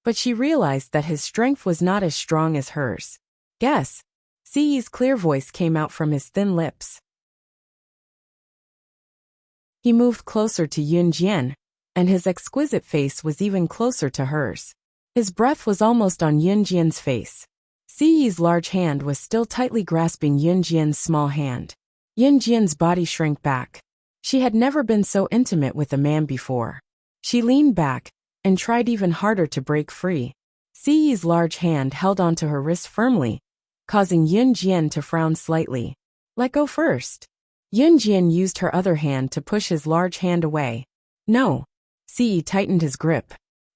but she realized that his strength was not as strong as hers. Guess. Si Yi's clear voice came out from his thin lips. He moved closer to Yun Jian, and his exquisite face was even closer to hers. His breath was almost on Yun Jian's face. Si Yi's large hand was still tightly grasping Yun Jian's small hand. Yun Jian's body shrank back. She had never been so intimate with a man before. She leaned back and tried even harder to break free. Si Yi's large hand held onto her wrist firmly, causing Yun Jian to frown slightly. Let go first. Yunjian used her other hand to push his large hand away. No. Ce tightened his grip.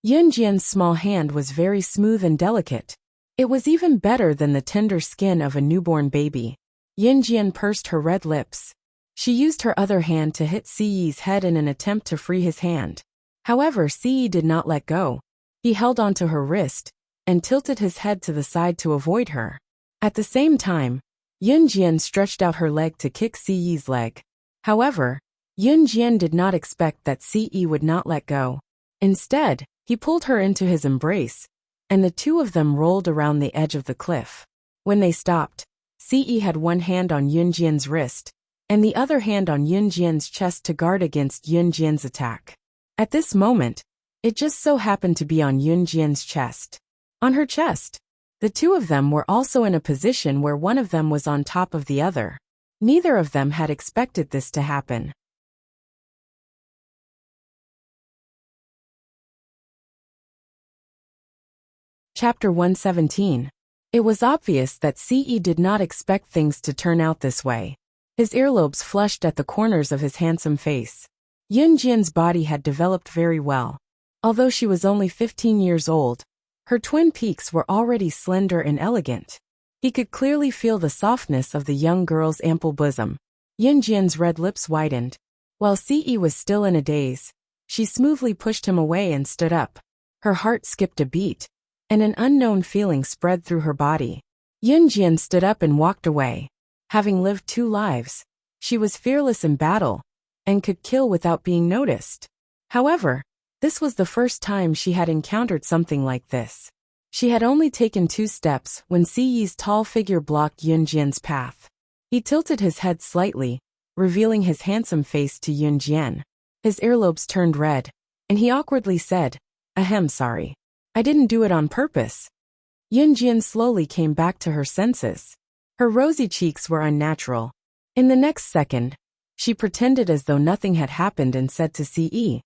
Yunjian's small hand was very smooth and delicate. It was even better than the tender skin of a newborn baby. Yunjian pursed her red lips. She used her other hand to hit Ce's head in an attempt to free his hand. However, Ce did not let go. He held onto her wrist and tilted his head to the side to avoid her. At the same time, Yunjian stretched out her leg to kick Ce's leg. However, Yunjian did not expect that Ce would not let go. Instead, he pulled her into his embrace, and the two of them rolled around the edge of the cliff. When they stopped, Ce had one hand on Yunjian's wrist, and the other hand on Yunjian's chest to guard against Yunjian's attack. At this moment, it just so happened to be on Yunjian's chest. On her chest. The two of them were also in a position where one of them was on top of the other. Neither of them had expected this to happen. Chapter 117. It was obvious that Ce did not expect things to turn out this way. His earlobes flushed at the corners of his handsome face. Yunjian's body had developed very well. Although she was only 15 years old, her twin peaks were already slender and elegant. He could clearly feel the softness of the young girl's ample bosom. Yunjian's red lips widened. While Ce was still in a daze, she smoothly pushed him away and stood up. Her heart skipped a beat, and an unknown feeling spread through her body. Yunjian stood up and walked away. Having lived 2 lives, she was fearless in battle and could kill without being noticed. However, this was the first time she had encountered something like this. She had only taken 2 steps when Ce's tall figure blocked Yunjian's path. He tilted his head slightly, revealing his handsome face to Yunjian. His earlobes turned red, and he awkwardly said, "Ahem, sorry. I didn't do it on purpose." Yunjian slowly came back to her senses. Her rosy cheeks were unnatural. In the next second, she pretended as though nothing had happened and said to Ce,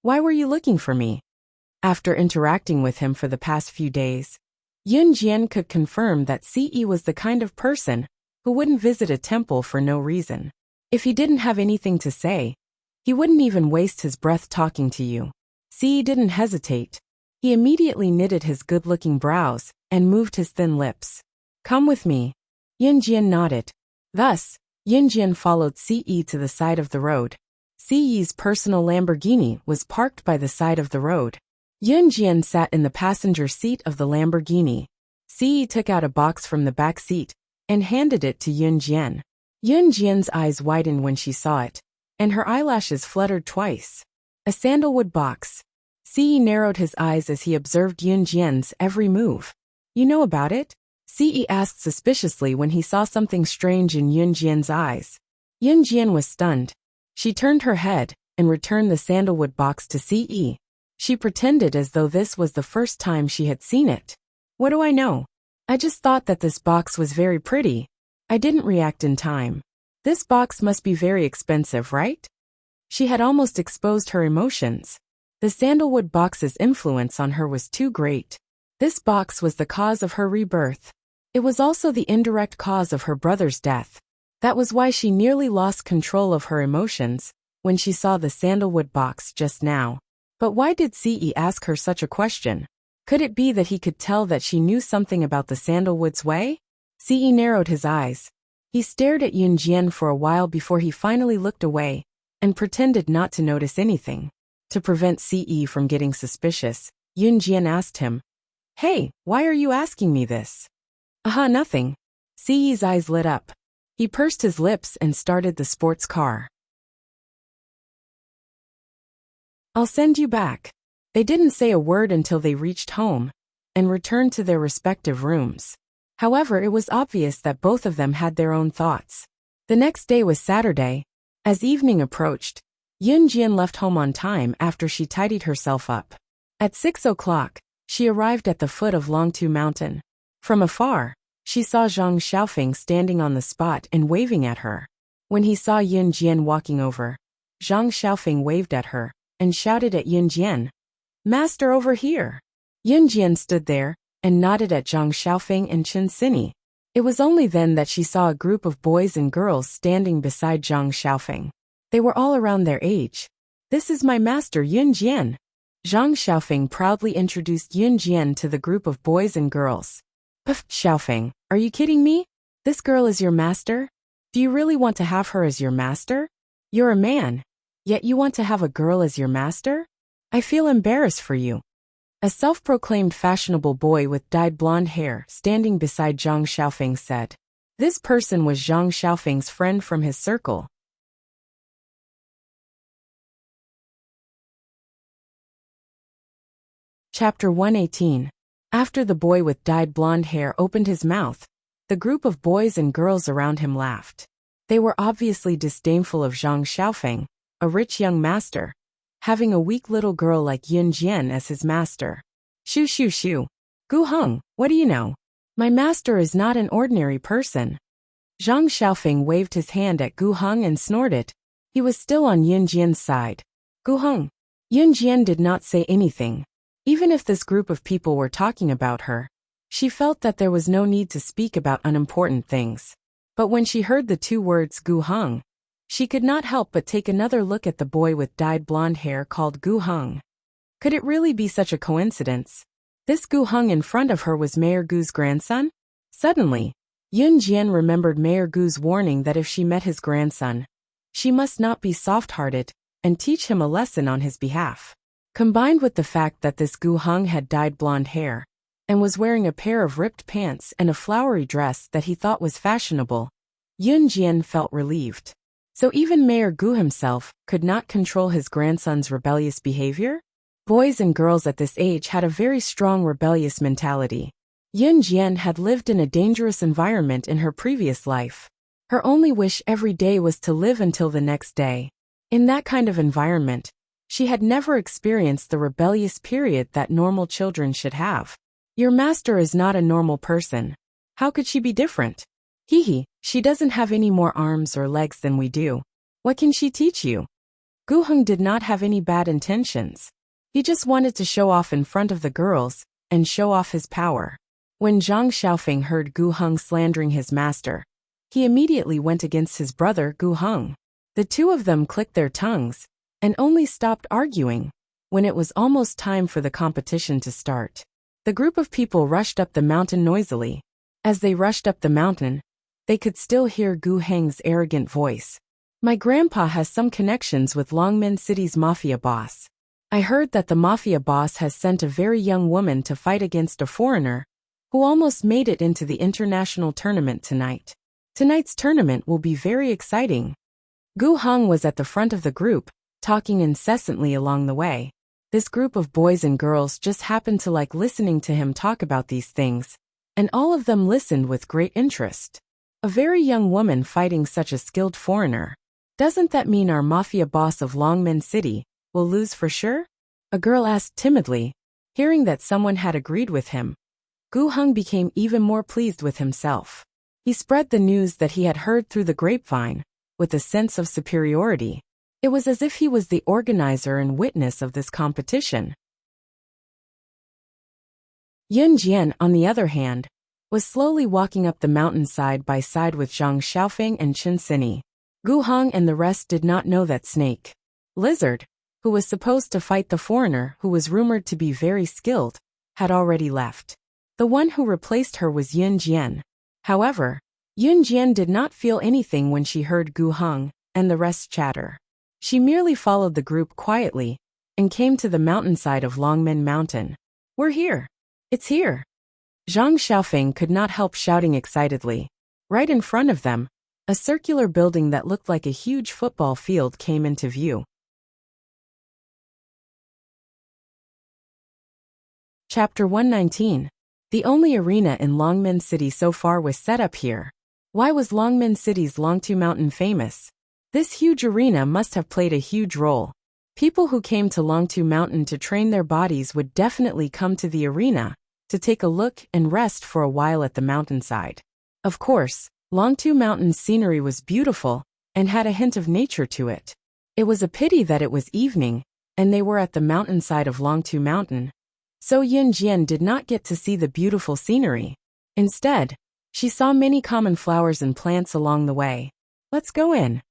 Why were you looking for me?" After interacting with him for the past few days, Yunjian could confirm that Ce was the kind of person who wouldn't visit a temple for no reason. If he didn't have anything to say, he wouldn't even waste his breath talking to you. Ce didn't hesitate. He immediately knitted his good-looking brows and moved his thin lips. "Come with me." Yunjian nodded. Thus, Yunjian followed Ce to the side of the road. Ce's personal Lamborghini was parked by the side of the road. Yunjian sat in the passenger seat of the Lamborghini. Ce took out a box from the back seat and handed it to Yunjian. Yunjian's eyes widened when she saw it, and her eyelashes fluttered twice. A sandalwood box. Ce narrowed his eyes as he observed Yunjian's every move. "You know about it?" Ce asked suspiciously when he saw something strange in Yunjian's eyes. Yunjian was stunned. She turned her head and returned the sandalwood box to Ce. She pretended as though this was the first time she had seen it. "What do I know? I just thought that this box was very pretty. I didn't react in time. This box must be very expensive, right?" She had almost exposed her emotions. The sandalwood box's influence on her was too great. This box was the cause of her rebirth. It was also the indirect cause of her brother's death. That was why she nearly lost control of her emotions when she saw the sandalwood box just now. But why did Ce ask her such a question? Could it be that he could tell that she knew something about the sandalwood's way? Ce narrowed his eyes. He stared at Yunjian for a while before he finally looked away and pretended not to notice anything. To prevent Ce from getting suspicious, Yunjian asked him, "Hey, why are you asking me this?" Nothing." Ce's eyes lit up. He pursed his lips and started the sports car. "I'll send you back." They didn't say a word until they reached home and returned to their respective rooms. However, it was obvious that both of them had their own thoughts. The next day was Saturday. As evening approached, Yunjian left home on time after she tidied herself up. At 6 o'clock, she arrived at the foot of Longtu Mountain. From afar, she saw Zhang Xiaofeng standing on the spot and waving at her. When he saw Yunjian walking over, Zhang Xiaofeng waved at her and shouted at Yunjian, "Master, over here!" Yunjian stood there and nodded at Zhang Xiaofeng and Chen Sini. It was only then that she saw a group of boys and girls standing beside Zhang Xiaofeng. They were all around their age. "This is my master Yun Jian." Zhang Xiaofeng proudly introduced Yun Jian to the group of boys and girls. "Pff, Xiaofeng, are you kidding me? This girl is your master? Do you really want to have her as your master? You're a man, yet you want to have a girl as your master? I feel embarrassed for you." A self-proclaimed fashionable boy with dyed blonde hair standing beside Zhang Xiaofeng said. This person was Zhang Xiaofeng's friend from his circle. Chapter 118. After the boy with dyed blonde hair opened his mouth, the group of boys and girls around him laughed. They were obviously disdainful of Zhang Xiaofeng, a rich young master, having a weak little girl like Yun Jian as his master. Shoo shoo shoo. Gu Heng, what do you know? My master is not an ordinary person. Zhang Xiaofeng waved his hand at Gu Heng and snorted. He was still on Yun Jian's side. Gu Heng. Yun Jian did not say anything. Even if this group of people were talking about her, she felt that there was no need to speak about unimportant things. But when she heard the two words Gu Heng, she could not help but take another look at the boy with dyed blonde hair called Gu Heng. Could it really be such a coincidence? This Gu Heng in front of her was Mayor Gu's grandson? Suddenly, Yun Jian remembered Mayor Gu's warning that if she met his grandson, she must not be soft-hearted and teach him a lesson on his behalf. Combined with the fact that this Gu Heng had dyed blonde hair and was wearing a pair of ripped pants and a flowery dress that he thought was fashionable, Yun Jian felt relieved. So even Mayor Gu himself could not control his grandson's rebellious behavior? Boys and girls at this age had a very strong rebellious mentality. Yun Jian had lived in a dangerous environment in her previous life. Her only wish every day was to live until the next day. In that kind of environment, she had never experienced the rebellious period that normal children should have. Your master is not a normal person. How could she be different? Hee, she doesn't have any more arms or legs than we do. What can she teach you? Gu Heng did not have any bad intentions. He just wanted to show off in front of the girls and show off his power. When Zhang Xiaofeng heard Gu Heng slandering his master, he immediately went against his brother Gu Heng. The two of them clicked their tongues and only stopped arguing when it was almost time for the competition to start. The group of people rushed up the mountain noisily. As they rushed up the mountain, they could still hear Gu Heng's arrogant voice. My grandpa has some connections with Longmen City's mafia boss. I heard that the mafia boss has sent a very young woman to fight against a foreigner who almost made it into the international tournament tonight. Tonight's tournament will be very exciting. Gu Heng was at the front of the group, talking incessantly along the way. This group of boys and girls just happened to like listening to him talk about these things, and all of them listened with great interest. A very young woman fighting such a skilled foreigner. Doesn't that mean our mafia boss of Longmen City will lose for sure? A girl asked timidly. Hearing that someone had agreed with him, Gu Heng became even more pleased with himself. He spread the news that he had heard through the grapevine with a sense of superiority. It was as if he was the organizer and witness of this competition. Yun Jian, on the other hand, was slowly walking up the mountain side by side with Zhang Xiaofeng and Chen Sini. Gu Heng and the rest did not know that Snake, Lizard, who was supposed to fight the foreigner who was rumored to be very skilled, had already left. The one who replaced her was Yun Jian. However, Yun Jian did not feel anything when she heard Gu Heng and the rest chatter. She merely followed the group quietly and came to the mountainside of Longmen Mountain. We're here. It's here. Zhang Xiaofeng could not help shouting excitedly. Right in front of them, a circular building that looked like a huge football field came into view. Chapter 119. The only arena in Longmen City so far was set up here. Why was Longmen City's Longtu Mountain famous? This huge arena must have played a huge role. People who came to Longtu Mountain to train their bodies would definitely come to the arena to take a look and rest for a while at the mountainside. Of course, Longtu Mountain's scenery was beautiful and had a hint of nature to it. It was a pity that it was evening and they were at the mountainside of Longtu Mountain, so Yun Jian did not get to see the beautiful scenery. Instead, She saw many common flowers and plants along the way. Let's go in.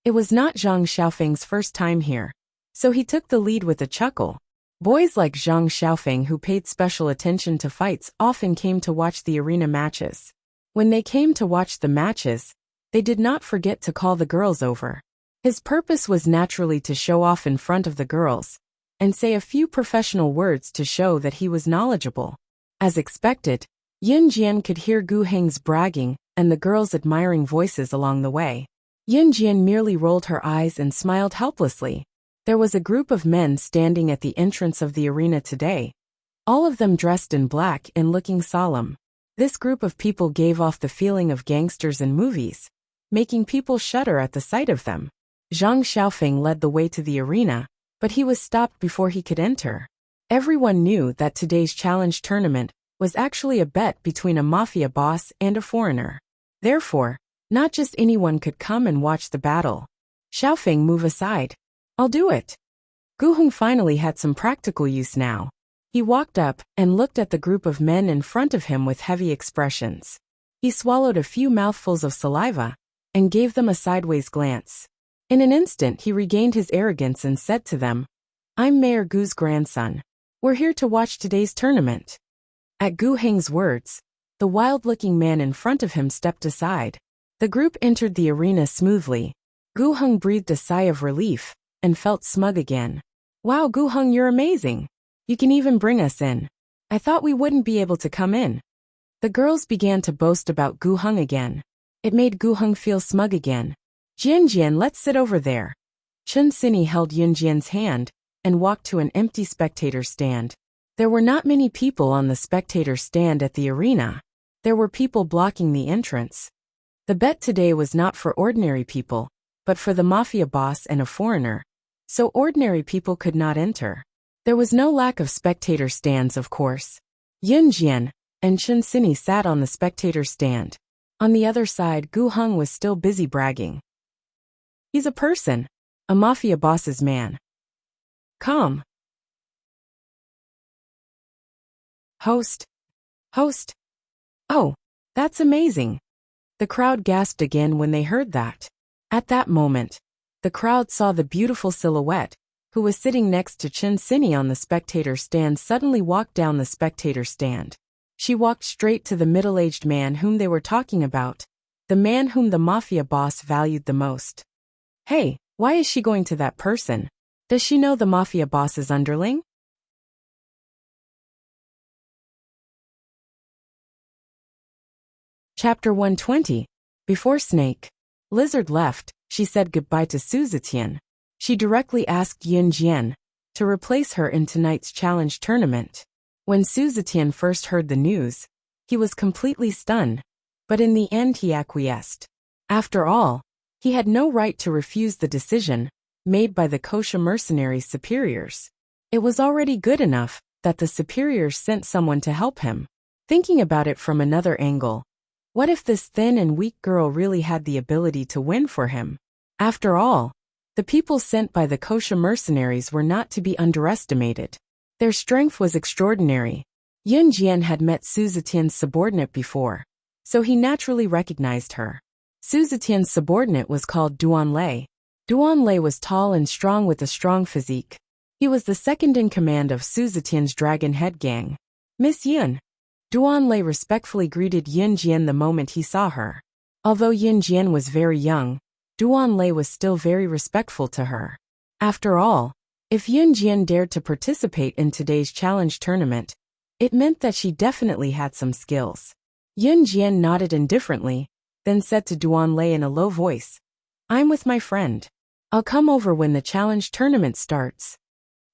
It was not Zhang Xiaofeng's first time here, so he took the lead with a chuckle. Boys like Zhang Xiaofeng who paid special attention to fights often came to watch the arena matches. When they came to watch the matches, they did not forget to call the girls over. His purpose was naturally to show off in front of the girls and say a few professional words to show that he was knowledgeable. As expected, Yun Jian could hear Gu Heng's bragging and the girls' admiring voices along the way. Yun Jian merely rolled her eyes and smiled helplessly. There was a group of men standing at the entrance of the arena today, all of them dressed in black and looking solemn. This group of people gave off the feeling of gangsters in movies, making people shudder at the sight of them. Zhang Xiaofeng led the way to the arena, but he was stopped before he could enter. Everyone knew that today's challenge tournament was actually a bet between a mafia boss and a foreigner. Therefore, not just anyone could come and watch the battle. Xiaofeng, move aside. I'll do it. Gu Heng finally had some practical use now. He walked up and looked at the group of men in front of him with heavy expressions. He swallowed a few mouthfuls of saliva and gave them a sideways glance. In an instant he regained his arrogance and said to them, I'm Mayor Gu's grandson. We're here to watch today's tournament. At Gu Heng's words, the wild-looking man in front of him stepped aside. The group entered the arena smoothly. Gu Heng breathed a sigh of relief and felt smug again. Wow, Gu Heng, you're amazing. You can even bring us in. I thought we wouldn't be able to come in. The girls began to boast about Gu Heng again. It made Gu Heng feel smug again. Jian, let's sit over there. Chen Sini held Yun Jian's hand and walked to an empty spectator stand. There were not many people on the spectator stand at the arena. There were people blocking the entrance. The bet today was not for ordinary people, but for the mafia boss and a foreigner, so ordinary people could not enter. There was no lack of spectator stands, of course. Yun Jian and Chen Sini sat on the spectator stand. On the other side, Gu Heng was still busy bragging. He's a person, a mafia boss's man. Calm. Host. Oh, that's amazing. The crowd gasped again when they heard that. At that moment, the crowd saw the beautiful silhouette, who was sitting next to Chen Sini on the spectator stand, suddenly walk down the spectator stand. She walked straight to the middle-aged man whom they were talking about, the man whom the mafia boss valued the most. Hey, why is she going to that person? Does she know the mafia boss's underling? Chapter 120. Before Snake Lizard left, she said goodbye to Su Zetian. She directly asked Yun Jian to replace her in tonight's challenge tournament. When Su Zetian first heard the news, he was completely stunned, but in the end he acquiesced. After all, he had no right to refuse the decision made by the kosher mercenaries' superiors. It was already good enough that the superiors sent someone to help him. Thinking about it from another angle, what if this thin and weak girl really had the ability to win for him? After all, the people sent by the kosher mercenaries were not to be underestimated. Their strength was extraordinary. Yun Jian had met Su Zetian's subordinate before, so he naturally recognized her. Su Zetian's subordinate was called Duan Lei. Duan Lei was tall and strong with a strong physique. He was the second in command of Su Zetian's Dragon Head gang. Miss Yun. Duan Lei respectfully greeted Yun Jian the moment he saw her. Although Yun Jian was very young, Duan Lei was still very respectful to her. After all, if Yun Jian dared to participate in today's challenge tournament, it meant that she definitely had some skills. Yun Jian nodded indifferently, then said to Duan Lei in a low voice, I'm with my friend. I'll come over when the challenge tournament starts.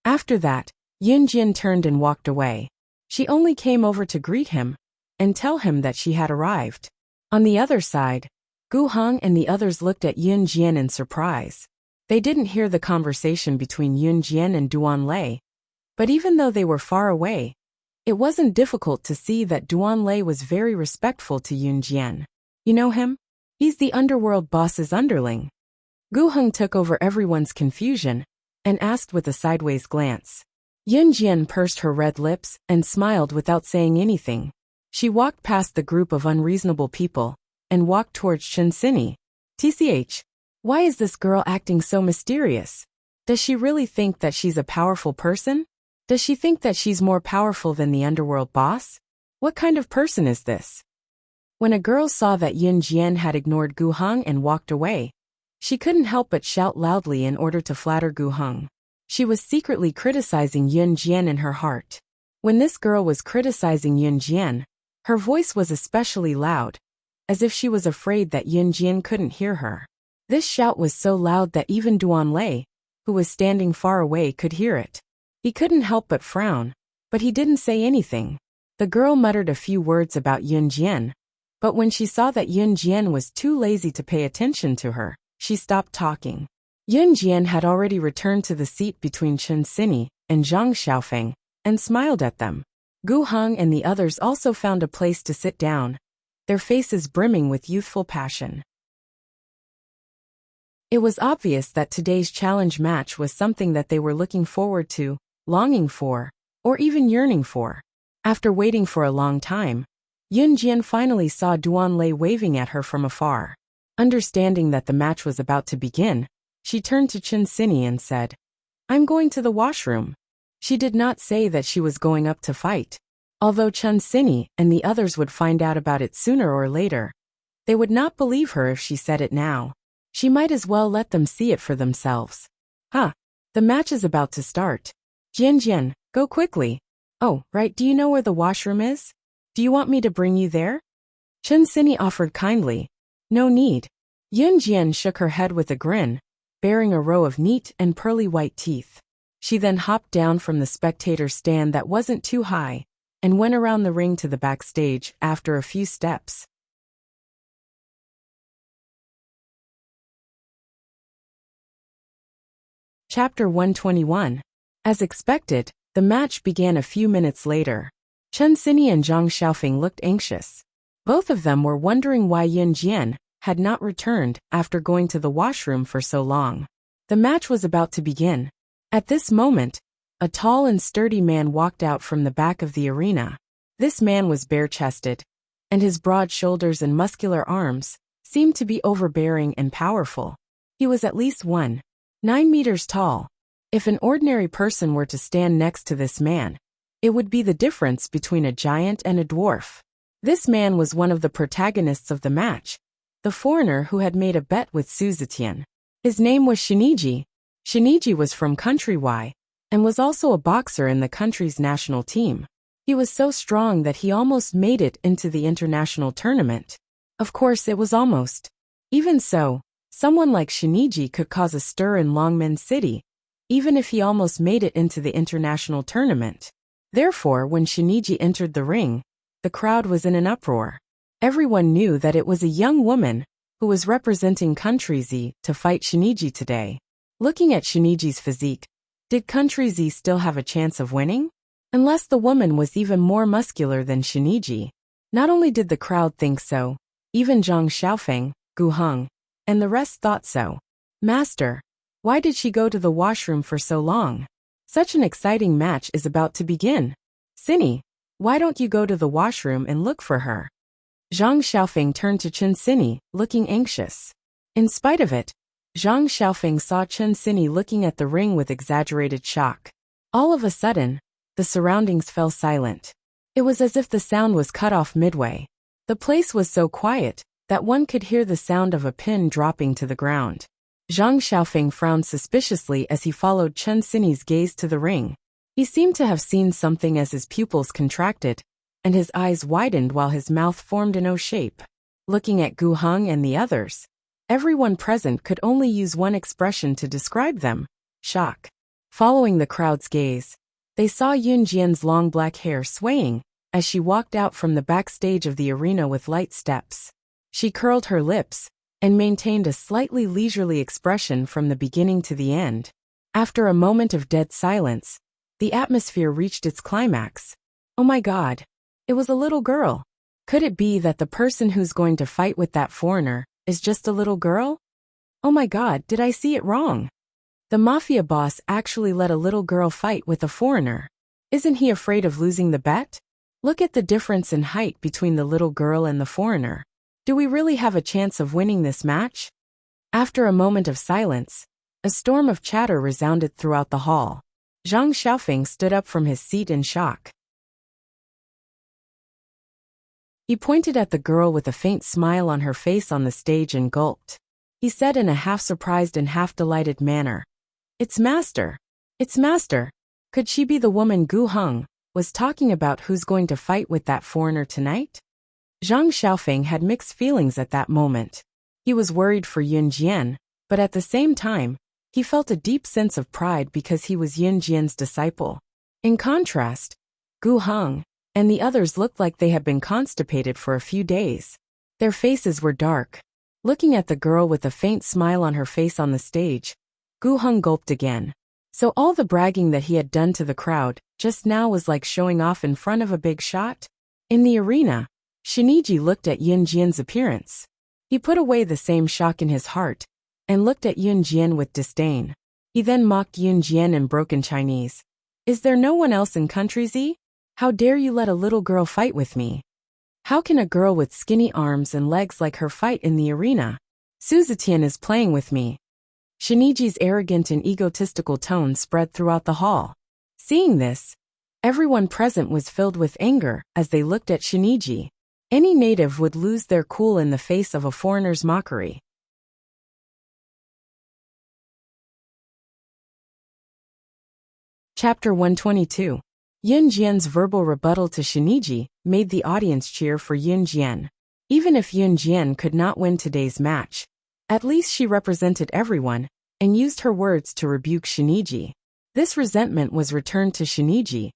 After that, Yun Jian turned and walked away. She only came over to greet him and tell him that she had arrived. On the other side, Gu Heng and the others looked at Yun Jian in surprise. They didn't hear the conversation between Yun Jian and Duan Lei, but even though they were far away, it wasn't difficult to see that Duan Lei was very respectful to Yun Jian. You know him? He's the underworld boss's underling. Gu Heng took over everyone's confusion and asked with a sideways glance. Yun Jian pursed her red lips and smiled without saying anything. She walked past the group of unreasonable people and walked towards Shinsini. TCH. Why is this girl acting so mysterious? Does she really think that she's a powerful person? Does she think that she's more powerful than the underworld boss? What kind of person is this? When a girl saw that Yun Jian had ignored Gu Heng and walked away, she couldn't help but shout loudly in order to flatter Gu Heng. She was secretly criticizing Yun Jian in her heart. When this girl was criticizing Yun Jian, her voice was especially loud, as if she was afraid that Yun Jian couldn't hear her. This shout was so loud that even Duan Lei, who was standing far away, could hear it. He couldn't help but frown, but he didn't say anything. The girl muttered a few words about Yun Jian, but when she saw that Yun Jian was too lazy to pay attention to her, she stopped talking. Yun Jian had already returned to the seat between Chen Sini and Zhang Xiaofeng and smiled at them. Gu Heng and the others also found a place to sit down, their faces brimming with youthful passion. It was obvious that today's challenge match was something that they were looking forward to, longing for, or even yearning for. After waiting for a long time, Yun Jian finally saw Duan Lei waving at her from afar. Understanding that the match was about to begin, she turned to Chen Sini and said, "I'm going to the washroom." She did not say that she was going up to fight. Although Chen Sini and the others would find out about it sooner or later, they would not believe her if she said it now. She might as well let them see it for themselves. The match is about to start. Jian Jian, go quickly. Oh, right, do you know where the washroom is? Do you want me to bring you there? Chen Sini offered kindly. No need. Yun Jian shook her head with a grin, bearing a row of neat and pearly white teeth. She then hopped down from the spectator stand that wasn't too high, and went around the ring to the backstage after a few steps. Chapter 121. As expected, the match began a few minutes later. Chen Sini and Zhang Xiaofeng looked anxious. Both of them were wondering why Yun Jian had not returned after going to the washroom for so long. The match was about to begin. At this moment, a tall and sturdy man walked out from the back of the arena. This man was bare-chested, and his broad shoulders and muscular arms seemed to be overbearing and powerful. He was at least 1.9 meters tall. If an ordinary person were to stand next to this man, it would be the difference between a giant and a dwarf. This man was one of the protagonists of the match, the foreigner who had made a bet with Su Zetian. His name was Shiniji. Shiniji was from Country Y, and was also a boxer in the country's national team. He was so strong that he almost made it into the international tournament. Of course, it was almost. Even so, someone like Shiniji could cause a stir in Longmen City, even if he almost made it into the international tournament. Therefore, when Shiniji entered the ring, the crowd was in an uproar. Everyone knew that it was a young woman who was representing Country Z to fight Shiniji today. Looking at Shiniji's physique, did Country Z still have a chance of winning? Unless the woman was even more muscular than Shiniji. Not only did the crowd think so, even Zhang Xiaofeng, Gu Heng, and the rest thought so. Master, why did she go to the washroom for so long? Such an exciting match is about to begin. Sini, why don't you go to the washroom and look for her? Zhang Xiaofeng turned to Chen Sini, looking anxious. In spite of it, Zhang Xiaofeng saw Chen Sini looking at the ring with exaggerated shock. All of a sudden, the surroundings fell silent. It was as if the sound was cut off midway. The place was so quiet that one could hear the sound of a pin dropping to the ground. Zhang Xiaofeng frowned suspiciously as he followed Chen Sini's gaze to the ring. He seemed to have seen something as his pupils contracted, and his eyes widened while his mouth formed an O shape. Looking at Gu Heng and the others, everyone present could only use one expression to describe them: shock. Following the crowd's gaze, they saw Yun Jian's long black hair swaying as she walked out from the backstage of the arena with light steps. She curled her lips and maintained a slightly leisurely expression from the beginning to the end. After a moment of dead silence, the atmosphere reached its climax. Oh my God! It was a little girl. Could it be that the person who's going to fight with that foreigner is just a little girl? Oh my God, did I see it wrong? The mafia boss actually let a little girl fight with a foreigner. Isn't he afraid of losing the bet? Look at the difference in height between the little girl and the foreigner. Do we really have a chance of winning this match? After a moment of silence, a storm of chatter resounded throughout the hall. Zhang Xiaofeng stood up from his seat in shock. He pointed at the girl with a faint smile on her face on the stage and gulped. He said in a half-surprised and half-delighted manner, "It's Master! It's Master! Could she be the woman Gu Heng was talking about who's going to fight with that foreigner tonight?" Zhang Xiaofeng had mixed feelings at that moment. He was worried for Yun Jian, but at the same time, he felt a deep sense of pride because he was Yun Jian's disciple. In contrast, Gu Heng and the others looked like they had been constipated for a few days. Their faces were dark. Looking at the girl with a faint smile on her face on the stage, Gu Heng gulped again. So all the bragging that he had done to the crowd just now was like showing off in front of a big shot? In the arena, Shiniji looked at Yun Jian's appearance. He put away the same shock in his heart and looked at Yun Jian with disdain. He then mocked Yun Jian in broken Chinese. "Is there no one else in Country Z? How dare you let a little girl fight with me? How can a girl with skinny arms and legs like her fight in the arena? Su Zetian is playing with me." Shiniji's arrogant and egotistical tone spread throughout the hall. Seeing this, everyone present was filled with anger as they looked at Shiniji. Any native would lose their cool in the face of a foreigner's mockery. Chapter 122. Yun Jian's verbal rebuttal to Shiniji made the audience cheer for Yun Jian. Even if Yun Jian could not win today's match, at least she represented everyone and used her words to rebuke Shiniji. This resentment was returned to Shiniji,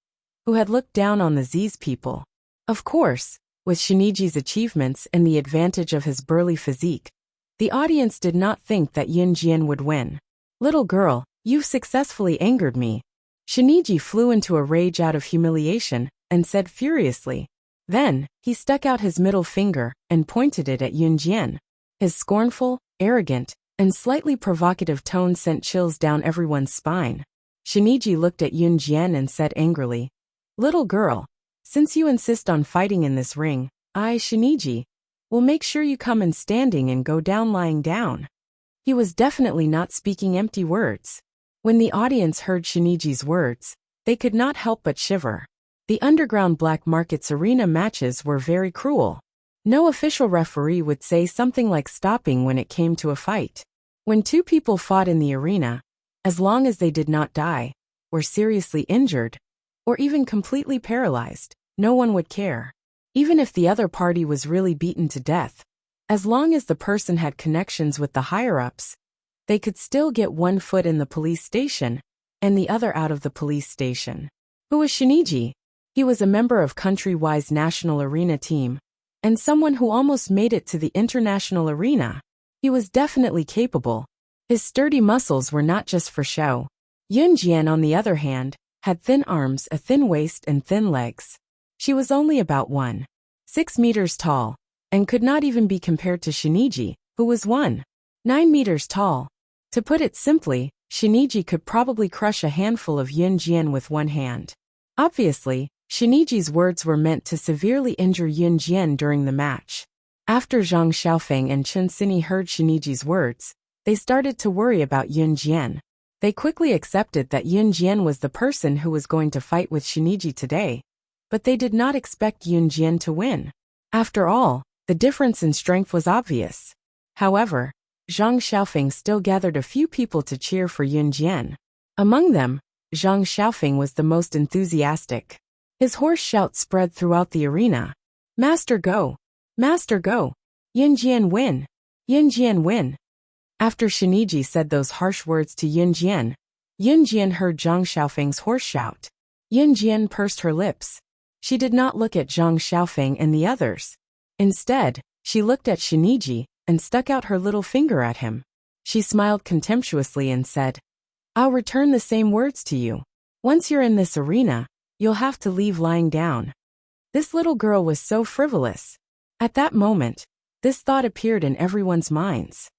who had looked down on the Z's people. Of course, with Shiniji's achievements and the advantage of his burly physique, the audience did not think that Yun Jian would win. "Little girl, you've successfully angered me." Shiniji flew into a rage out of humiliation and said furiously. Then, he stuck out his middle finger and pointed it at Yun Jian. His scornful, arrogant, and slightly provocative tone sent chills down everyone's spine. Shiniji looked at Yun Jian and said angrily, "Little girl, since you insist on fighting in this ring, I, Shiniji, will make sure you come in standing and go down lying down." He was definitely not speaking empty words. When the audience heard Shiniji's words, they could not help but shiver. The underground black market's arena matches were very cruel. No official referee would say something like stopping when it came to a fight. When two people fought in the arena, as long as they did not die, were seriously injured, or even completely paralyzed, no one would care. Even if the other party was really beaten to death, as long as the person had connections with the higher-ups, they could still get one foot in the police station and the other out of the police station. Who was Shiniji? He was a member of Country-Wise national arena team, and someone who almost made it to the international arena. He was definitely capable. His sturdy muscles were not just for show. Yun Jian, on the other hand, had thin arms, a thin waist, and thin legs. She was only about 1.6 meters tall, and could not even be compared to Shiniji, who was 1.9 meters tall. To put it simply, Shiniji could probably crush a handful of Yun Jian with one hand. Obviously, Shiniji's words were meant to severely injure Yun Jian during the match. After Zhang Xiaofeng and Chen Xini heard Shiniji's words, they started to worry about Yun Jian. They quickly accepted that Yun Jian was the person who was going to fight with Shiniji today, but they did not expect Yun Jian to win. After all, the difference in strength was obvious. However, Zhang Xiaofeng still gathered a few people to cheer for Yun Jian. Among them, Zhang Xiaofeng was the most enthusiastic. His hoarse shout spread throughout the arena. "Master go! Master go! Yun Jian win! Yun Jian win!" After Shiniji said those harsh words to Yun Jian heard Zhang Xiaofeng's hoarse shout. Yun Jian pursed her lips. She did not look at Zhang Xiaofeng and the others. Instead, she looked at Shiniji and stuck out her little finger at him. She smiled contemptuously and said, "I'll return the same words to you. Once you're in this arena, you'll have to leave lying down." This little girl was so frivolous. At that moment, this thought appeared in everyone's minds.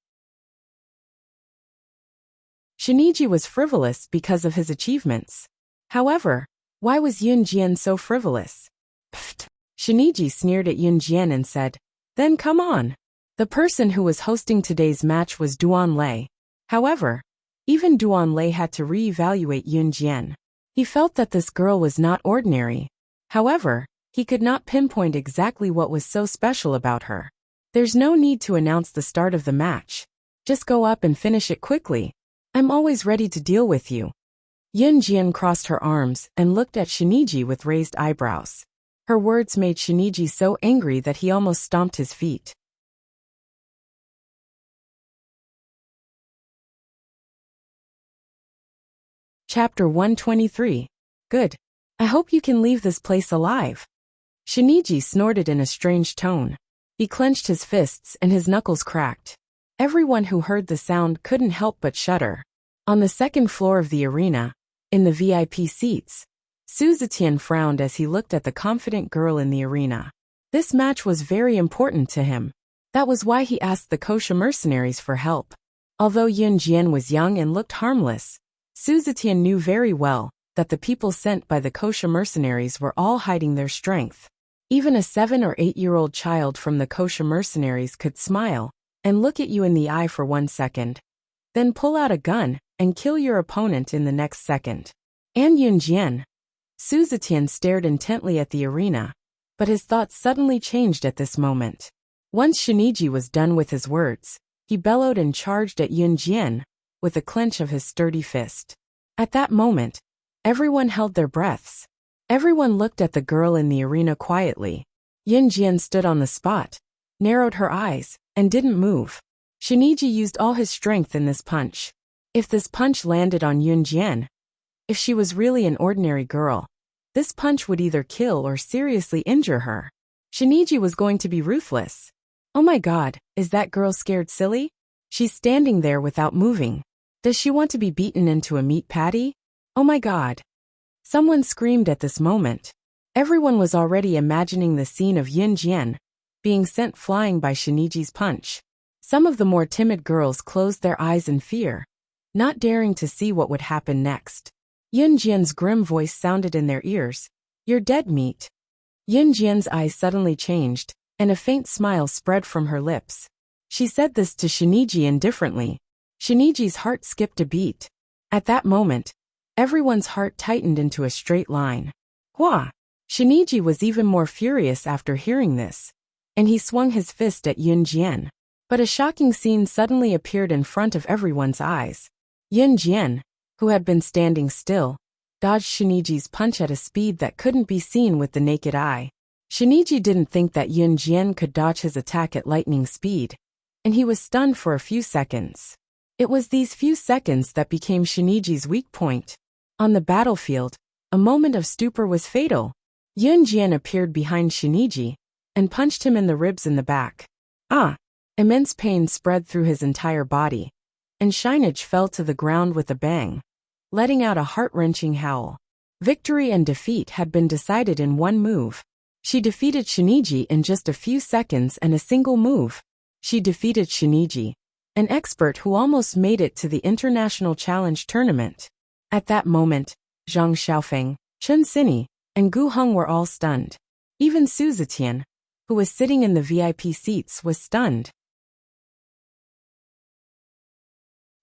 Shiniji was frivolous because of his achievements. However, why was Yun Jian so frivolous? Pfft. Shiniji sneered at Yun Jian and said, "Then come on." The person who was hosting today's match was Duan Lei. However, even Duan Lei had to re-evaluate Yun Jian. He felt that this girl was not ordinary. However, he could not pinpoint exactly what was so special about her. There's no need to announce the start of the match. Just go up and finish it quickly. I'm always ready to deal with you. Yun Jian crossed her arms and looked at Shiniji with raised eyebrows. Her words made Shiniji so angry that he almost stomped his feet. Chapter 123. Good. I hope you can leave this place alive. Shiniji snorted in a strange tone. He clenched his fists and his knuckles cracked. Everyone who heard the sound couldn't help but shudder. On the second floor of the arena, in the VIP seats, Su Zetian frowned as he looked at the confident girl in the arena. This match was very important to him. That was why he asked the kosher mercenaries for help. Although Yun Jian was young and looked harmless, Su Zetian knew very well that the people sent by the kosher mercenaries were all hiding their strength. Even a 7 or 8-year-old child from the kosher mercenaries could smile and look at you in the eye for 1 second, then pull out a gun and kill your opponent in the next second. And Yun Jian. Su Zetian stared intently at the arena, but his thoughts suddenly changed at this moment. Once Shiniji was done with his words, he bellowed and charged at Yun Jian with a clench of his sturdy fist. At that moment, everyone held their breaths. Everyone looked at the girl in the arena quietly. Yun Jian stood on the spot, narrowed her eyes, and didn't move. Shiniji used all his strength in this punch. If this punch landed on Yun Jian, if she was really an ordinary girl, this punch would either kill or seriously injure her. Shiniji was going to be ruthless. Oh my god, is that girl scared silly? She's standing there without moving. Does she want to be beaten into a meat patty? Oh my god. Someone screamed at this moment. Everyone was already imagining the scene of Yun Jian being sent flying by Shiniji's punch. Some of the more timid girls closed their eyes in fear, not daring to see what would happen next. Yun Jian's grim voice sounded in their ears. "You're dead meat." Yun Jian's eyes suddenly changed, and a faint smile spread from her lips. She said this to Shiniji indifferently. Shiniji's heart skipped a beat. At that moment, everyone's heart tightened into a straight line. Hua! Shiniji was even more furious after hearing this, and he swung his fist at Yun Jian. But a shocking scene suddenly appeared in front of everyone's eyes. Yun Jian, who had been standing still, dodged Shiniji's punch at a speed that couldn't be seen with the naked eye. Shiniji didn't think that Yun Jian could dodge his attack at lightning speed, and he was stunned for a few seconds. It was these few seconds that became Shiniji's weak point. On the battlefield, a moment of stupor was fatal. Yun Jian appeared behind Shiniji and punched him in the ribs in the back. Ah! Immense pain spread through his entire body, and Shiniji fell to the ground with a bang, letting out a heart-wrenching howl. Victory and defeat had been decided in one move. She defeated Shiniji in just a few seconds and a single move. She defeated Shiniji, an expert who almost made it to the International Challenge Tournament. At that moment, Zhang Xiaofeng, Chen Xini, and Gu Heng were all stunned. Even Su Zetian, who was sitting in the VIP seats, was stunned.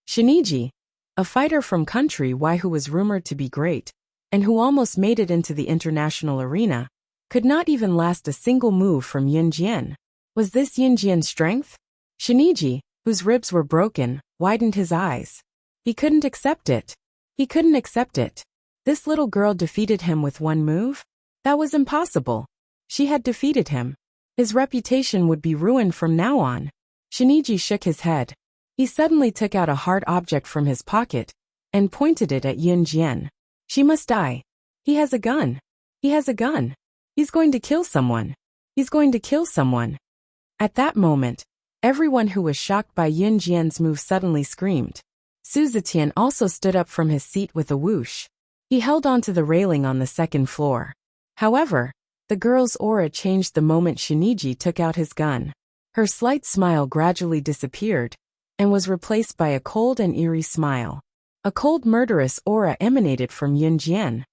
Shiniji, a fighter from country Y who was rumored to be great, and who almost made it into the international arena, could not even last a single move from Yun Jian. Was this Yun Jian's strength? Shiniji, whose ribs were broken, widened his eyes. He couldn't accept it. He couldn't accept it. This little girl defeated him with one move? That was impossible. She had defeated him. His reputation would be ruined from now on. Shiniji shook his head. He suddenly took out a hard object from his pocket and pointed it at Yun Jian. She must die. He has a gun. He has a gun. He's going to kill someone. He's going to kill someone. At that moment, everyone who was shocked by Yun Jian's move suddenly screamed. Su Zetian also stood up from his seat with a whoosh. He held onto the railing on the second floor. However, the girl's aura changed the moment Shiniji took out his gun. Her slight smile gradually disappeared and was replaced by a cold and eerie smile. A cold, murderous aura emanated from Yun Jian.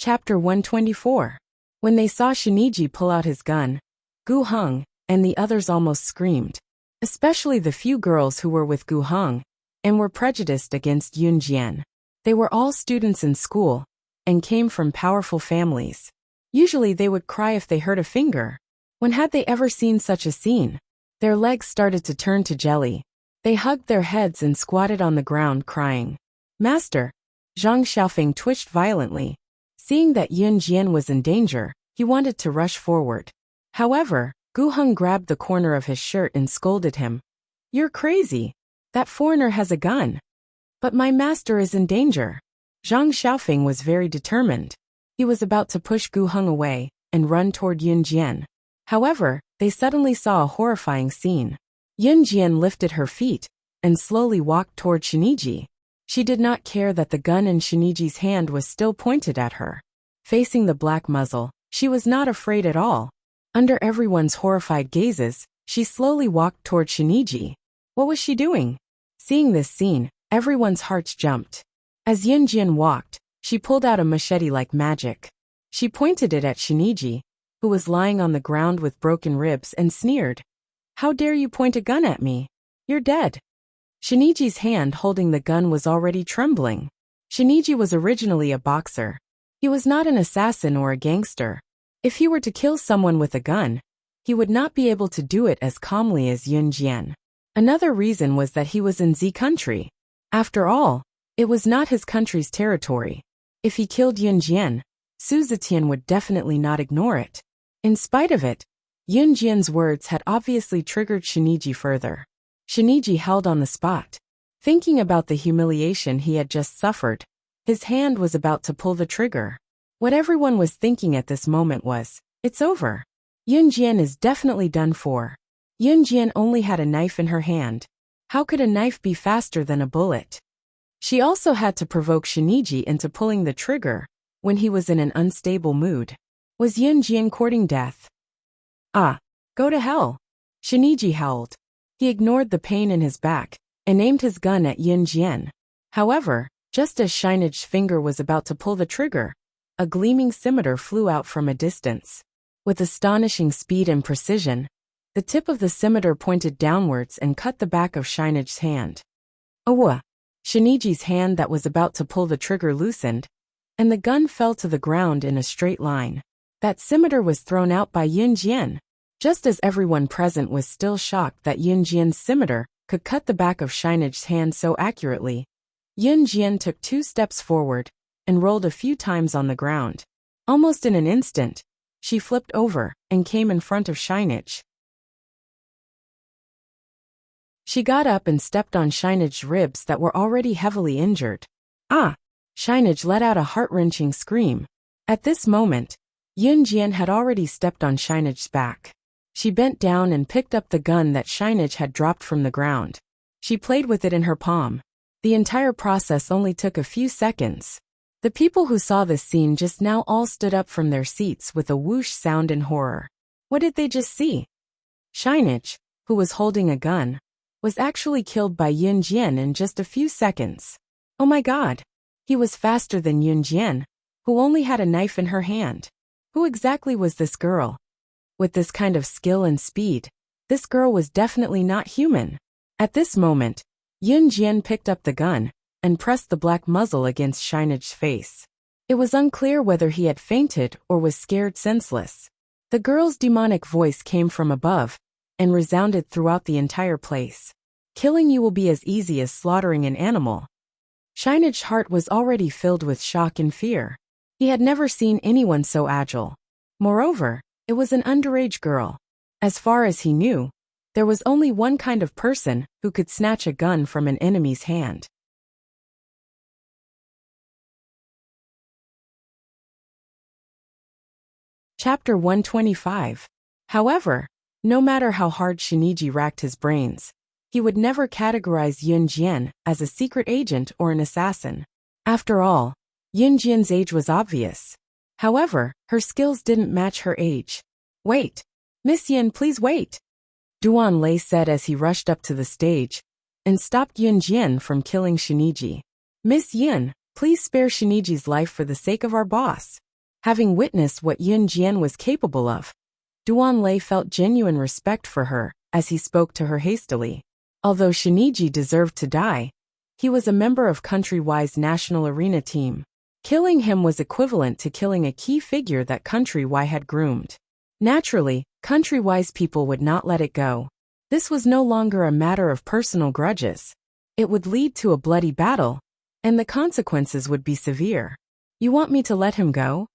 Chapter 124. When they saw Shiniji pull out his gun, Gu Heng and the others almost screamed, especially the few girls who were with Gu Heng and were prejudiced against Yun Jian. They were all students in school and came from powerful families. Usually they would cry if they hurt a finger. When had they ever seen such a scene? Their legs started to turn to jelly. They hugged their heads and squatted on the ground crying. Master! Zhang Xiaofeng twitched violently. Seeing that Yun Jian was in danger, he wanted to rush forward. However, Gu Heng grabbed the corner of his shirt and scolded him. You're crazy. That foreigner has a gun. But my master is in danger. Zhang Xiaofeng was very determined. He was about to push Gu Heng away and run toward Yun Jian. However, they suddenly saw a horrifying scene. Yun Jian lifted her feet and slowly walked toward Shiniji. She did not care that the gun in Shiniji's hand was still pointed at her. Facing the black muzzle, she was not afraid at all. Under everyone's horrified gazes, she slowly walked toward Shiniji. What was she doing? Seeing this scene, everyone's hearts jumped. As Yun Jian walked, she pulled out a machete like magic. She pointed it at Shiniji, who was lying on the ground with broken ribs, and sneered. How dare you point a gun at me? You're dead. Shiniji's hand holding the gun was already trembling. Shiniji was originally a boxer. He was not an assassin or a gangster. If he were to kill someone with a gun, he would not be able to do it as calmly as Yun Jian. Another reason was that he was in Z country. After all, it was not his country's territory. If he killed Yun Jian, Su Zetian would definitely not ignore it. In spite of it, Yun Jian's words had obviously triggered Shiniji further. Shiniji held on the spot. Thinking about the humiliation he had just suffered, his hand was about to pull the trigger. What everyone was thinking at this moment was, it's over. Yun Jian is definitely done for. Yun Jian only had a knife in her hand. How could a knife be faster than a bullet? She also had to provoke Shiniji into pulling the trigger when he was in an unstable mood. Was Yun Jian courting death? Ah, go to hell. Shiniji howled. He ignored the pain in his back and aimed his gun at Yun Jian. However, just as Shiniji's finger was about to pull the trigger, a gleaming scimitar flew out from a distance. With astonishing speed and precision, the tip of the scimitar pointed downwards and cut the back of Shiniji's hand. Awa! Shiniji's hand that was about to pull the trigger loosened, and the gun fell to the ground in a straight line. That scimitar was thrown out by Yun Jian. Just as everyone present was still shocked that Yun Jian's scimitar could cut the back of Shiniji's hand so accurately, Yun Jian took 2 steps forward and rolled a few times on the ground. Almost in an instant, she flipped over and came in front of Shiniji. She got up and stepped on Shiniji's ribs that were already heavily injured. Ah! Shiniji let out a heart-wrenching scream. At this moment, Yun Jian had already stepped on Shiniji's back. She bent down and picked up the gun that Shiniji had dropped from the ground. She played with it in her palm. The entire process only took a few seconds. The people who saw this scene just now all stood up from their seats with a whoosh sound in horror. What did they just see? Shiniji, who was holding a gun, was actually killed by Yun Jian in just a few seconds. Oh my god! He was faster than Yun Jian, who only had a knife in her hand. Who exactly was this girl? With this kind of skill and speed, this girl was definitely not human. At this moment, Yun Jian picked up the gun and pressed the black muzzle against Shiniji's face. It was unclear whether he had fainted or was scared senseless. The girl's demonic voice came from above and resounded throughout the entire place. Killing you will be as easy as slaughtering an animal. Shiniji's heart was already filled with shock and fear. He had never seen anyone so agile. Moreover, it was an underage girl. As far as he knew, there was only one kind of person who could snatch a gun from an enemy's hand. Chapter 125. However, no matter how hard Shiniji racked his brains, he would never categorize Yun Jian as a secret agent or an assassin. After all, Yun Jian's age was obvious. However, her skills didn't match her age. Wait! Miss Yin, please wait! Duan Lei said as he rushed up to the stage and stopped Yun Jian from killing Shiniji. Miss Yin, please spare Shiniji's life for the sake of our boss. Having witnessed what Yun Jian was capable of, Duan Lei felt genuine respect for her as he spoke to her hastily. Although Shiniji deserved to die, he was a member of Country-Y's national arena team. Killing him was equivalent to killing a key figure that Country-Y had groomed. Naturally, Country-Y's people would not let it go. This was no longer a matter of personal grudges. It would lead to a bloody battle, and the consequences would be severe. You want me to let him go?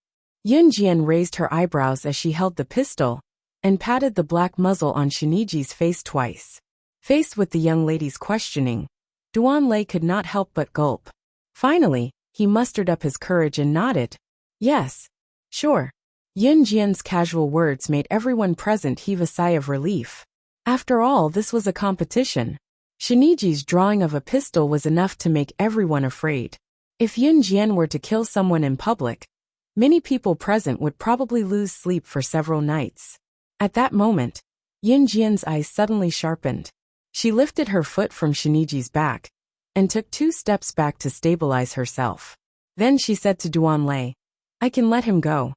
Yun Jian raised her eyebrows as she held the pistol and patted the black muzzle on Shiniji's face twice. Faced with the young lady's questioning, Duan Lei could not help but gulp. Finally, he mustered up his courage and nodded. Yes. Sure. Yun Jian's casual words made everyone present heave a sigh of relief. After all, this was a competition. Shiniji's drawing of a pistol was enough to make everyone afraid. If Yun Jian were to kill someone in public, many people present would probably lose sleep for several nights. At that moment, Yun Jian's eyes suddenly sharpened. She lifted her foot from Shiniji's back and took 2 steps back to stabilize herself. Then she said to Duan Lei, I can let him go.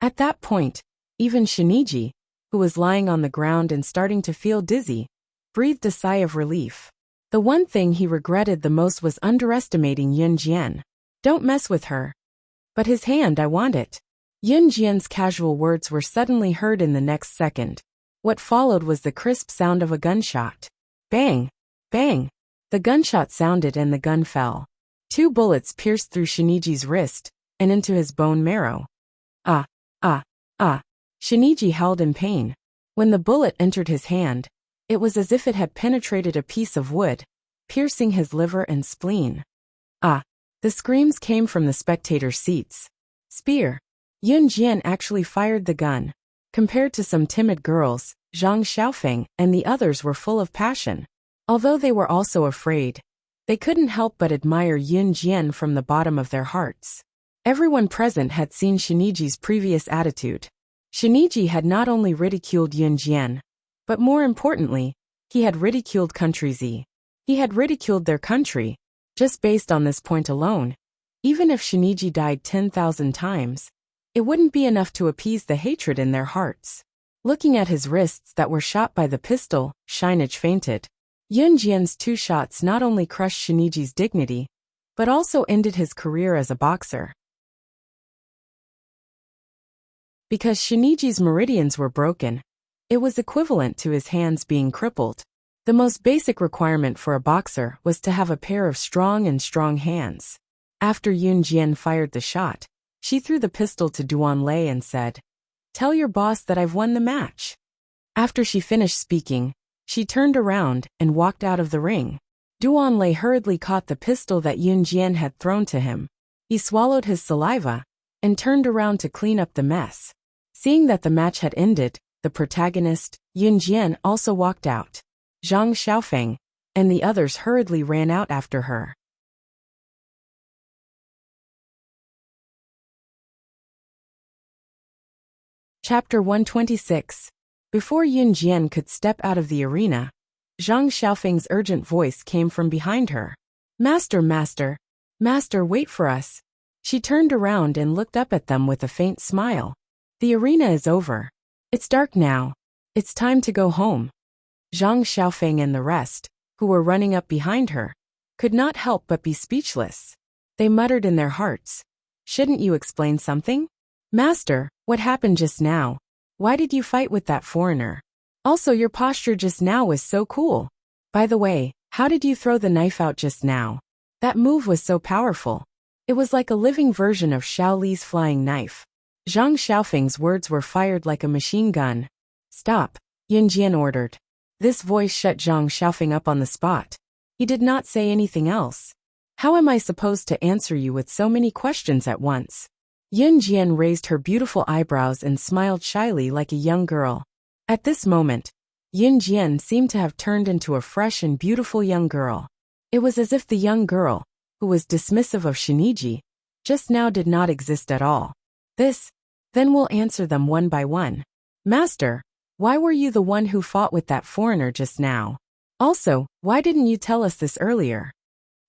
At that point, even Shiniji, who was lying on the ground and starting to feel dizzy, breathed a sigh of relief. The one thing he regretted the most was underestimating Yun Jian. Don't mess with her. But his hand, I want it. Yun Jian's casual words were suddenly heard in the next second. What followed was the crisp sound of a gunshot. Bang! Bang! The gunshot sounded and the gun fell. 2 bullets pierced through Shiniji's wrist and into his bone marrow. Ah! Ah! Ah! Shiniji howled in pain. When the bullet entered his hand, it was as if it had penetrated a piece of wood, piercing his liver and spleen. Ah! The screams came from the spectator seats. Spear! Yun Jian actually fired the gun. Compared to some timid girls, Zhang Xiaofeng and the others were full of passion. Although they were also afraid, they couldn't help but admire Yun Jian from the bottom of their hearts. Everyone present had seen Shiniji's previous attitude. Shiniji had not only ridiculed Yun Jian, but more importantly, he had ridiculed Country Z. He had ridiculed their country. Just based on this point alone, even if Shiniji died 10,000 times, it wouldn't be enough to appease the hatred in their hearts. Looking at his wrists that were shot by the pistol, Shiniji fainted. Yun Jian's 2 shots not only crushed Shiniji's dignity, but also ended his career as a boxer. Because Shiniji's meridians were broken, it was equivalent to his hands being crippled. The most basic requirement for a boxer was to have a pair of strong hands. After Yun Jian fired the shot, she threw the pistol to Duan Lei and said, Tell your boss that I've won the match. After she finished speaking, she turned around and walked out of the ring. Duan Lei hurriedly caught the pistol that Yun Jian had thrown to him. He swallowed his saliva and turned around to clean up the mess. Seeing that the match had ended, the protagonist, Yun Jian, also walked out. Zhang Xiaofeng and the others hurriedly ran out after her. Chapter 126. Before Yun Jian could step out of the arena, Zhang Xiaofeng's urgent voice came from behind her. Master, master, master, wait for us. She turned around and looked up at them with a faint smile. The arena is over. It's dark now. It's time to go home. Zhang Xiaofeng and the rest, who were running up behind her, could not help but be speechless. They muttered in their hearts, Shouldn't you explain something? Master, what happened just now? Why did you fight with that foreigner? Also, your posture just now was so cool. By the way, how did you throw the knife out just now? That move was so powerful. It was like a living version of Xiao Li's flying knife. Zhang Xiaofeng's words were fired like a machine gun. Stop, Yun Jian ordered. This voice shut Zhang Xiaofeng up on the spot. He did not say anything else. How am I supposed to answer you with so many questions at once? Yun Jian raised her beautiful eyebrows and smiled shyly like a young girl. At this moment, Yun Jian seemed to have turned into a fresh and beautiful young girl. It was as if the young girl, who was dismissive of Shiniji, just now did not exist at all. Then we'll answer them one by one. Master, why were you the one who fought with that foreigner just now? Also, why didn't you tell us this earlier?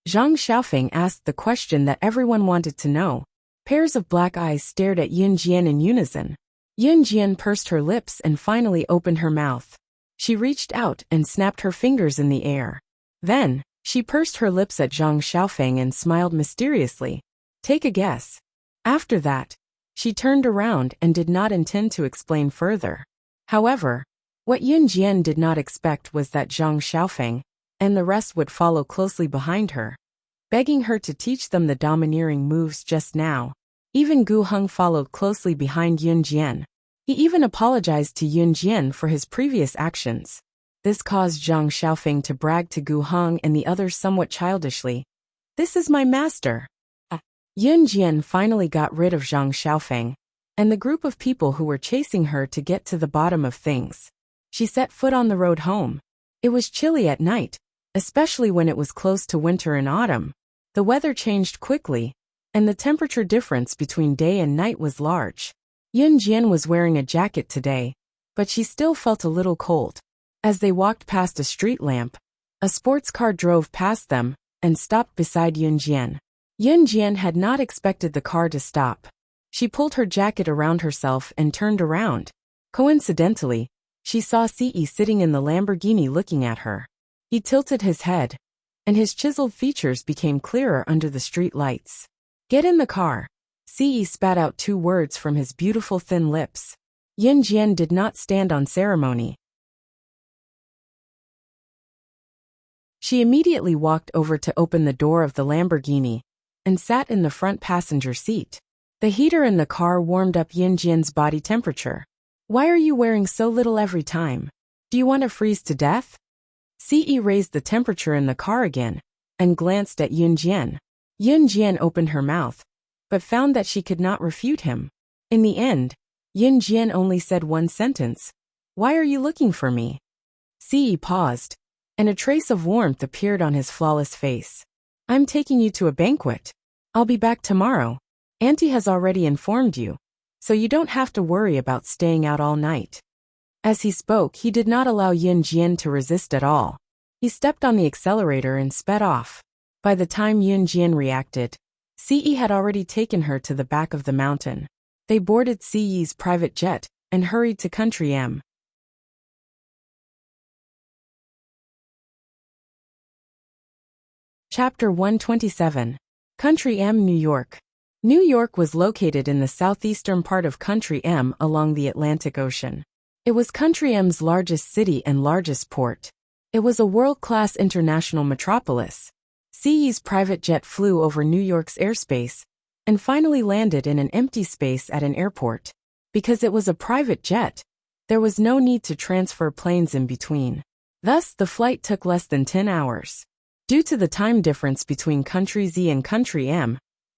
Zhang Xiaofeng asked the question that everyone wanted to know. Pairs of black eyes stared at Yun Jian in unison. Yun Jian pursed her lips and finally opened her mouth. She reached out and snapped her fingers in the air. Then, she pursed her lips at Zhang Xiaofeng and smiled mysteriously. Take a guess. After that, she turned around and did not intend to explain further. However, what Yun Jian did not expect was that Zhang Xiaofeng and the rest would follow closely behind her, begging her to teach them the domineering moves just now. Even Gu Heng followed closely behind Yun Jian. He even apologized to Yun Jian for his previous actions. This caused Zhang Xiaofeng to brag to Gu Heng and the others somewhat childishly. This is my master. Yun Jian finally got rid of Zhang Xiaofeng and the group of people who were chasing her to get to the bottom of things. She set foot on the road home. It was chilly at night, especially when it was close to winter and autumn. The weather changed quickly, and the temperature difference between day and night was large. Yun Jian was wearing a jacket today, but she still felt a little cold. As they walked past a street lamp, a sports car drove past them and stopped beside Yun Jian. Yun Jian had not expected the car to stop. She pulled her jacket around herself and turned around. Coincidentally, she saw Ce sitting in the Lamborghini looking at her. He tilted his head, and his chiseled features became clearer under the street lights. Get in the car. Ce spat out 2 words from his beautiful thin lips. Yun Jian did not stand on ceremony. She immediately walked over to open the door of the Lamborghini and sat in the front passenger seat. The heater in the car warmed up Yun Jian's body temperature. Why are you wearing so little every time? Do you want to freeze to death? Ce raised the temperature in the car again and glanced at Yun Jian. Yun Jian opened her mouth, but found that she could not refute him. In the end, Yun Jian only said one sentence. Why are you looking for me? Ce paused, and a trace of warmth appeared on his flawless face. I'm taking you to a banquet. I'll be back tomorrow. Auntie has already informed you, so you don't have to worry about staying out all night. As he spoke, he did not allow Yun Jian to resist at all. He stepped on the accelerator and sped off. By the time Yun Jian reacted, Ce had already taken her to the back of the mountain. They boarded Ce's private jet and hurried to Country M. Chapter 127. Country M, New York. New York was located in the southeastern part of Country M along the Atlantic Ocean. It was Country M's largest city and largest port. It was a world-class international metropolis. Ce's private jet flew over New York's airspace and finally landed in an empty space at an airport. Because it was a private jet, there was no need to transfer planes in between. Thus, the flight took less than 10 hours. Due to the time difference between Country Z and Country M,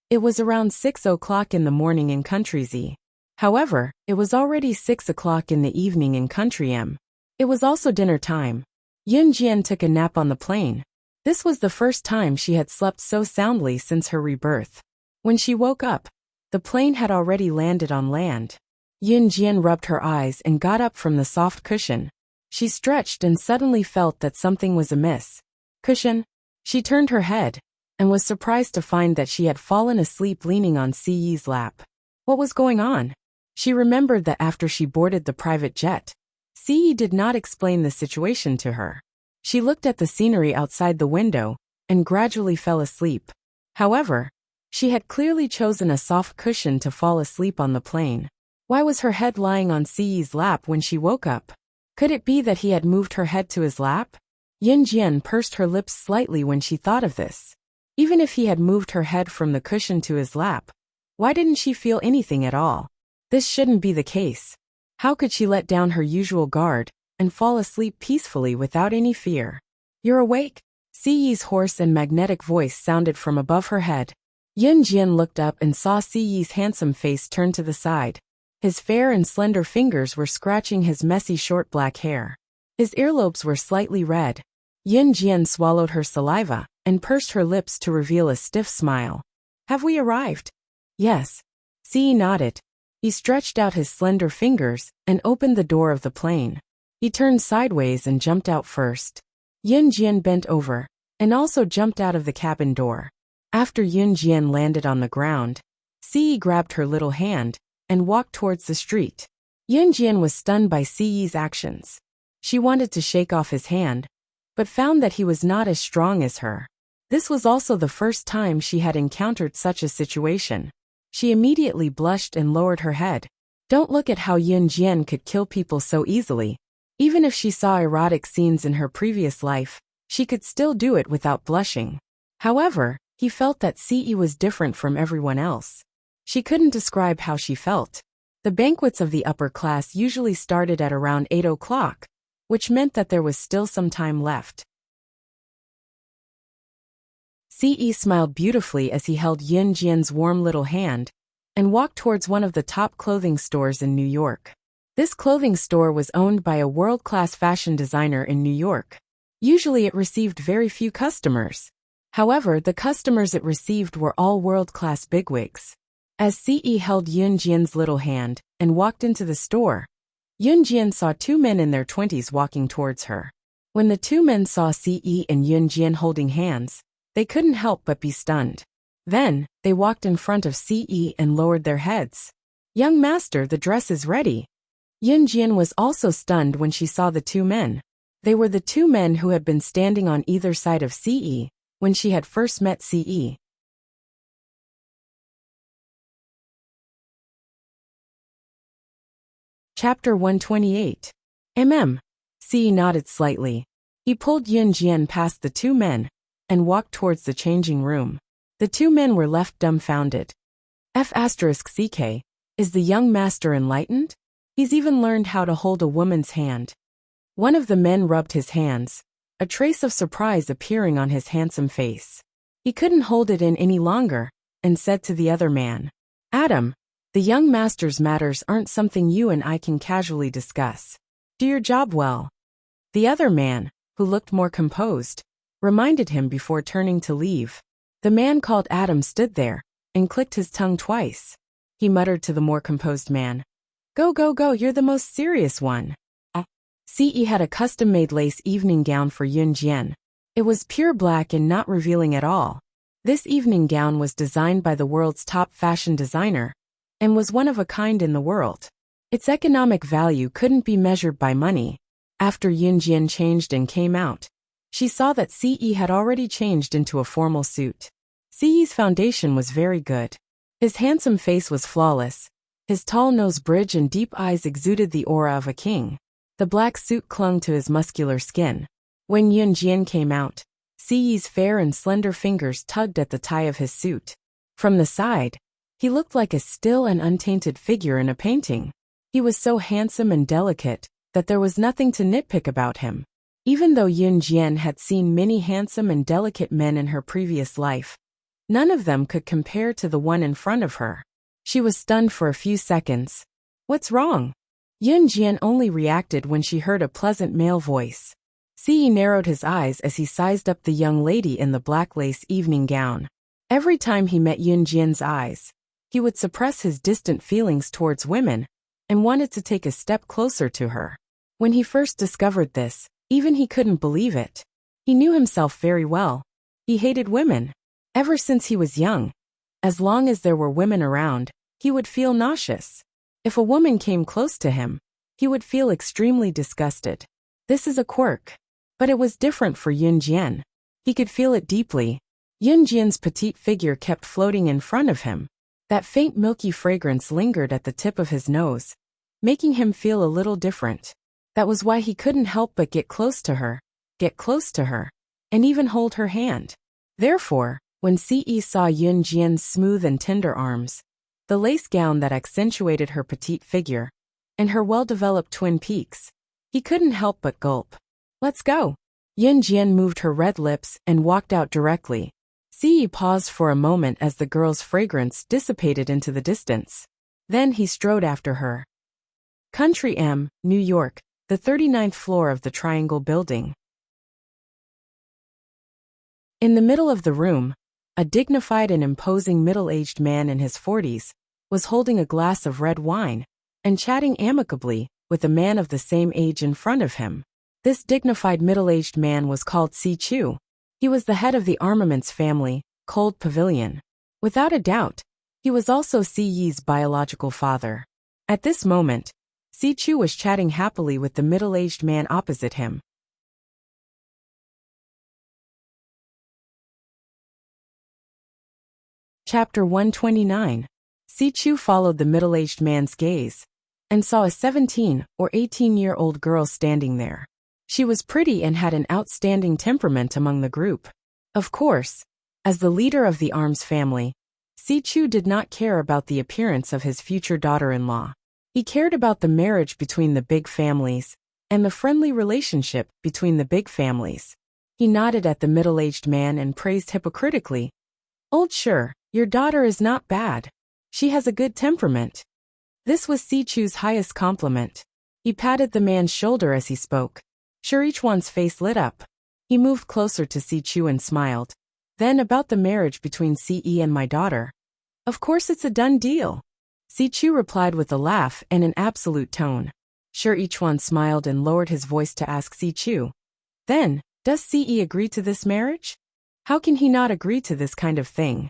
it was around 6 o'clock in the morning in Country Z. However, it was already 6 o'clock in the evening in Country M. It was also dinner time. Yun Jian took a nap on the plane. This was the first time she had slept so soundly since her rebirth. When she woke up, the plane had already landed on land. Yun Jian rubbed her eyes and got up from the soft cushion. She stretched and suddenly felt that something was amiss. Cushion? She turned her head and was surprised to find that she had fallen asleep leaning on Ce's lap. What was going on? She remembered that after she boarded the private jet, Ce did not explain the situation to her. She looked at the scenery outside the window and gradually fell asleep. However, she had clearly chosen a soft cushion to fall asleep on the plane. Why was her head lying on Ce's lap when she woke up? Could it be that he had moved her head to his lap? Yun Jian pursed her lips slightly when she thought of this. Even if he had moved her head from the cushion to his lap, why didn't she feel anything at all? This shouldn't be the case. How could she let down her usual guard and fall asleep peacefully without any fear? You're awake? Ce's hoarse and magnetic voice sounded from above her head. Yun Jian looked up and saw Ce's handsome face turn to the side. His fair and slender fingers were scratching his messy short black hair. His earlobes were slightly red. Yun Jian swallowed her saliva and pursed her lips to reveal a stiff smile. Have we arrived? Yes. Ce nodded. He stretched out his slender fingers and opened the door of the plane. He turned sideways and jumped out first. Yun Jian bent over and also jumped out of the cabin door. After Yun Jian landed on the ground, Ce grabbed her little hand and walked towards the street. Yunjian was stunned by Ce's actions. She wanted to shake off his hand, but found that he was not as strong as her. This was also the first time she had encountered such a situation. She immediately blushed and lowered her head. Don't look at how Yunjian could kill people so easily. Even if she saw erotic scenes in her previous life, she could still do it without blushing. However, he felt that Ce was different from everyone else. She couldn't describe how she felt. The banquets of the upper class usually started at around 8 o'clock, which meant that there was still some time left. Ce smiled beautifully as he held Yunjian's warm little hand and walked towards one of the top clothing stores in New York. This clothing store was owned by a world-class fashion designer in New York. Usually it received very few customers. However, the customers it received were all world-class bigwigs. As Ce held Yunjian's little hand and walked into the store, Yunjian saw two men in their 20s walking towards her. When the two men saw Ce and Yunjian holding hands, they couldn't help but be stunned. Then, they walked in front of Ce and lowered their heads. "Young master, the dress is ready." Yunjian was also stunned when she saw the two men. They were the two men who had been standing on either side of Ce when she had first met Ce. Chapter 128. Ce nodded slightly. He pulled Yunjian past the two men and walked towards the changing room. The two men were left dumbfounded. F***ck, is the young master enlightened? He's even learned how to hold a woman's hand. One of the men rubbed his hands, a trace of surprise appearing on his handsome face. He couldn't hold it in any longer, and said to the other man, "Adam, the young master's matters aren't something you and I can casually discuss. Do your job well." The other man, who looked more composed, reminded him before turning to leave. The man called Adam stood there and clicked his tongue twice. He muttered to the more composed man, "Go, go, go, you're the most serious one." Ce had a custom-made lace evening gown for Yunjian. It was pure black and not revealing at all. This evening gown was designed by the world's top fashion designer and was one of a kind in the world. Its economic value couldn't be measured by money. After Yunjian changed and came out, she saw that Ce had already changed into a formal suit. Ce's foundation was very good. His handsome face was flawless. His tall nose bridge and deep eyes exuded the aura of a king. The black suit clung to his muscular skin. When Yunjian came out, Ce's fair and slender fingers tugged at the tie of his suit. From the side, he looked like a still and untainted figure in a painting. He was so handsome and delicate that there was nothing to nitpick about him. Even though Yunjian had seen many handsome and delicate men in her previous life, none of them could compare to the one in front of her. She was stunned for a few seconds. "What's wrong?" Yunjian only reacted when she heard a pleasant male voice. Ce narrowed his eyes as he sized up the young lady in the black lace evening gown. Every time he met Yunjian's eyes, he would suppress his distant feelings towards women and wanted to take a step closer to her. When he first discovered this, even he couldn't believe it. He knew himself very well. He hated women. Ever since he was young, as long as there were women around, he would feel nauseous. If a woman came close to him, he would feel extremely disgusted. This is a quirk. But it was different for Yunjian. He could feel it deeply. Yunjian's petite figure kept floating in front of him. That faint milky fragrance lingered at the tip of his nose, making him feel a little different. That was why he couldn't help but get close to her, and even hold her hand. Therefore, when Ce saw Yunjian's smooth and tender arms, the lace gown that accentuated her petite figure, and her well-developed twin peaks, he couldn't help but gulp. "Let's go." Yunjian moved her red lips and walked out directly. Ce paused for a moment as the girl's fragrance dissipated into the distance. Then he strode after her. Country M, New York, the 39th floor of the Triangle Building. In the middle of the room, a dignified and imposing middle-aged man in his 40s was holding a glass of red wine and chatting amicably with a man of the same age in front of him. This dignified middle-aged man was called Si Chu. He was the head of the armaments family, Cold Pavilion. Without a doubt, He was also Si Yi's biological father. At this moment, Si Chu was chatting happily with the middle-aged man opposite him. Chapter 129. Si Chu followed the middle-aged man's gaze and saw a 17 or 18-year-old girl standing there. She was pretty and had an outstanding temperament among the group. Of course, as the leader of the Arms family, Si Chu did not care about the appearance of his future daughter-in-law. He cared about the marriage between the big families and the friendly relationship between the big families. He nodded at the middle-aged man and praised hypocritically, "Old Sure, your daughter is not bad. She has a good temperament." This was Si Chu's highest compliment. He patted the man's shoulder as he spoke. Shurichuan's face lit up. He moved closer to Si Chu and smiled. "Then about the marriage between Ce and my daughter. Of course it's a done deal." Si Chu replied with a laugh and an absolute tone. Shurichuan smiled and lowered his voice to ask Si Chu, "Then, does Ce agree to this marriage? How can he not agree to this kind of thing?"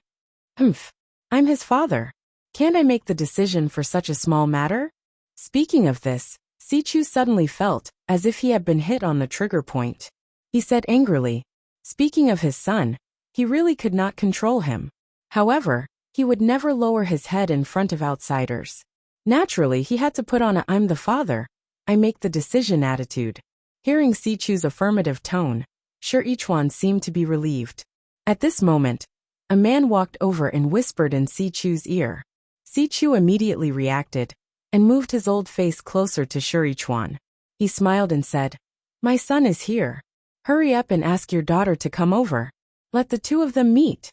"Humph. I'm his father. Can't I make the decision for such a small matter?" Speaking of this, Si Chu suddenly felt as if he had been hit on the trigger point. He said angrily, speaking of his son, he really could not control him. However, he would never lower his head in front of outsiders. Naturally, he had to put on a "I'm the father, I make the decision" attitude. Hearing Si Chu's affirmative tone, Shurichuan seemed to be relieved. At this moment, a man walked over and whispered in Si Chu's ear. Si Chu immediately reacted and moved his old face closer to Shurichuan. He smiled and said, "My son is here. Hurry up and ask your daughter to come over. Let the two of them meet."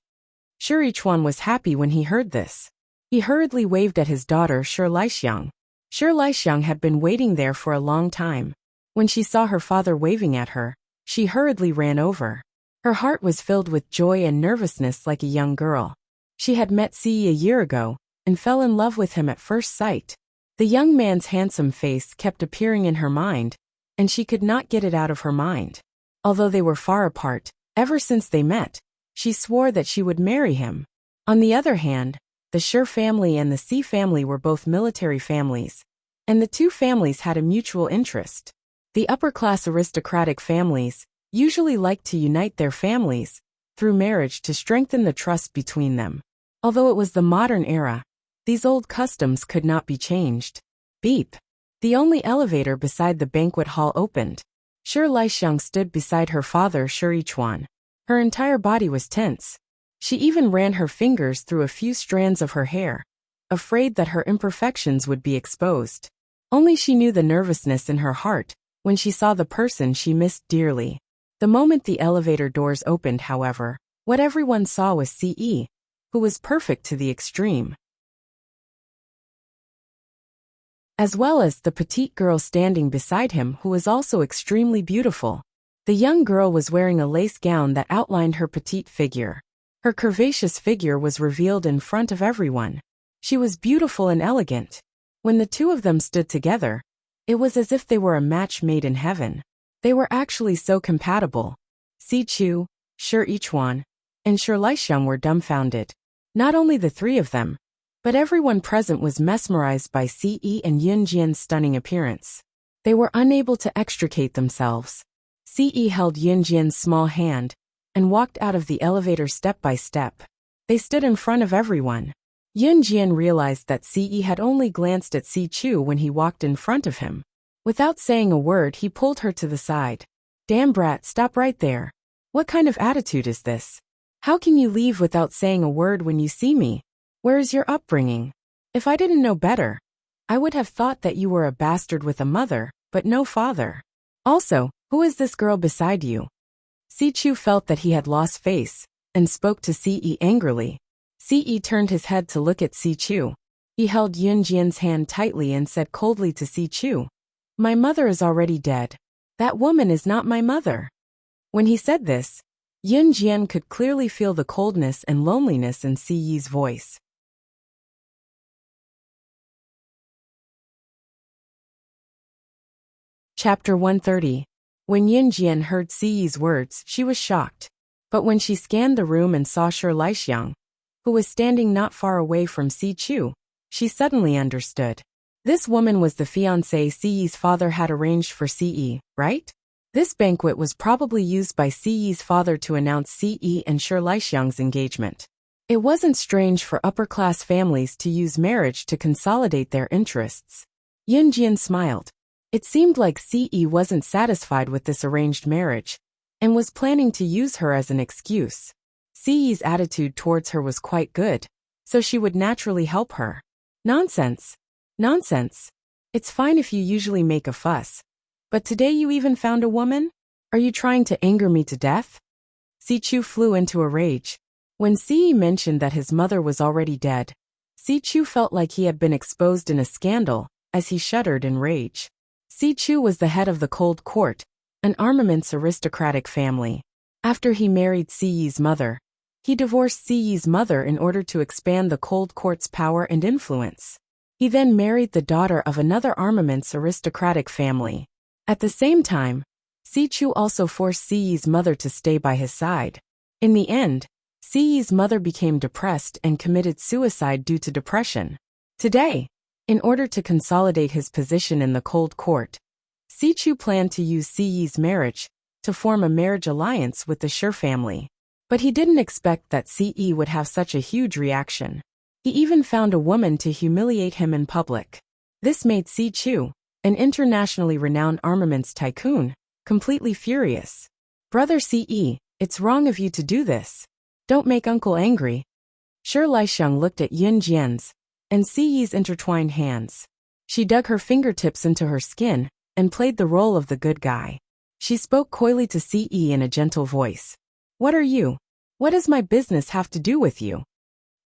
Shurichuan was happy when he heard this. He hurriedly waved at his daughter Shirlaixiang. Shirlaixiang had been waiting there for a long time. When she saw her father waving at her, she hurriedly ran over. Her heart was filled with joy and nervousness like a young girl. She had met Ce a year ago and fell in love with him at first sight. The young man's handsome face kept appearing in her mind, and she could not get it out of her mind. Although they were far apart, ever since they met, she swore that she would marry him. On the other hand, the Shi family and the Si family were both military families, and the two families had a mutual interest. The upper-class aristocratic families usually liked to unite their families through marriage to strengthen the trust between them. Although it was the modern era, these old customs could not be changed. Beep. The only elevator beside the banquet hall opened. Shirlaixiang stood beside her father Shurichuan. Her entire body was tense. She even ran her fingers through a few strands of her hair, afraid that her imperfections would be exposed. Only she knew the nervousness in her heart when she saw the person she missed dearly. The moment the elevator doors opened, however, what everyone saw was Ce, who was perfect to the extreme, as well as the petite girl standing beside him, who was also extremely beautiful. The young girl was wearing a lace gown that outlined her petite figure. Her curvaceous figure was revealed in front of everyone. She was beautiful and elegant. When the two of them stood together, it was as if they were a match made in heaven. They were actually so compatible. Si Chu, Shurichuan, and Shirlaixiang were dumbfounded. Not only the three of them, but everyone present was mesmerized by Ce and Yunjian's stunning appearance. They were unable to extricate themselves. Ce held Yunjian's small hand and walked out of the elevator step by step. They stood in front of everyone. Yunjian realized that Ce had only glanced at Si Chu when he walked in front of him. Without saying a word, he pulled her to the side. "Damn brat, stop right there. What kind of attitude is this? How can you leave without saying a word when you see me? Where is your upbringing? If I didn't know better, I would have thought that you were a bastard with a mother, but no father. Also, who is this girl beside you?" Si Chu felt that he had lost face and spoke to Ce angrily. Ce turned his head to look at Si Chu. He held Yunjian's hand tightly and said coldly to Si Chu, "My mother is already dead. That woman is not my mother." When he said this, Yunjian could clearly feel the coldness and loneliness in Si Yi's voice. Chapter 130. When Yunjian heard Si Yi's words, she was shocked. But when she scanned the room and saw Shirlaixiang, who was standing not far away from Si Chu, she suddenly understood. This woman was the fiancée Si's father had arranged for Ce, right? This banquet was probably used by Ce's father to announce Ce and Shi Laixiang's engagement. It wasn't strange for upper-class families to use marriage to consolidate their interests. Yun Jian smiled. It seemed like Ce wasn't satisfied with this arranged marriage, and was planning to use her as an excuse. Ce's attitude towards her was quite good, so she would naturally help her. Nonsense. Nonsense. It's fine if you usually make a fuss. But today you even found a woman? Are you trying to anger me to death? Si Chu flew into a rage. When Ce mentioned that his mother was already dead, Si Chu felt like he had been exposed in a scandal, as he shuddered in rage. Si Chu was the head of the Cold Court, an armaments aristocratic family. After he married Ce's mother, he divorced Ce's mother in order to expand the Cold Court's power and influence. He then married the daughter of another armaments aristocratic family. At the same time, Si Chu also forced Ce's mother to stay by his side. In the end, Ce's mother became depressed and committed suicide due to depression. Today, in order to consolidate his position in the Cold Court, Si Chu planned to use Ce's marriage to form a marriage alliance with the Shi family. But he didn't expect that Ce would have such a huge reaction. He even found a woman to humiliate him in public. This made Si Chu, an internationally renowned armaments tycoon, completely furious. Brother Ce, it's wrong of you to do this. Don't make uncle angry. Shi Laixiang looked at Yun Jian's and Ce's intertwined hands. She dug her fingertips into her skin and played the role of the good guy. She spoke coyly to Ce in a gentle voice. What are you? What does my business have to do with you?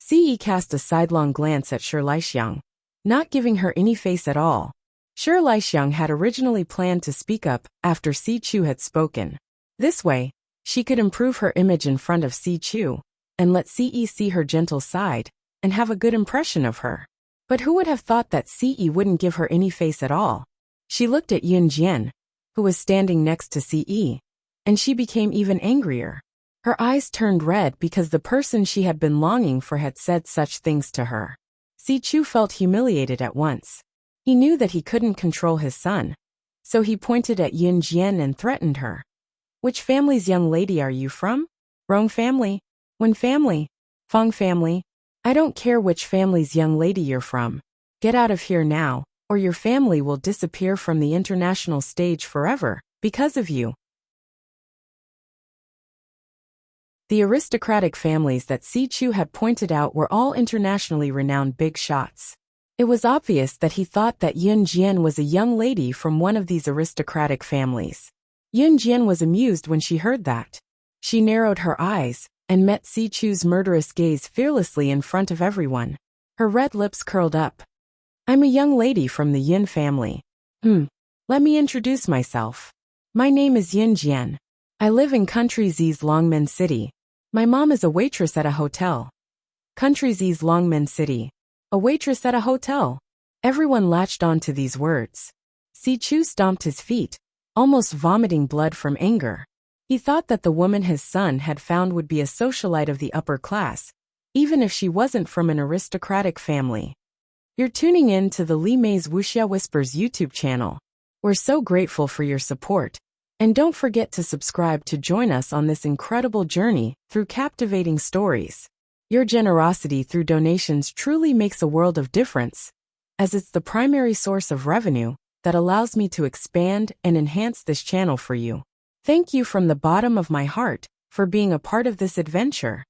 Ce cast a sidelong glance at Shi Laixiang, not giving her any face at all. Shi Laixiang had originally planned to speak up after Si Chu had spoken. This way, she could improve her image in front of Si Chu, and let Ce see her gentle side, and have a good impression of her. But who would have thought that Ce wouldn't give her any face at all? She looked at Yun Jian, who was standing next to Ce, and she became even angrier. Her eyes turned red because the person she had been longing for had said such things to her. Si Chu felt humiliated at once. He knew that he couldn't control his son, so he pointed at Yun Jian and threatened her. Which family's young lady are you from? Rong family? Wen family? Feng family? I don't care which family's young lady you're from. Get out of here now, or your family will disappear from the international stage forever, because of you. The aristocratic families that Si Chu had pointed out were all internationally renowned big shots. It was obvious that he thought that Yun Jian was a young lady from one of these aristocratic families. Yun Jian was amused when she heard that. She narrowed her eyes and met Si Chu's murderous gaze fearlessly in front of everyone. Her red lips curled up. I'm a young lady from the Yun family. Let me introduce myself. My name is Yun Jian. I live in Country Z's Longmen City. My mom is a waitress at a hotel. Country Z's Longmen City. A waitress at a hotel. Everyone latched on to these words. Si Chu stomped his feet, almost vomiting blood from anger. He thought that the woman his son had found would be a socialite of the upper class, even if she wasn't from an aristocratic family. You're tuning in to the Li Mei's Wuxia Whispers YouTube channel. We're so grateful for your support. And don't forget to subscribe to join us on this incredible journey through captivating stories. Your generosity through donations truly makes a world of difference, as it's the primary source of revenue that allows me to expand and enhance this channel for you. Thank you from the bottom of my heart for being a part of this adventure.